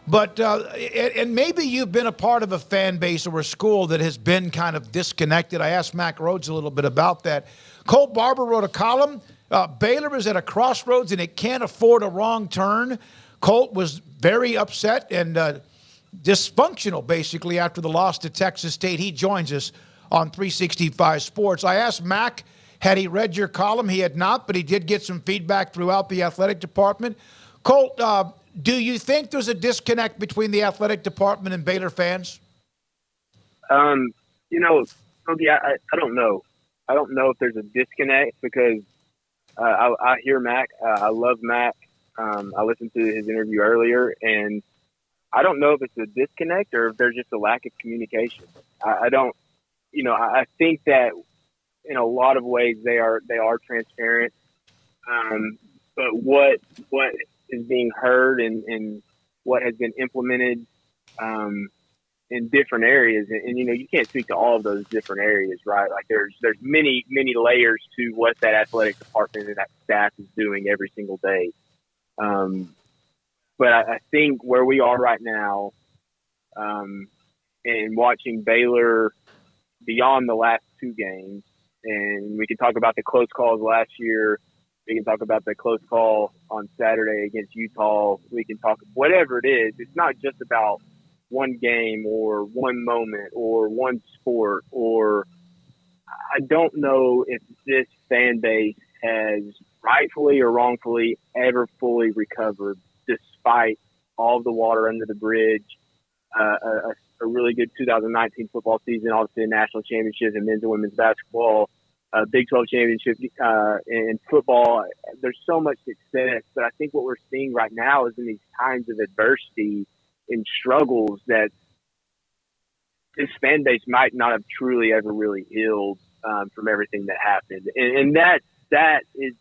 But and maybe you've been a part of a fan base or a school that has been kind of disconnected. I asked Mack Rhoades a little bit about that. Colt Barber wrote a column. Baylor is at a crossroads, and it can't afford a wrong turn. Colt was very upset and dysfunctional, basically, after the loss to Texas State. He joins us on 365 Sports. I asked Mack, had he read your column? He had not, but he did get some feedback throughout the athletic department. Colt, do you think there's a disconnect between the athletic department and Baylor fans? I don't know. I don't know if there's a disconnect because I hear Mack. I love Mack. I listened to his interview earlier, and I don't know if it's a disconnect or if there's just a lack of communication. I think that in a lot of ways they are transparent. But what is being heard and what has been implemented in different areas, and you can't speak to all of those different areas, right? Like there's many layers to what that athletic department and that staff is doing every single day. But I think where we are right now, and watching Baylor beyond the last 2 games, and we can talk about the close calls last year. We can talk about the close call on Saturday against Utah. We can talk whatever it is. It's not just about one game or one moment or one sport. Or I don't know if this fan base has rightfully or wrongfully ever fully recovered, despite all the water under the bridge, a really good 2019 football season, obviously a national championship in men's and women's basketball, a Big 12 championship in football. There's so much success, but I think what we're seeing right now is in these times of adversity and struggles that this fan base might not have truly ever really healed from everything that happened. And that is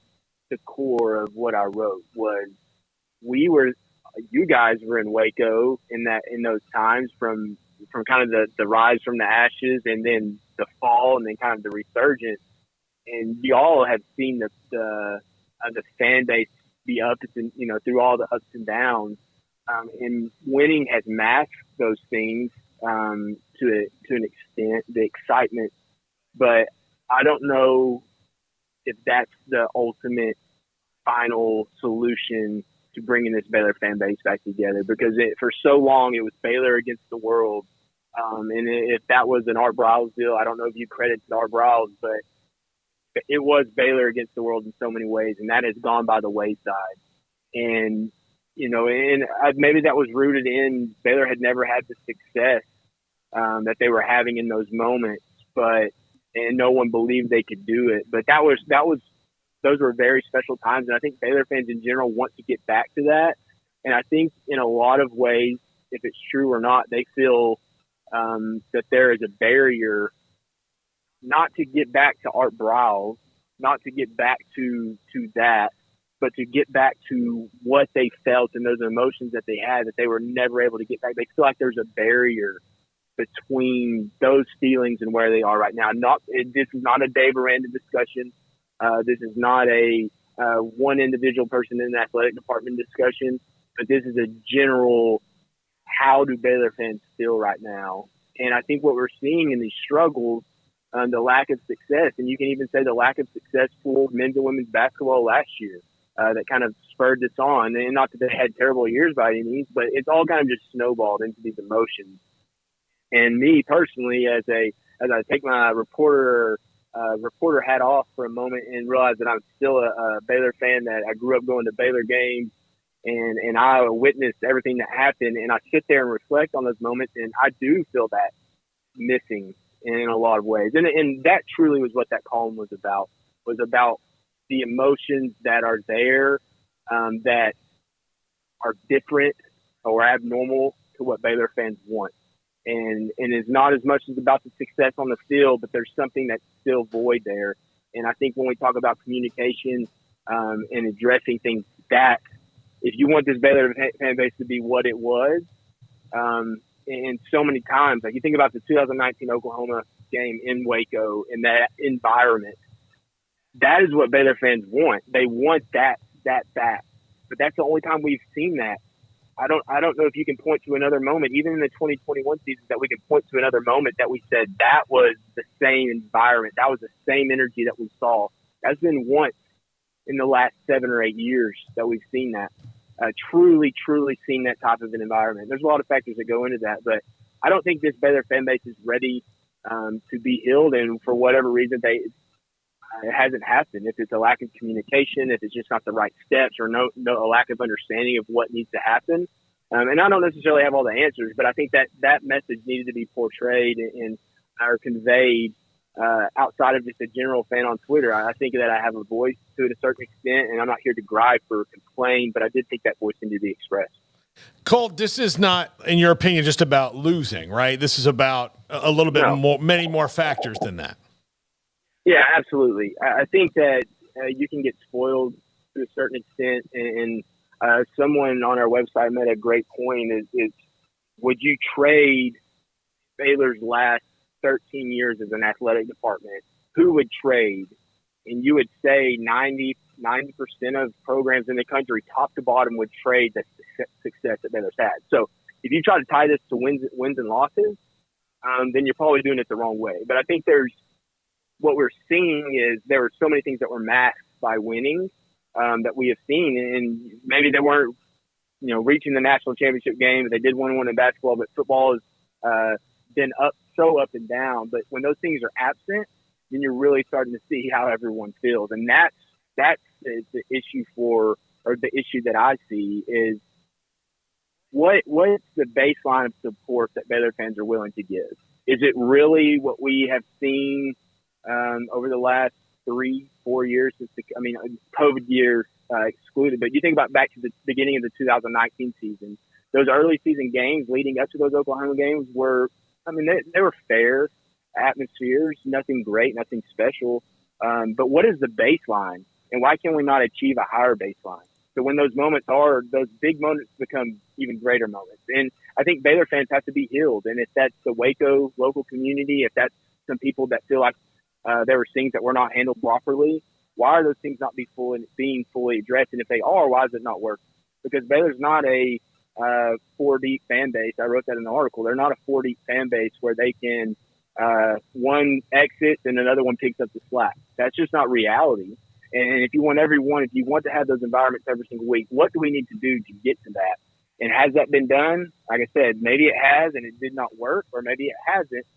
the core of what I wrote was you guys were in Waco in those times from kind of the rise from the ashes and then the fall and then kind of the resurgence. And y'all have seen the fan base be up and, through all the ups and downs. And winning has masked those things to an extent, the excitement. But I don't know if that's the ultimate final solution to bringing this Baylor fan base back together, because for so long it was Baylor against the world. And if that was an Art Briles deal, I don't know if you credit to Art Briles, but it was Baylor against the world in so many ways, and that has gone by the wayside. And, maybe that was rooted in Baylor had never had the success that they were having in those moments, and no one believed they could do it. But those were very special times, and I think Baylor fans in general want to get back to that. And I think in a lot of ways, if it's true or not, they feel that there is a barrier not to get back to Art Briles, not to get back to that, but to get back to what they felt and those emotions that they had that they were never able to get back. They feel like there's a barrier between those feelings and where they are right now. This is not a Dave Aranda discussion. This is not a one individual person in the athletic department discussion, but this is a general, how do Baylor fans feel right now? And I think what we're seeing in these struggles, the lack of success, and you can even say the lack of success for men's and women's basketball last year, that kind of spurred this on. And not that they had terrible years by any means, but it's all kind of just snowballed into these emotions. And me personally, as I take my reporter hat off for a moment and realize that I'm still a Baylor fan, that I grew up going to Baylor games, and I witnessed everything that happened, and I sit there and reflect on those moments, and I do feel that missing in a lot of ways. And that truly was what that column was about the emotions that are there, that are different or abnormal to what Baylor fans want. And it's not as much as about the success on the field, but there's something that's still void there. And I think when we talk about communication and addressing things, that if you want this Baylor fan base to be what it was, and so many times, like you think about the 2019 Oklahoma game in Waco, in that environment, that is what Baylor fans want. They want that back. But that's the only time we've seen that. I don't know if you can point to another moment, even in the 2021 season, that we can point to another moment that we said that was the same environment. That was the same energy that we saw. That's been once in the last 7 or 8 years that we've seen that. Truly seen that type of an environment. There's a lot of factors that go into that, but I don't think this Baylor fan base is ready to be healed, and for whatever reason, it hasn't happened. If it's a lack of communication, if it's just not the right steps, or a lack of understanding of what needs to happen. And I don't necessarily have all the answers, but I think that message needed to be portrayed or conveyed outside of just a general fan on Twitter. I think that I have a voice to it a certain extent, and I'm not here to gripe or complain, but I did think that voice needed to be expressed. Colt, this is not, in your opinion, just about losing, right? This is about a little bit more, many more factors than that. Yeah, absolutely. I think that you can get spoiled to a certain extent, and someone on our website made a great point. Is would you trade Baylor's last 13 years as an athletic department? Who would trade? And you would say 90% of programs in the country, top to bottom, would trade the success that Baylor's had. So if you try to tie this to wins and losses, then you're probably doing it the wrong way. But I think what we're seeing is there were so many things that were masked by winning that we have seen, and maybe they weren't, reaching the national championship game, but they did win one in basketball. But football has been up and down. But when those things are absent, then you're really starting to see how everyone feels, and that's the issue the issue that I see is what's the baseline of support that Baylor fans are willing to give? Is it really what we have seen over the last 3-4 years since COVID year excluded, but you think about back to the beginning of the 2019 season, those early season games leading up to those Oklahoma games were, they were fair atmospheres, nothing great, nothing special. But what is the baseline, and why can we not achieve a higher baseline? So when those big moments become even greater moments. And I think Baylor fans have to be healed. And if that's the Waco local community, if that's some people that feel like there were things that were not handled properly, why are those things not being fully addressed? And if they are, why is it not working? Because Baylor's not a 4-deep fan base. I wrote that in the article. They're not a 4-deep fan base where they can one exits and another one picks up the slack. That's just not reality. And if you want to have those environments every single week, what do we need to do to get to that? And has that been done? Like I said, maybe it has and it did not work, or maybe it hasn't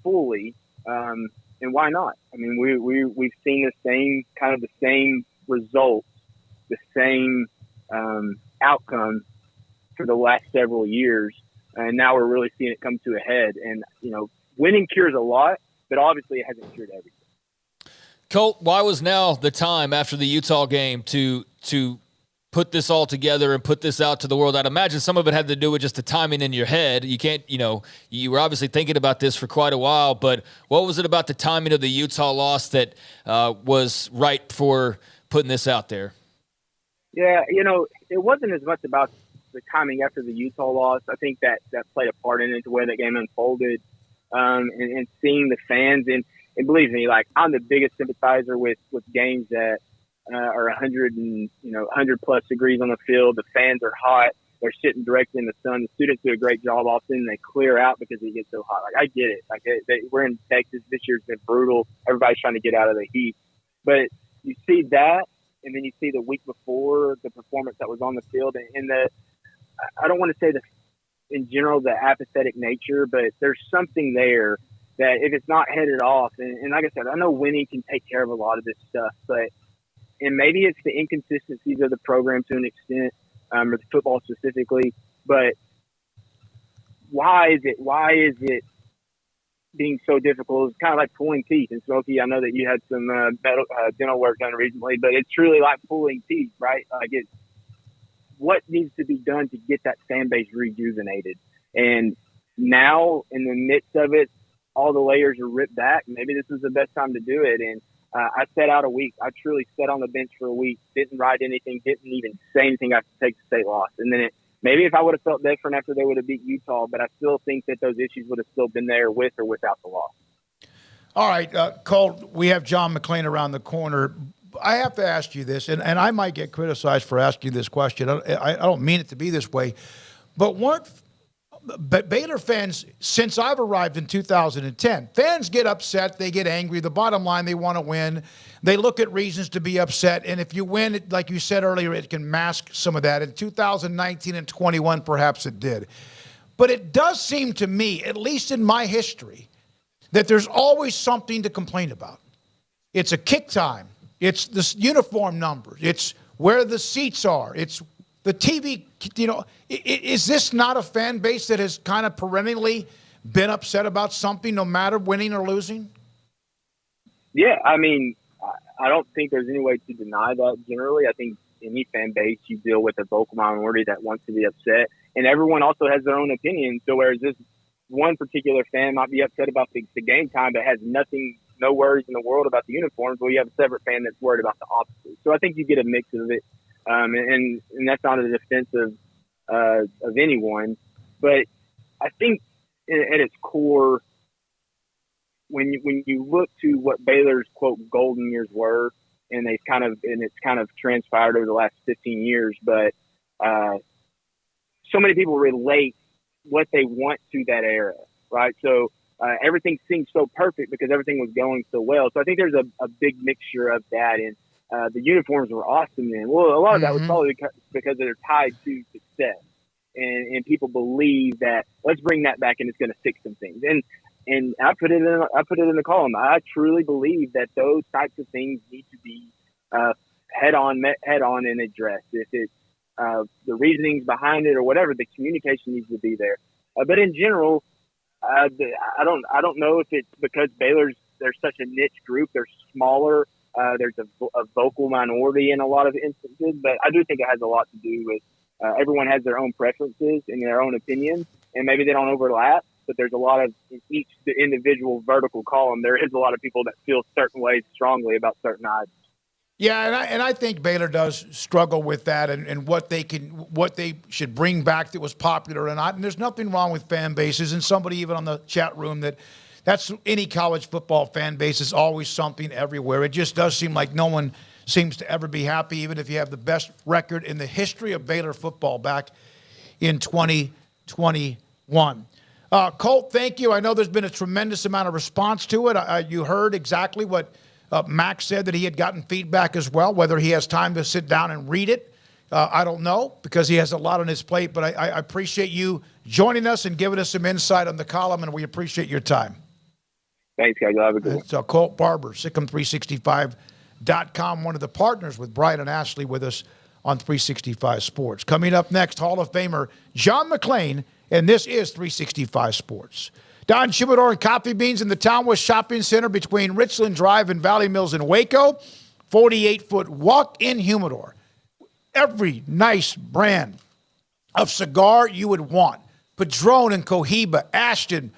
fully. And why not? I mean, we've seen the same results, the same outcome for the last several years, and now we're really seeing it come to a head. And winning cures a lot, but obviously it hasn't cured everything. Colt, why was now the time after the Utah game to put this all together and put this out to the world? I'd imagine some of it had to do with just the timing in your head. You can't, you were obviously thinking about this for quite a while, but what was it about the timing of the Utah loss that was right for putting this out there? Yeah, it wasn't as much about the timing after the Utah loss. I think that played a part in it, the way that game unfolded, and seeing the fans. And believe me, like, I'm the biggest sympathizer with games that are 100 plus degrees on the field. The fans are hot. They're sitting directly in the sun. The students do a great job often. They clear out because it gets so hot. Like, I get it. Like, we're in Texas. This year's been brutal. Everybody's trying to get out of the heat. But you see that, and then you see the week before the performance that was on the field, and I don't want to say in general the apathetic nature, but there's something there that if it's not headed off, and like I said, I know winning can take care of a lot of this stuff, and maybe it's the inconsistencies of the program to an extent, or the football specifically, but why is it being so difficult? It's kind of like pulling teeth. And Smokey, I know that you had some dental work done recently, but it's truly like pulling teeth, right? Like, what needs to be done to get that fan base rejuvenated? And now, in the midst of it, all the layers are ripped back. Maybe this is the best time to do it. And I sat out a week. I truly sat on the bench for a week, didn't write anything, didn't even say anything after Texas State loss. And then maybe if I would have felt different after they would have beat Utah, but I still think that those issues would have still been there with or without the loss. All right, Colt, we have John McClain around the corner. I have to ask you this, and I might get criticized for asking this question. I don't mean it to be this way, but Baylor fans, since I've arrived in 2010, fans get upset, they get angry. The bottom line, they want to win. They look at reasons to be upset, and if you win, like you said earlier, it can mask some of that. In 2019 and 21, perhaps it did. But it does seem to me, at least in my history, that there's always something to complain about. It's a kick time. It's the uniform numbers. It's where the seats are. It's the TV, is this not a fan base that has kind of perennially been upset about something, no matter winning or losing? Yeah, I mean, I don't think there's any way to deny that generally. I think any fan base, you deal with a vocal minority that wants to be upset, and everyone also has their own opinion. So whereas this one particular fan might be upset about the game time, but has no worries in the world about the uniforms, well, you have a separate fan that's worried about the opposite. So I think you get a mix of it. And that's not a defense of anyone, but I think at its core, when you look to what Baylor's quote golden years were, and it's kind of transpired over the last 15 years, but so many people relate what they want to that era, right? So everything seems so perfect because everything was going so well. So I think there's a big mixture of that, and the uniforms were awesome then. Well, a lot of that was probably because they're tied to success, and people believe that let's bring that back and it's going to fix some things. And I put it in the column. I truly believe that those types of things need to be head on and addressed. If it's the reasonings behind it or whatever, the communication needs to be there. But in general, I don't know if it's because they're such a niche group. They're smaller. There's a vocal minority in a lot of instances, but I do think it has a lot to do with everyone has their own preferences and their own opinions, and maybe they don't overlap. but there's a lot of each the individual vertical column. There is a lot of people that feel certain ways strongly about certain items. Yeah, and I think Baylor does struggle with that and what they should bring back that was popular or not. And there's nothing wrong with fan bases. And somebody even on the chat room that's any college football fan base is always something everywhere. It just does seem like no one seems to ever be happy, even if you have the best record in the history of Baylor football back in 2021. Colt, thank you. I know there's been a tremendous amount of response to it. You heard exactly what Mack said, that he had gotten feedback as well. Whether he has time to sit down and read it, I don't know, because he has a lot on his plate. But I appreciate you joining us and giving us some insight on the column, and we appreciate your time. Thanks, guys. Have a good one. So Colt Barber, Sikkim365.com, one of the partners with Brian and Ashley with us on 365 Sports. Coming up next, Hall of Famer John McClain, and this is 365 Sports. Don Humidor and Coffee Beans in the Townwest Shopping Center between Richland Drive and Valley Mills in Waco. 48-foot walk-in humidor. Every nice brand of cigar you would want. Padron and Cohiba, Ashton,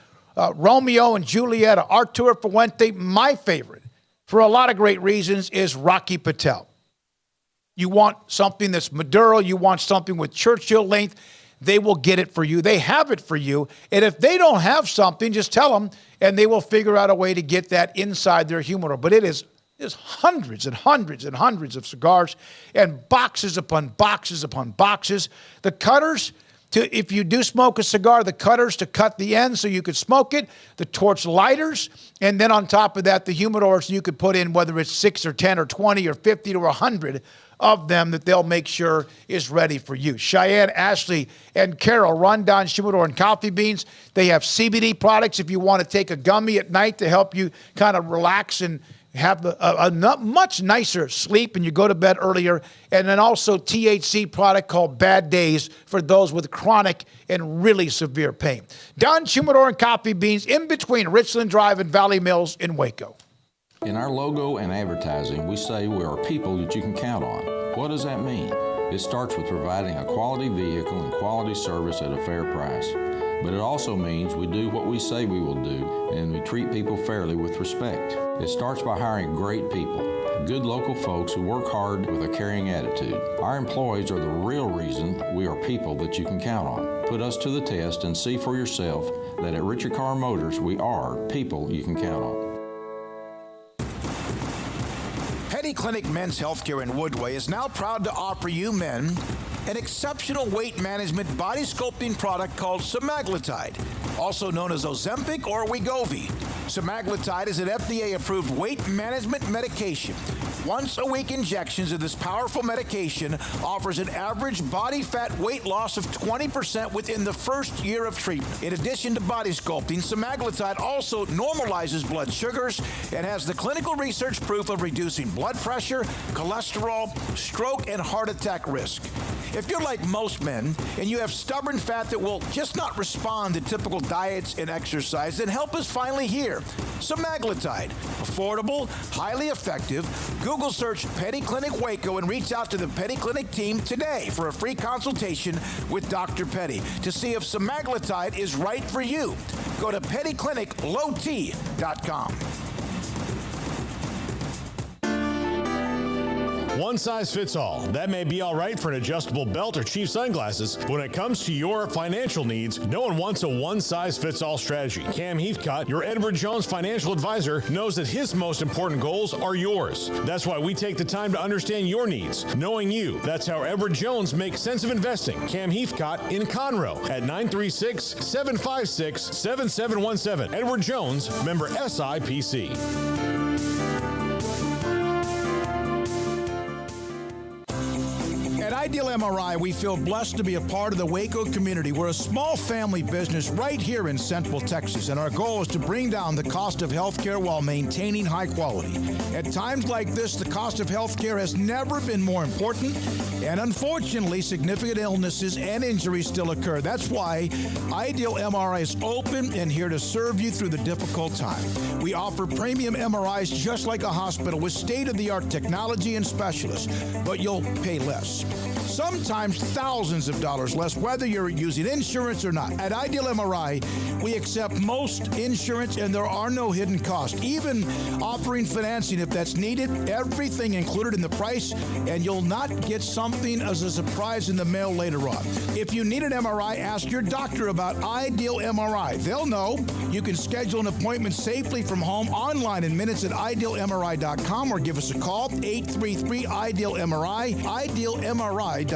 Romeo and Julieta, Arturo Fuente. My favorite, for a lot of great reasons, is Rocky Patel. You want something that's Maduro. You want something with Churchill length. They will get it for you. They have it for you. And if they don't have something, just tell them, and they will figure out a way to get that inside their humidor. But there's hundreds and hundreds and hundreds of cigars and boxes upon boxes upon boxes. The cutters, if you do smoke a cigar, the cutters to cut the end so you could smoke it, the torch lighters, and then on top of that, the humidors you could put in, whether it's 6 or 10 or 20 or 50 or 100 of them that they'll make sure is ready for you. Cheyenne, Ashley, and Carol run Don Humidor and Coffee Beans. They have CBD products if you want to take a gummy at night to help you kind of relax and have a much nicer sleep and you go to bed earlier. And then also THC product called Bad Days for those with chronic and really severe pain. Don Humidor and Coffee Beans in between Richland Drive and Valley Mills in Waco. In our logo and advertising, we say we are people that you can count on. What does that mean? It starts with providing a quality vehicle and quality service at a fair price. But it also means we do what we say we will do, and we treat people fairly with respect. It starts by hiring great people, good local folks who work hard with a caring attitude. Our employees are the real reason we are people that you can count on. Put us to the test and see for yourself that at Richard Carr Motors, we are people you can count on. Petty Clinic Men's Healthcare in Woodway is now proud to offer you men an exceptional weight management body sculpting product called semaglutide, also known as Ozempic or Wegovy. Semaglutide is an FDA-approved weight management medication. Once-a-week injections of this powerful medication offers an average body fat weight loss of 20% within the first year of treatment. In addition to body sculpting, semaglutide also normalizes blood sugars and has the clinical research proof of reducing blood pressure, cholesterol, stroke, and heart attack risk. If you're like most men and you have stubborn fat that will just not respond to typical diets and exercise, then help is finally here. Semaglutide, affordable, highly effective. Google search Petty Clinic Waco and reach out to the Petty Clinic team today for a free consultation with Dr. Petty to see if semaglutide is right for you. Go to pettycliniclowt.com. One size fits all. That may be all right for an adjustable belt or cheap sunglasses. When it comes to your financial needs, no one wants a one-size-fits-all strategy. Cam Heathcott, your Edward Jones financial advisor, knows that his most important goals are yours. That's why we take the time to understand your needs, knowing you. That's how Edward Jones makes sense of investing. Cam Heathcott in Conroe at 936-756-7717. Edward Jones, member SIPC. At Ideal MRI, we feel blessed to be a part of the Waco community. We're a small family business right here in Central Texas, and our goal is to bring down the cost of healthcare while maintaining high quality. At times like this, the cost of healthcare has never been more important, and unfortunately, significant illnesses and injuries still occur. That's why Ideal MRI is open and here to serve you through the difficult time. We offer premium MRIs just like a hospital with state-of-the-art technology and specialists, but you'll pay less. sometimes thousands of dollars less, whether you're using insurance or not. At Ideal MRI, we accept most insurance, and there are no hidden costs, even offering financing if that's needed. Everything included in the price, and you'll not get something as a surprise in the mail later on. If you need an MRI, ask your doctor about Ideal MRI. They'll know. You can schedule an appointment safely from home online in minutes at idealmri.com or give us a call, 833-IDEAL-MRI, idealmri.com.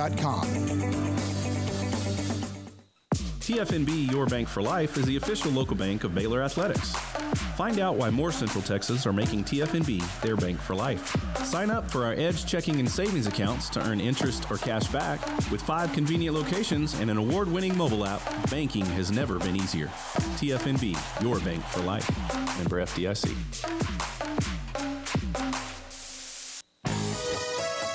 TFNB Your Bank for Life is the official local bank of Baylor Athletics. Find out why more Central Texas are making TFNB their bank for life. Sign up for our Edge checking and savings accounts to earn interest or cash back. With 5 convenient locations and an award-winning mobile app, banking has never been easier. TFNB, your bank for life. Member FDIC.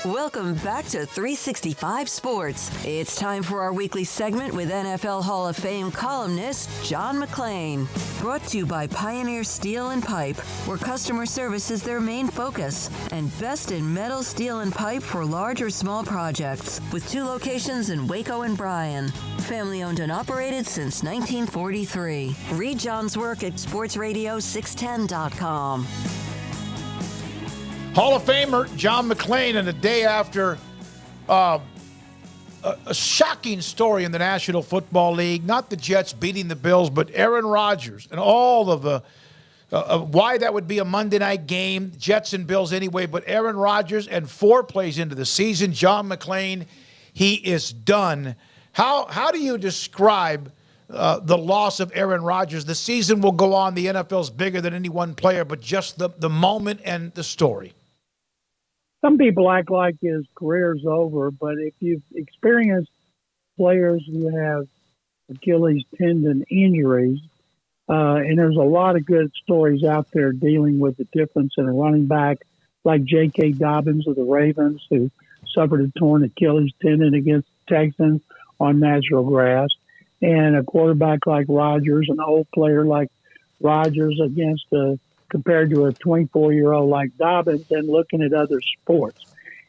Welcome back to 365 Sports. It's time for our weekly segment with NFL Hall of Fame columnist John McClain. Brought to you by Pioneer Steel and Pipe, where customer service is their main focus, and best in metal, steel, and pipe for large or small projects, with 2 locations in Waco and Bryan. Family owned and operated since 1943. Read John's work at sportsradio610.com. Hall of Famer John McClain, and the day after a shocking story in the National Football League, not the Jets beating the Bills, but Aaron Rodgers and all of the why that would be a Monday night game, Jets and Bills anyway, but Aaron Rodgers, and 4 plays into the season, John McClain, he is done. How do you describe the loss of Aaron Rodgers? The season will go on. The NFL's bigger than any one player, but just the moment and the story. Some people act like his career's over, but if you've experienced players who have Achilles tendon injuries, and there's a lot of good stories out there dealing with the difference in a running back like J.K. Dobbins of the Ravens, who suffered a torn Achilles tendon against the Texans on natural grass, and a quarterback like Rodgers, an old player like Rodgers compared to a 24-year-old like Dobbins, and looking at other sports.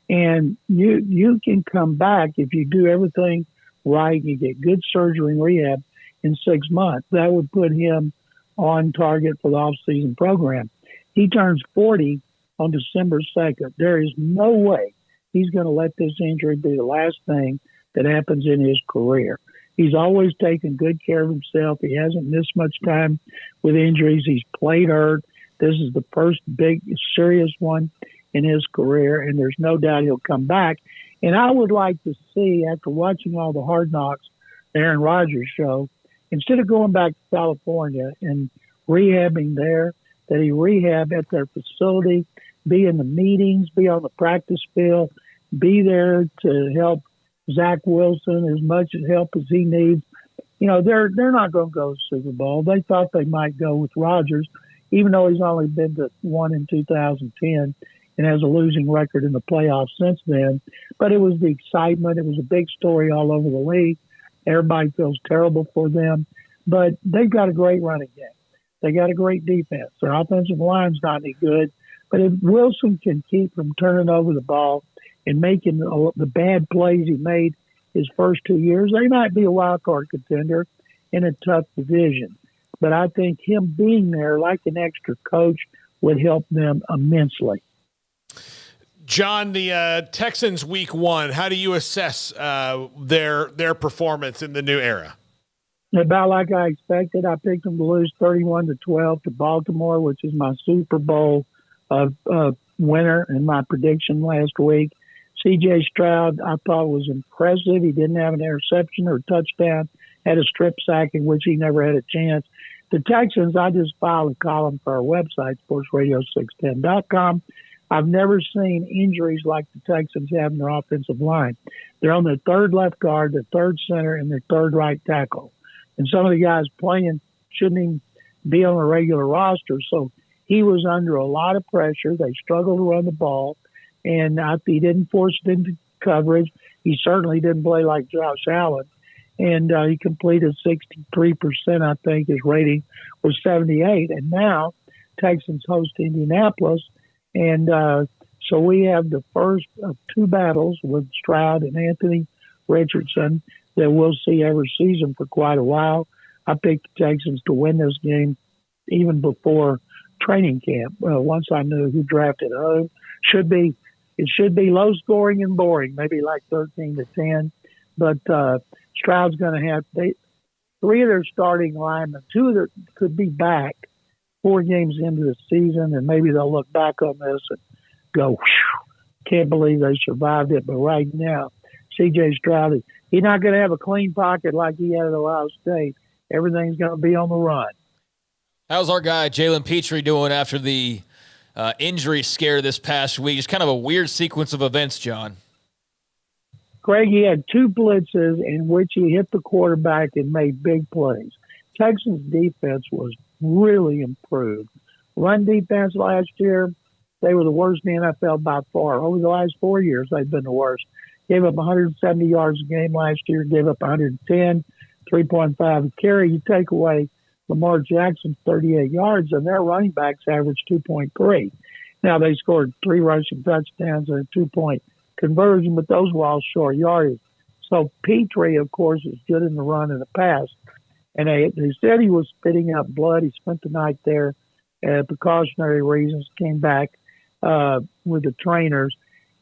And you can come back if you do everything right, you get good surgery and rehab in 6 months. That would put him on target for the off-season program. He turns 40 on December 2nd. There is no way he's going to let this injury be the last thing that happens in his career. He's always taken good care of himself. He hasn't missed much time with injuries. He's played hurt. This is the first big, serious one in his career, and there's no doubt he'll come back. And I would like to see, after watching all the Hard Knocks, the Aaron Rodgers show, instead of going back to California and rehabbing there, that he rehab at their facility, be in the meetings, be on the practice field, be there to help Zach Wilson as much help as he needs. You know, they're not going to go to the Super Bowl. They thought they might go with Rodgers, even though he's only been to one in 2010 and has a losing record in the playoffs since then. But it was the excitement. It was a big story all over the league. Everybody feels terrible for them. But they've got a great running game. They got a great defense. Their offensive line's not any good. But if Wilson can keep from turning over the ball and making the bad plays he made his first 2 years, they might be a wild card contender in a tough division. But I think him being there like an extra coach would help them immensely. John, the Texans week 1, how do you assess their performance in the new era? About like I expected. I picked them to lose 31-12 to Baltimore, which is my Super Bowl winner in my prediction last week. C.J. Stroud, I thought was impressive. He didn't have an interception or touchdown, had a strip sack in which he never had a chance. The Texans, I just filed a column for our website, sportsradio610.com. I've never seen injuries like the Texans have in their offensive line. They're on their third left guard, their third center, and their third right tackle. And some of the guys playing shouldn't even be on a regular roster. So he was under a lot of pressure. They struggled to run the ball. And he didn't force it into coverage. He certainly didn't play like Josh Allen. And he completed 63%, I think. His rating was 78. And now Texans host Indianapolis. And So we have the first of two battles with Stroud and Anthony Richardson that we'll see every season for quite a while. I picked the Texans to win this game even before training camp. Once I knew who drafted who, it should be low scoring and boring, maybe like 13-10. But Stroud's going to have three of their starting linemen, two of them could be back 4 games into the season, and maybe they'll look back on this and go, whew, can't believe they survived it. But right now, C.J. Stroud, he's not going to have a clean pocket like he had at Ohio State. Everything's going to be on the run. How's our guy Jalen Petrie doing after the injury scare this past week? It's kind of a weird sequence of events, John. Craig, he had 2 blitzes in which he hit the quarterback and made big plays. Texans' defense was really improved. Run defense last year, they were the worst in the NFL by far. Over the last 4 years, they've been the worst. Gave up 170 yards a game last year, gave up 110, 3.5 a carry. You take away Lamar Jackson's 38 yards, and their running backs averaged 2.3. Now, they scored 3 rushing touchdowns and a 2-point conversion, but those were all short yardage. So Petrie, of course, is good in the run and the pass. And they said he was spitting up blood. He spent the night there precautionary reasons, came back with the trainers.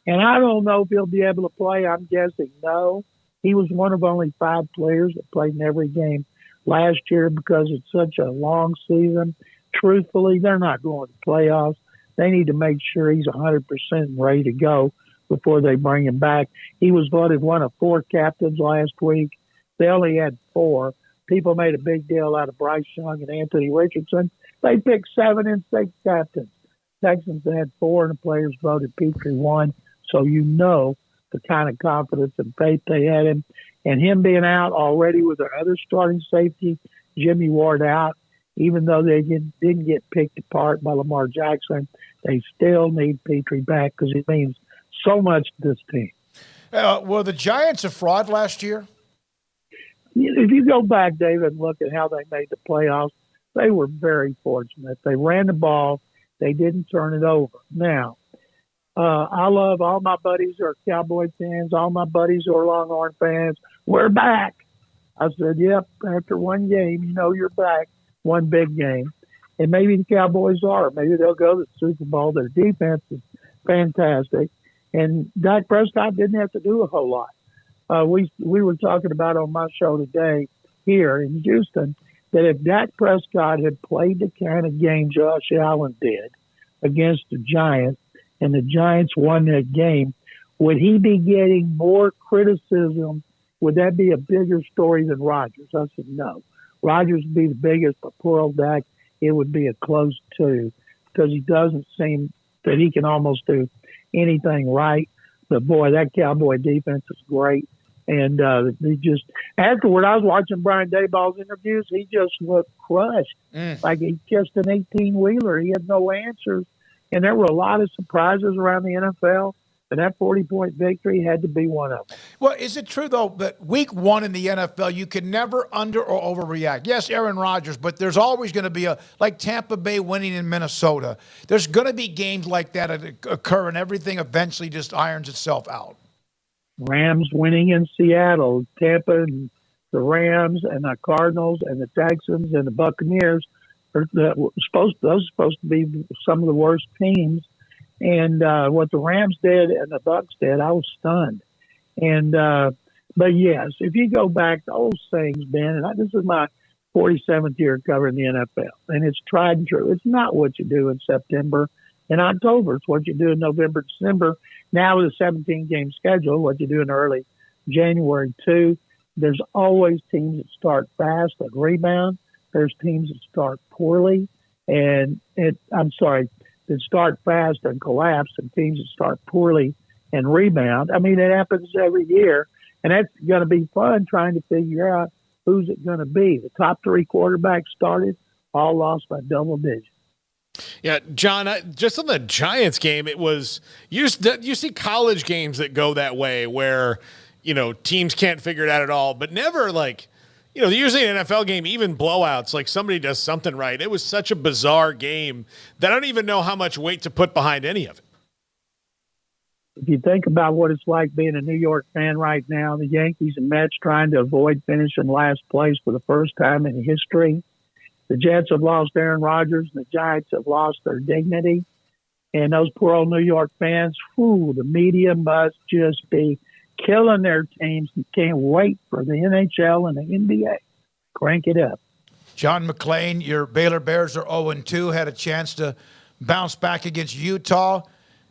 And I don't know if he'll be able to play. I'm guessing no. He was one of only 5 players that played in every game last year because it's such a long season. Truthfully, they're not going to playoffs. They need to make sure he's 100% ready to go before they bring him back. He was voted one of 4 captains last week. They only had 4. People made a big deal out of Bryce Young and Anthony Richardson. They picked 7 and 6 captains. Texans had 4, and the players voted Petrie 1. So you know the kind of confidence and faith they had him. And him being out already with their other starting safety, Jimmy Ward out, even though they didn't get picked apart by Lamar Jackson, they still need Petrie back because it means so much to this team. Were the Giants a fraud last year? If you go back, David, and look at how they made the playoffs, they were very fortunate. They ran the ball. They didn't turn it over. Now, I love all my buddies who are Cowboy fans, all my buddies who are Longhorn fans. We're back. I said, yep, after one game, you know you're back, one big game. And maybe the Cowboys are. Maybe they'll go to the Super Bowl. Their defense is fantastic. And Dak Prescott didn't have to do a whole lot. We were talking about on my show today here in Houston that if Dak Prescott had played the kind of game Josh Allen did against the Giants and the Giants won that game, would he be getting more criticism? Would that be a bigger story than Rodgers? I said no. Rodgers would be the biggest, but poor old Dak, it would be a close 2 because he doesn't seem that he can almost do anything right. But boy, that Cowboy defense is great. And he just, afterward, I was watching Brian Daboll's interviews. He just looked crushed, like he's just an 18-wheeler. He had no answers. And there were a lot of surprises around the NFL, but that 40-point victory had to be one of them. Well, is it true, though, that week 1 in the NFL, you can never under or overreact? Yes, Aaron Rodgers, but there's always going to be like Tampa Bay winning in Minnesota. There's going to be games like that occur, and everything eventually just irons itself out. Rams winning in Seattle, Tampa and the Rams and the Cardinals and the Texans and the Buccaneers those are supposed to be some of the worst teams. And what the Rams did and the Bucs did, I was stunned. And but yes, if you go back to old sayings, Ben, and this is my 47th year covering the NFL, and it's tried and true. It's not what you do in September and October. It's what you do in November, December. Now with a 17-game schedule, what you do in early January too. There's always teams that start fast and rebound. There's teams that start poorly that start fast and collapse, and teams that start poorly and rebound. I mean, it happens every year, and that's going to be fun trying to figure out who's it going to be. The top 3 quarterbacks started, all lost by double digits. Yeah, John, just on the Giants game, it was you see college games that go that way where, teams can't figure it out at all, but never usually an NFL game, even blowouts, like somebody does something right. It was such a bizarre game that I don't even know how much weight to put behind any of it. If you think about what it's like being a New York fan right now, the Yankees and Mets trying to avoid finishing last place for the first time in history. The Jets have lost Aaron Rodgers, and the Giants have lost their dignity. And those poor old New York fans, the media must just be killing their teams and can't wait for the NHL and the NBA. Crank it up. John McClain, your Baylor Bears are 0-2, had a chance to bounce back against Utah.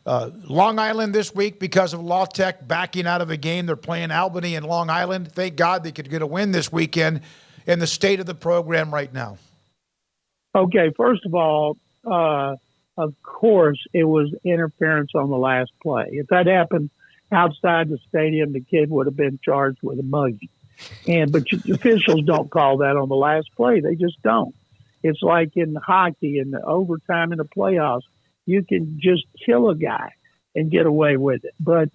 Long Island this week because of La Tech backing out of a game. They're playing Albany and Long Island. Thank God they could get a win this weekend. In the state of the program right now. Okay, first of all, of course, it was interference on the last play. If that happened outside the stadium, the kid would have been charged with a mugging. But officials don't call that on the last play. They just don't. It's like in hockey, in the overtime in the playoffs, you can just kill a guy and get away with it. But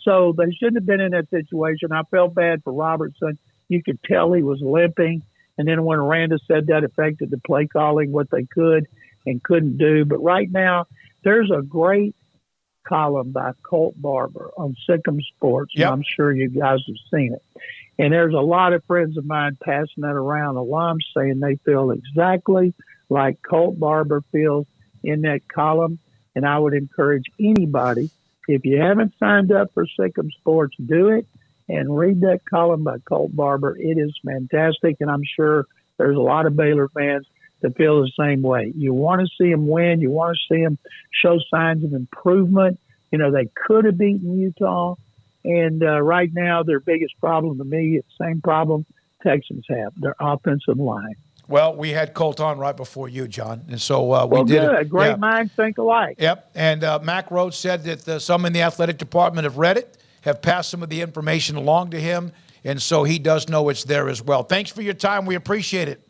so they shouldn't have been in that situation. I felt bad for Robertson. You could tell he was limping. And then when Aranda said that affected the play calling, what they could and couldn't do. But right now, there's a great column by Colt Barber on Sikkim Sports. Yep. And I'm sure you guys have seen it. And there's a lot of friends of mine passing that around, alums saying they feel exactly like Colt Barber feels in that column. And I would encourage anybody, if you haven't signed up for Sikkim Sports, do it and read that column by Colt Barber. It is fantastic, and I'm sure there's a lot of Baylor fans that feel the same way. You want to see them win. You want to see them show signs of improvement. You know, they could have beaten Utah, and right now their biggest problem to me is the same problem Texans have, their offensive line. Well, we had Colt on right before you, John, and so we well, did. Good. Great minds think alike. Yep, and Mack Rhoades said that some in the athletic department have read it, have passed some of the information along to him, and so he does know it's there as well. Thanks for your time. We appreciate it.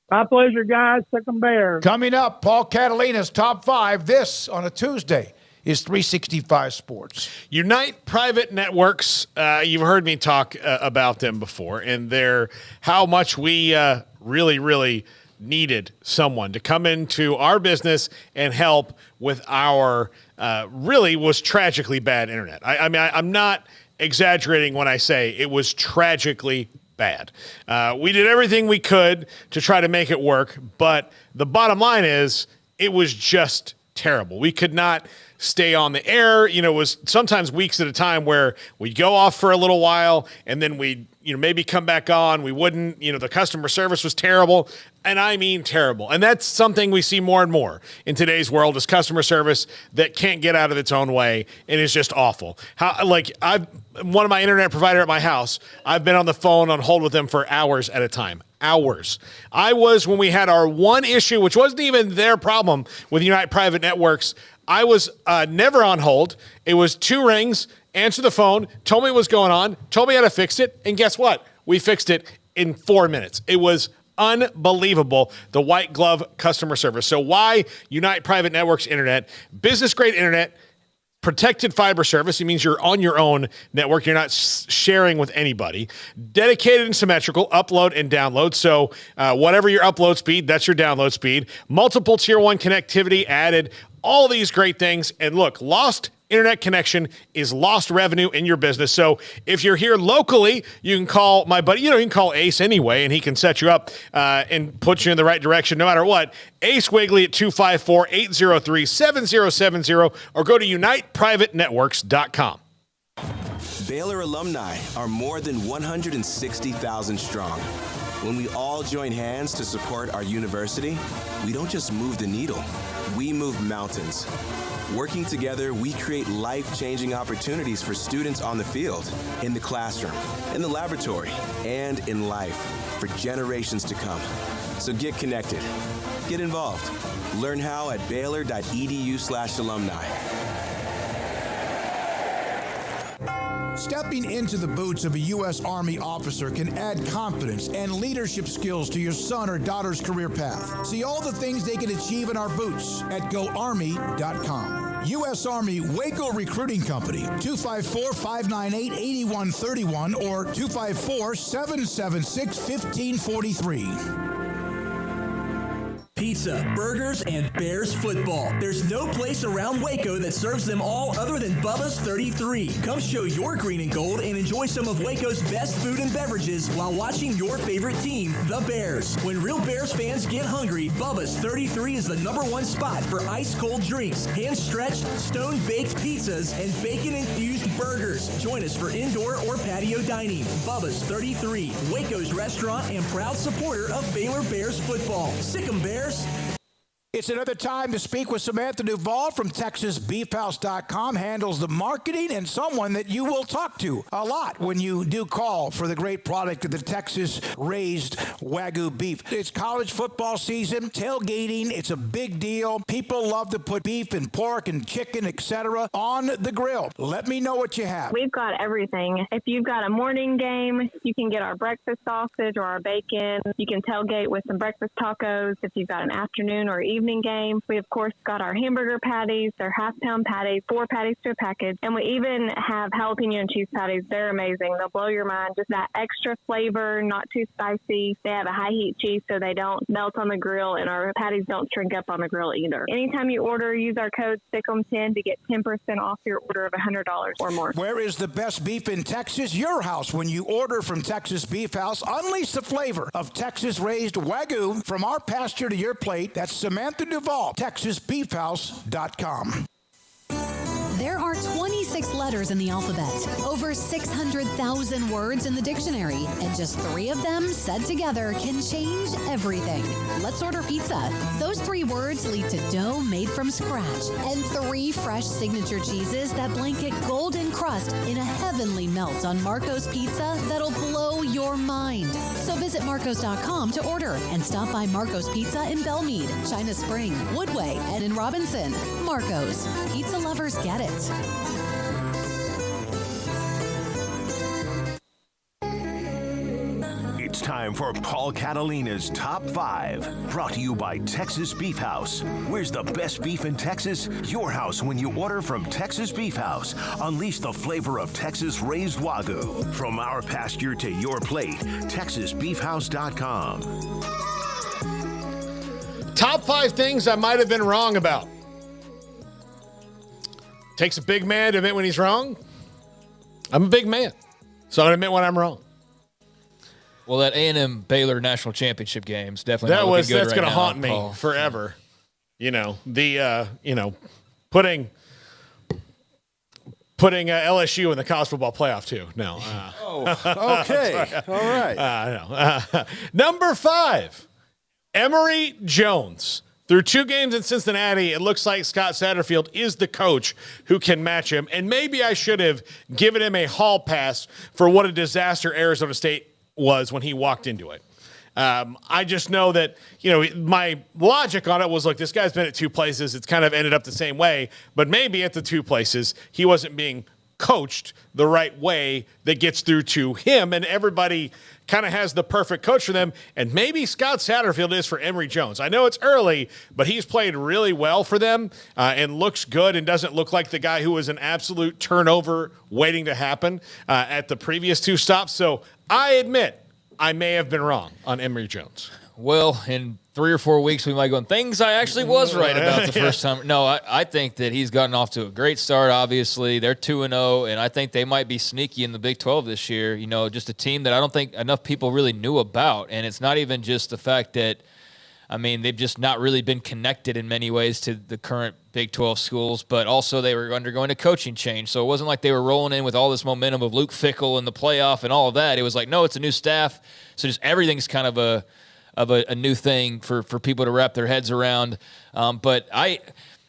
My pleasure, guys. Sikkim Bears. Coming up, Paul Catalina's Top 5. This on a Tuesday is 365 Sports. Unite Private Networks. You've heard me talk about them before, and they're how much we really needed someone to come into our business and help with our really was tragically bad internet. I mean, I'm not exaggerating when I say it was tragically bad. We did everything we could to try to make it work, but the bottom line is it was just terrible. We could not stay on the air. You know, it was sometimes weeks at a time where we'd go off for a little while and then we'd, maybe come back on. We wouldn't, the customer service was terrible. And I mean terrible. And that's something we see more and more in today's world is customer service that can't get out of its own way and is just awful. One of my internet provider at my house, I've been on the phone on hold with them for hours at a time. Hours. I was, when we had our one issue, which wasn't even their problem with Unite Private Networks, I was never on hold. It was 2 rings, answer the phone, told me what was going on, told me how to fix it, and guess what? We fixed it in 4 minutes. It was unbelievable, the white glove customer service. So why Unite Private Networks internet? Business grade internet, protected fiber service. It means you're on your own network. You're not sharing with anybody. Dedicated and symmetrical upload and download. So whatever your upload speed, that's your download speed. Multiple tier 1 connectivity added. All these great things. And look, lost internet connection is lost revenue in your business. So if you're here locally, you can call my buddy, you can call Ace anyway, and he can set you up and put you in the right direction no matter what. Ace Wigley at 254-803-7070 or go to uniteprivatenetworks.com. Baylor alumni are more than 160,000 strong. When we all join hands to support our university, we don't just move the needle, we move mountains. Working together, we create life-changing opportunities for students on the field, in the classroom, in the laboratory, and in life for generations to come. So get connected. Get involved. Learn how at baylor.edu/alumni. Stepping into the boots of a U.S. Army officer can add confidence and leadership skills to your son or daughter's career path. See all the things they can achieve in our boots at GoArmy.com. U.S. Army Waco Recruiting Company, 254-598-8131 or 254-776-1543. pizza, burgers, and Bears football. There's no place around Waco that serves them all other than Bubba's 33. Come show your green and gold and enjoy some of Waco's best food and beverages while watching your favorite team, the Bears. When real Bears fans get hungry, Bubba's 33 is the #1 spot for ice-cold drinks, hand-stretched, stone-baked pizzas, and bacon-infused burgers. Join us for indoor or patio dining. Bubba's 33, Waco's restaurant and proud supporter of Baylor Bears football. Sick 'em, Bears. It's another time to speak with Samantha Duvall from TexasBeefHouse.com, handles the marketing, and someone that you will talk to a lot when you do call for the great product of the Texas-raised Wagyu beef. It's college football season, tailgating, it's a big deal. People love to put beef and pork and chicken, etc. on the grill. Let me know what you have. We've got everything. If you've got a morning game, you can get our breakfast sausage or our bacon. You can tailgate with some breakfast tacos. If you've got an afternoon or evening game, we of course got our hamburger patties. They're half-pound patties, 4 patties to a package, and we even have jalapeno and cheese patties. They're amazing. They'll blow your mind. Just that extra flavor, not too spicy. They have a high-heat cheese so they don't melt on the grill, and our patties don't shrink up on the grill either. Anytime you order, use our code SICK'EM10 to get 10% off your order of $100 or more. Where is the best beef in Texas? Your house. When you order from Texas Beef House, unleash the flavor of Texas-raised Wagyu from our pasture to your plate. That's Samantha Duvall, TexasBeefHouse.com. There are 26 letters in the alphabet, over 600,000 words in the dictionary, and just 3 of them said together can change everything. Let's order pizza. Those 3 words lead to dough made from scratch and 3 fresh signature cheeses that blanket golden crust in a heavenly melt on Marco's Pizza that'll blow your mind. So visit Marcos.com to order and stop by Marco's Pizza in Belmead, China Spring, Woodway, and in Robinson. Marco's. Pizza lovers get it. It's time for Paul Catalina's Top 5, brought to you by Texas Beef House. Where's the best beef in Texas? Your house when you order from Texas Beef House. Unleash the flavor of Texas-raised Wagyu. From our pasture to your plate, TexasBeefHouse.com. Top 5 things I might have been wrong about. Takes a big man to admit when he's wrong. I'm a big man, so I'm going to admit when I'm wrong. Well, that A&M Baylor national championship game's definitely not looking good that's right going to now, haunt me Paul. forever. You know, putting LSU in the college football playoff too. No. Okay. All right. Number 5, Emory Jones. Through 2 games in Cincinnati, it looks like Scott Satterfield is the coach who can match him. And maybe I should have given him a hall pass for what a disaster Arizona State was when he walked into it. I just know that, my logic on it was, look, this guy's been at 2 places. It's kind of ended up the same way. But maybe at the 2 places, he wasn't being coached the right way that gets through to him. And everybody kind of has the perfect coach for them. And maybe Scott Satterfield is for Emory Jones. I know it's early, but he's played really well for them and looks good and doesn't look like the guy who was an absolute turnover waiting to happen at the previous 2 stops. So I admit I may have been wrong on Emory Jones. Well, in 3 or 4 weeks, we might go on things I actually was right about the first time. No, I think that he's gotten off to a great start, obviously. They're 2-0, and I think they might be sneaky in the Big 12 this year. Just a team that I don't think enough people really knew about. And it's not even just the fact that, they've just not really been connected in many ways to the current Big 12 schools, but also they were undergoing a coaching change. So it wasn't like they were rolling in with all this momentum of Luke Fickell in the playoff and all of that. It was like, no, it's a new staff. So just everything's kind of a new thing for people to wrap their heads around. But I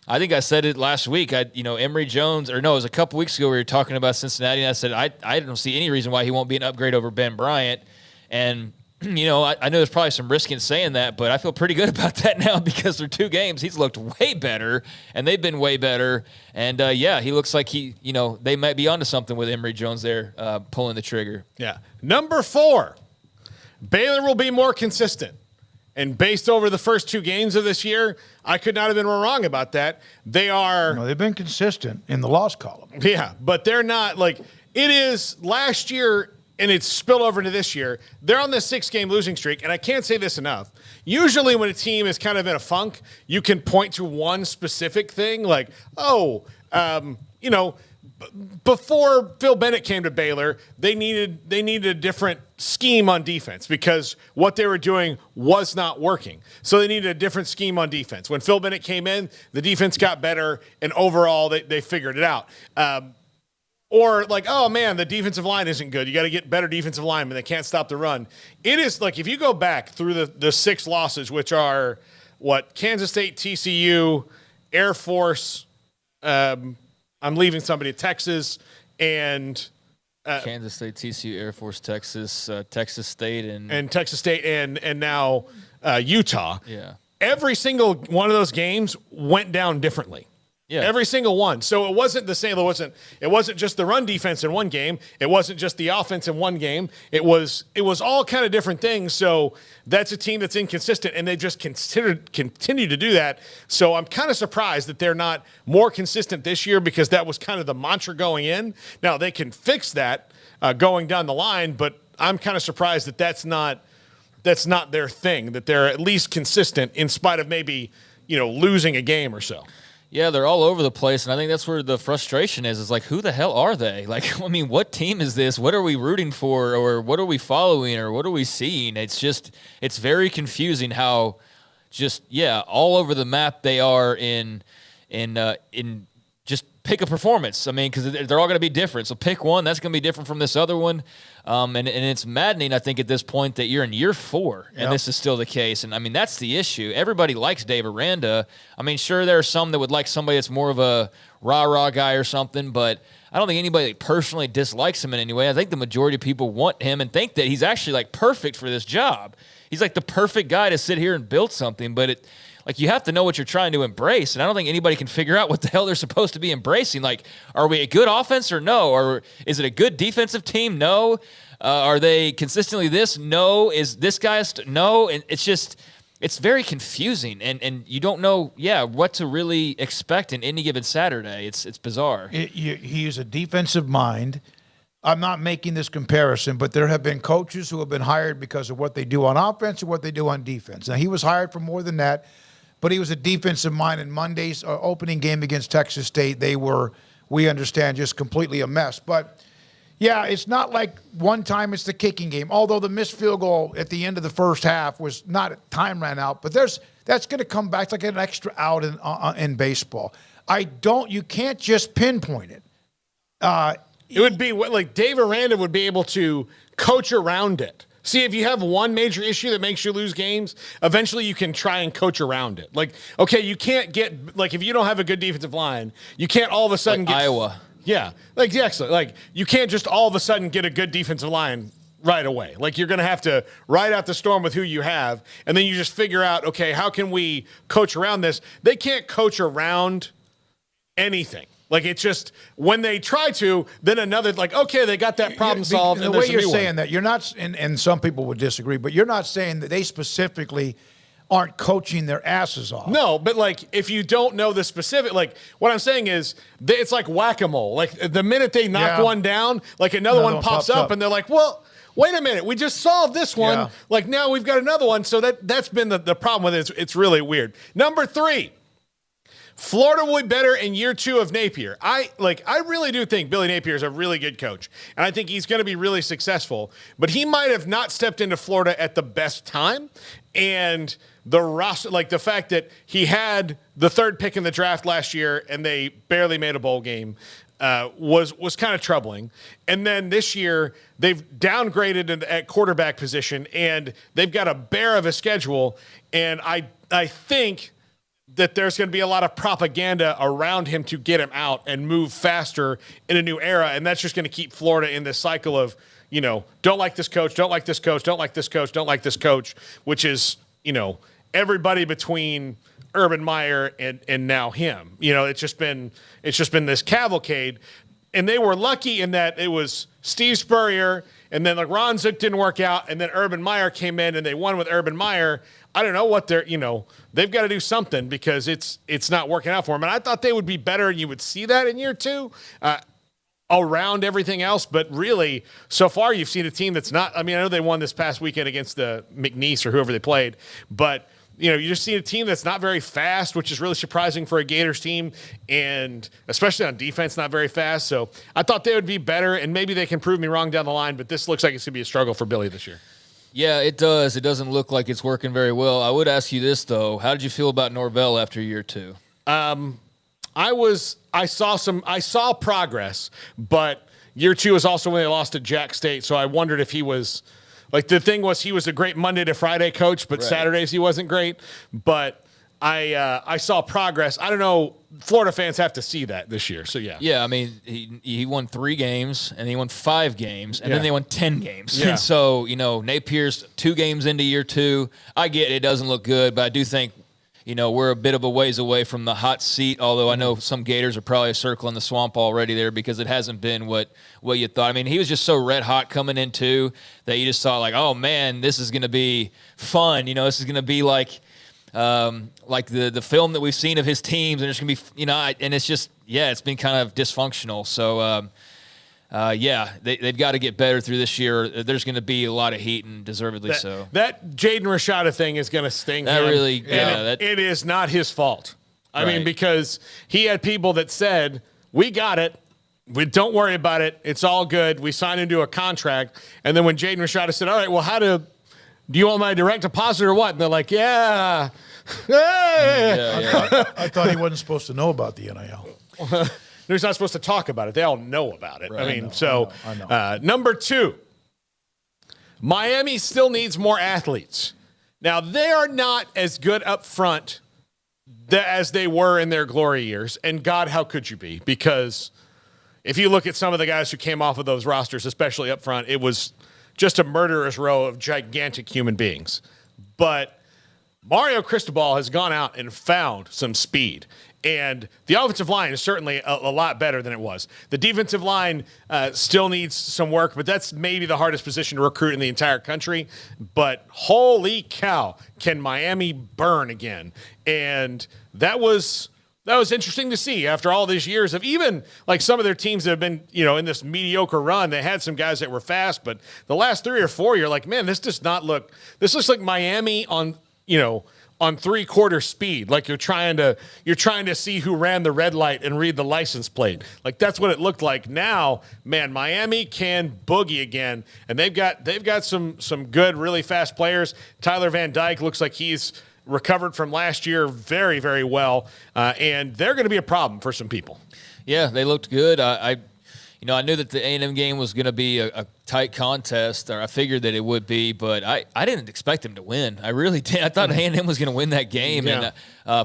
think I said it last week. Emory Jones, it was a couple weeks ago we were talking about Cincinnati, and I said I don't see any reason why he won't be an upgrade over Ben Bryant. And I know there's probably some risk in saying that, but I feel pretty good about that now because through 2 games he's looked way better, and they've been way better. And he looks like they might be onto something with Emory Jones there pulling the trigger. Yeah. Number 4, Baylor will be more consistent. And based over the first 2 games of this year, I could not have been more wrong about that. They've been consistent in the loss column. Yeah, but they're not it is last year. it's spilled over into this year. They're on this 6-game losing streak, and I can't say this enough. Usually when a team is kind of in a funk, you can point to one specific thing, like, before Phil Bennett came to Baylor, they needed a different scheme on defense because what they were doing was not working. So they needed a different scheme on defense. When Phil Bennett came in, the defense got better, and overall they figured it out. Or like, oh man, the defensive line isn't good. You got to get better defensive linemen. They can't stop the run. It is like if you go back through the 6 losses, which are Kansas State, TCU, Air Force. I'm leaving somebody, Texas, and Kansas State, TCU, Air Force, Texas, Texas State, and Texas State, and now Utah. Yeah, every single one of those games went down differently. Yeah, every single one. So it wasn't the same. It wasn't just the run defense in one game. It wasn't just the offense in one game. It was all kind of different things. So that's a team that's inconsistent, and they just continue to do that. So I'm kind of surprised that they're not more consistent this year because that was kind of the mantra going in. Now they can fix that going down the line, but I'm kind of surprised that that's not their thing. That they're at least consistent in spite of maybe losing a game or so. Yeah, they're all over the place, and I think that's where the frustration is. It's like, who the hell are they? Like, I mean, what team is this? What are we rooting for, or what are we following, or what are we seeing? It's very confusing how all over the map they are in just pick a performance. I mean, because they're all going to be different. So pick one that's going to be different from this other one. And it's maddening, I think, at this point that you're in year 4 and this is still the case. And I mean, that's the issue. Everybody likes Dave Aranda. I mean, sure, there are some that would like somebody that's more of a rah-rah guy or something, but I don't think anybody personally dislikes him in any way. I think the majority of people want him and think that he's actually like perfect for this job. He's like the perfect guy to sit here and build something, but you have to know what you're trying to embrace, and I don't think anybody can figure out what the hell they're supposed to be embracing. Like, are we a good offense or no? Or is it a good defensive team? No. Are they consistently this? No. Is this guy no? And it's very confusing, and you don't know, what to really expect in any given Saturday. It's bizarre. He is a defensive mind. I'm not making this comparison, but there have been coaches who have been hired because of what they do on offense and what they do on defense. Now, he was hired for more than that. But he was a defensive mind. In Monday's opening game against Texas State, they were, we understand, just completely a mess. But, yeah, it's not like one time it's the kicking game, although the missed field goal at the end of the first half was not time ran out. But that's going to come back. It's like an extra out in baseball. You can't just pinpoint it. It would be like Dave Aranda would be able to coach around it. See, if you have one major issue that makes you lose games, eventually you can try and coach around it. Like, okay, you can't get, if you don't have a good defensive line, you can't all of a sudden get Iowa. Yeah, you can't just all of a sudden get a good defensive line right away. Like, you're going to have to ride out the storm with who you have, and then you just figure out, okay, how can we coach around this? They can't coach around anything. Like, it's just when they try to, then another, okay, they got that problem solved. The way you're saying that, you're not, and some people would disagree, but you're not saying that they specifically aren't coaching their asses off. No, but if you don't know the specific, what I'm saying is it's like whack-a-mole. Like, the minute they knock one down, another one pops up, and they're like, well, wait a minute, we just solved this one. Yeah. Now we've got another one. So that's been the problem with it. It's really weird. Number 3. Florida will be better in year 2 of Napier. I really do think Billy Napier is a really good coach, and I think he's going to be really successful. But he might have not stepped into Florida at the best time, and the roster, the fact that he had the 3rd pick in the draft last year and they barely made a bowl game, was kind of troubling. And then this year they've downgraded at quarterback position, and they've got a bear of a schedule. And I think that there's going to be a lot of propaganda around him to get him out and move faster in a new era. And that's just going to keep Florida in this cycle of, don't like this coach, don't like this coach, don't like this coach, don't like this coach, which is, everybody between Urban Meyer and now him. It's just been this cavalcade. And they were lucky in that it was Steve Spurrier, and then Ron Zook didn't work out, and then Urban Meyer came in and they won with Urban Meyer. I don't know what they've got to do something because it's not working out for them. And I thought they would be better, and you would see that in year 2. around everything else. But really, so far, you've seen a team that's not – I mean, I know they won this past weekend against the McNeese or whoever they played, but – you just see a team that's not very fast, which is really surprising for a Gators team, and especially on defense, not very fast. So I thought they would be better, and maybe they can prove me wrong down the line, but this looks like it's going to be a struggle for Billy this year. Yeah, it does. It doesn't look like it's working very well. I would ask you this, though. How did you feel about Norvell after year 2? I saw progress, but year 2 is also when they lost to Jack State, so I wondered if he was – like, the thing was, he was a great Monday to Friday coach, but Saturdays he wasn't great. But I saw progress. I don't know. Florida fans have to see that this year. So, yeah. Yeah, I mean, he won 3 games, and he won 5 games, and then they won 10 games. Yeah. And so, Napier's 2 games into year 2. I get it doesn't look good, but I do think, we're a bit of a ways away from the hot seat, although I know some Gators are probably circling the swamp already there because it hasn't been what you thought. I mean, he was just so red hot coming into that you just thought like, oh, man, this is going to be fun. This is going to be like the film that we've seen of his teams, and it's going to be, and it's just, it's been kind of dysfunctional. So, they've got to get better through this year. There's going to be a lot of heat, and deservedly so. That Jaden Rashada thing is going to sting him. It is not his fault. I mean, because he had people that said, we got it. Don't worry about it. It's all good. We signed into a contract. And then when Jaden Rashada said, all right, well, do you want my direct deposit or what? And they're like, yeah. I thought he wasn't supposed to know about the NIL. He's not supposed to talk about it. They all know about it. Right. I know. Number 2, Miami still needs more athletes. Now, they are not as good up front as they were in their glory years. And God, how could you be? Because if you look at some of the guys who came off of those rosters, especially up front, it was just a murderous row of gigantic human beings. But Mario Cristobal has gone out and found some speed. And the offensive line is certainly a lot better than it was. The defensive line still needs some work, but that's maybe the hardest position to recruit in the entire country. But holy cow, can Miami burn again? And that was interesting to see after all these years of even like some of their teams that have been, in this mediocre run. They had some guys that were fast, but the last 3 or 4, you're like, man, this looks like Miami on 3/4 speed, like you're trying to see who ran the red light and read the license plate. Like that's what it looked like. Now, man, Miami can boogie again, and they've got some good, really fast players. Tyler Van Dyke looks like he's recovered from last year very, very well, and they're going to be a problem for some people. Yeah, they looked good. I knew that the A&M game was going to be a tight contest, or I figured that it would be, but I didn't expect them to win. I really did. I thought A&M was going to win that game, and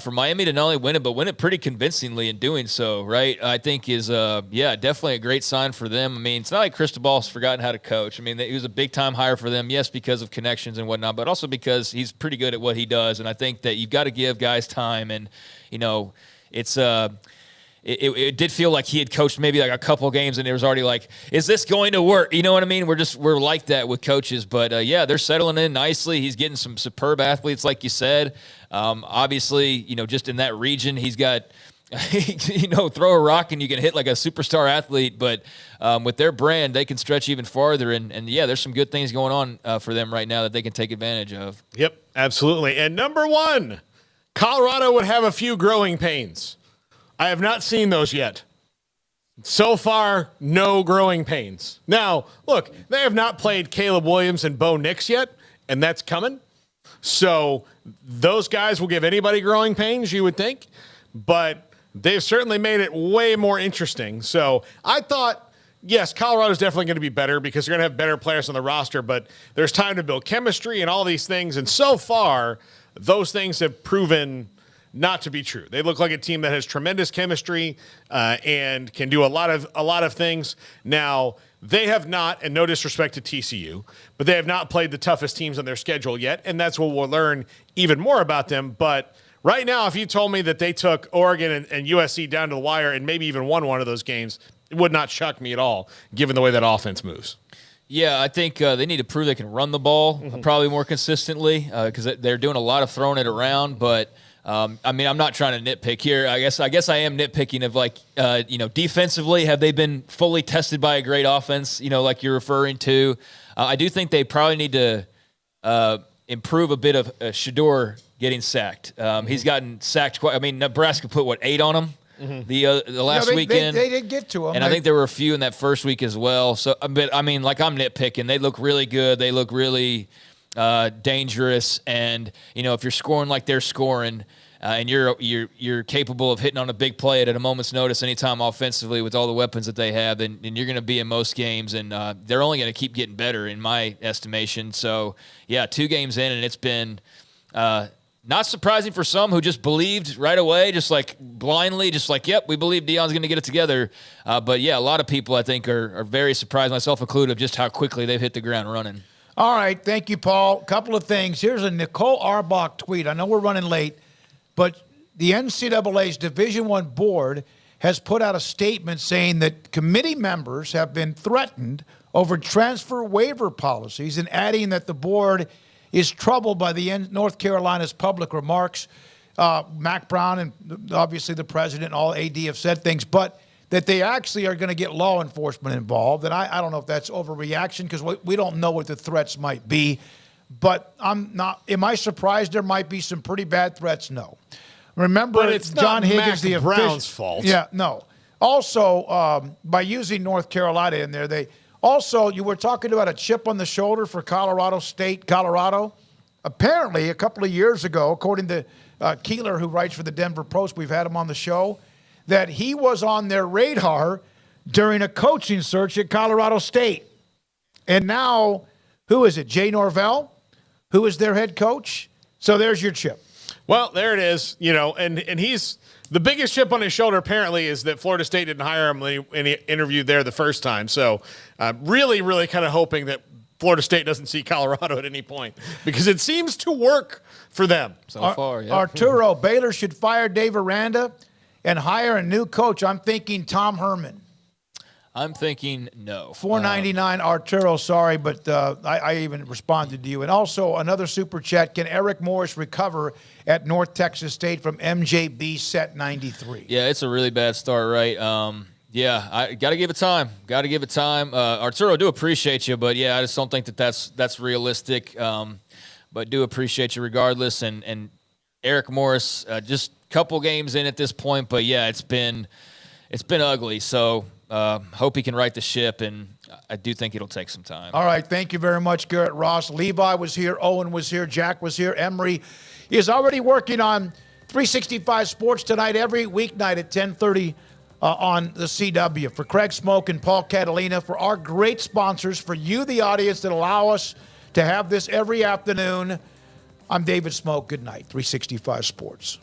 for Miami to not only win it, but win it pretty convincingly in doing so, right, I think is, definitely a great sign for them. I mean, it's not like Cristobal's forgotten how to coach. I mean, he was a big-time hire for them, yes, because of connections and whatnot, but also because he's pretty good at what he does, and I think that you've got to give guys time, and, it's It did feel like he had coached maybe like a couple games, and it was already like, is this going to work? You know what I mean? We're like that with coaches, but they're settling in nicely. He's getting some superb athletes, like you said. Obviously, just in that region, he's got, throw a rock and you can hit like a superstar athlete. But with their brand, they can stretch even farther. And there's some good things going on for them right now that they can take advantage of. Yep, absolutely. And number 1, Colorado would have a few growing pains. I have not seen those yet. So far, no growing pains. Now, look, they have not played Caleb Williams and Bo Nix yet, and that's coming. So those guys will give anybody growing pains, you would think. But they've certainly made it way more interesting. So I thought, yes, Colorado's definitely going to be better because they're going to have better players on the roster, but there's time to build chemistry and all these things. And so far, those things have proven not to be true. They look like a team that has tremendous chemistry and can do a lot of things. Now, they have not, and no disrespect to TCU, but they have not played the toughest teams on their schedule yet, and that's what we'll learn even more about them. But right now, if you told me that they took Oregon and USC down to the wire and maybe even won one of those games, it would not shock me at all, given the way that offense moves. Yeah, I think they need to prove they can run the ball probably more consistently because they're doing a lot of throwing it around, but I mean, I'm not trying to nitpick here. I guess I am nitpicking of like, defensively, have they been fully tested by a great offense? Like you're referring to. I do think they probably need to improve a bit of Shedeur getting sacked. He's gotten sacked quite. I mean, Nebraska put 8 on him the last weekend. They did get to him, and I think there were a few in that first week as well. So, but I mean, like I'm nitpicking. They look really good. They look dangerous, and if you're scoring like they're scoring, and you're capable of hitting on a big play at a moment's notice anytime offensively with all the weapons that they have, then you're going to be in most games, and they're only going to keep getting better in my estimation. So yeah, 2 games in, and it's been not surprising for some who just believed right away, just like blindly, just like, yep, we believe Deion's going to get it together. But yeah, a lot of people I think are very surprised, myself included, of just how quickly they've hit the ground running. All right, thank you, Paul. Couple of things. Here's a Nicole Arbach tweet. I know we're running late, but the NCAA's Division I board has put out a statement saying that committee members have been threatened over transfer waiver policies, and adding that the board is troubled by the North Carolina's public remarks. Mack Brown and obviously the president and all AD have said things, but that they actually are going to get law enforcement involved. And I don't know if that's overreaction because we don't know what the threats might be. But I'm not. Am I surprised there might be some pretty bad threats? No. Remember, but it's John not Higgins, Mack the Brown's fault. Yeah, no. Also, by using North Carolina in there, you were talking about a chip on the shoulder for Colorado State, Colorado. Apparently, a couple of years ago, according to Keeler, who writes for the Denver Post, we've had him on the show, that he was on their radar during a coaching search at Colorado State. And now, who is it? Jay Norvell, who is their head coach? So there's your chip. Well, there it is. And he's the biggest chip on his shoulder apparently is that Florida State didn't hire him when he interviewed there the first time. So really, really kind of hoping that Florida State doesn't see Colorado at any point because it seems to work for them so far. Yeah. Arturo, Baylor should fire Dave Aranda and hire a new coach. I'm thinking Tom Herman. I'm thinking no. $4.99, Arturo, sorry, but I even responded to you. And also another super chat, can Eric Morris recover at North Texas State from MJB set 93? Yeah, it's a really bad start, right? I got to give it time. Arturo, I do appreciate you, but yeah, I just don't think that's realistic. But do appreciate you regardless. And Eric Morris, just a couple games in at this point, but yeah, it's been ugly. So hope he can right the ship, and I do think it'll take some time. All right, thank you very much, Garrett Ross. Levi was here, Owen was here, Jack was here, Emery is already working on 365 Sports tonight, every weeknight at 10:30 on the CW. For Craig Smoak and Paul Catalina, for our great sponsors, for you, the audience, that allow us to have this every afternoon, I'm David Smoak. Good night, 365 Sports.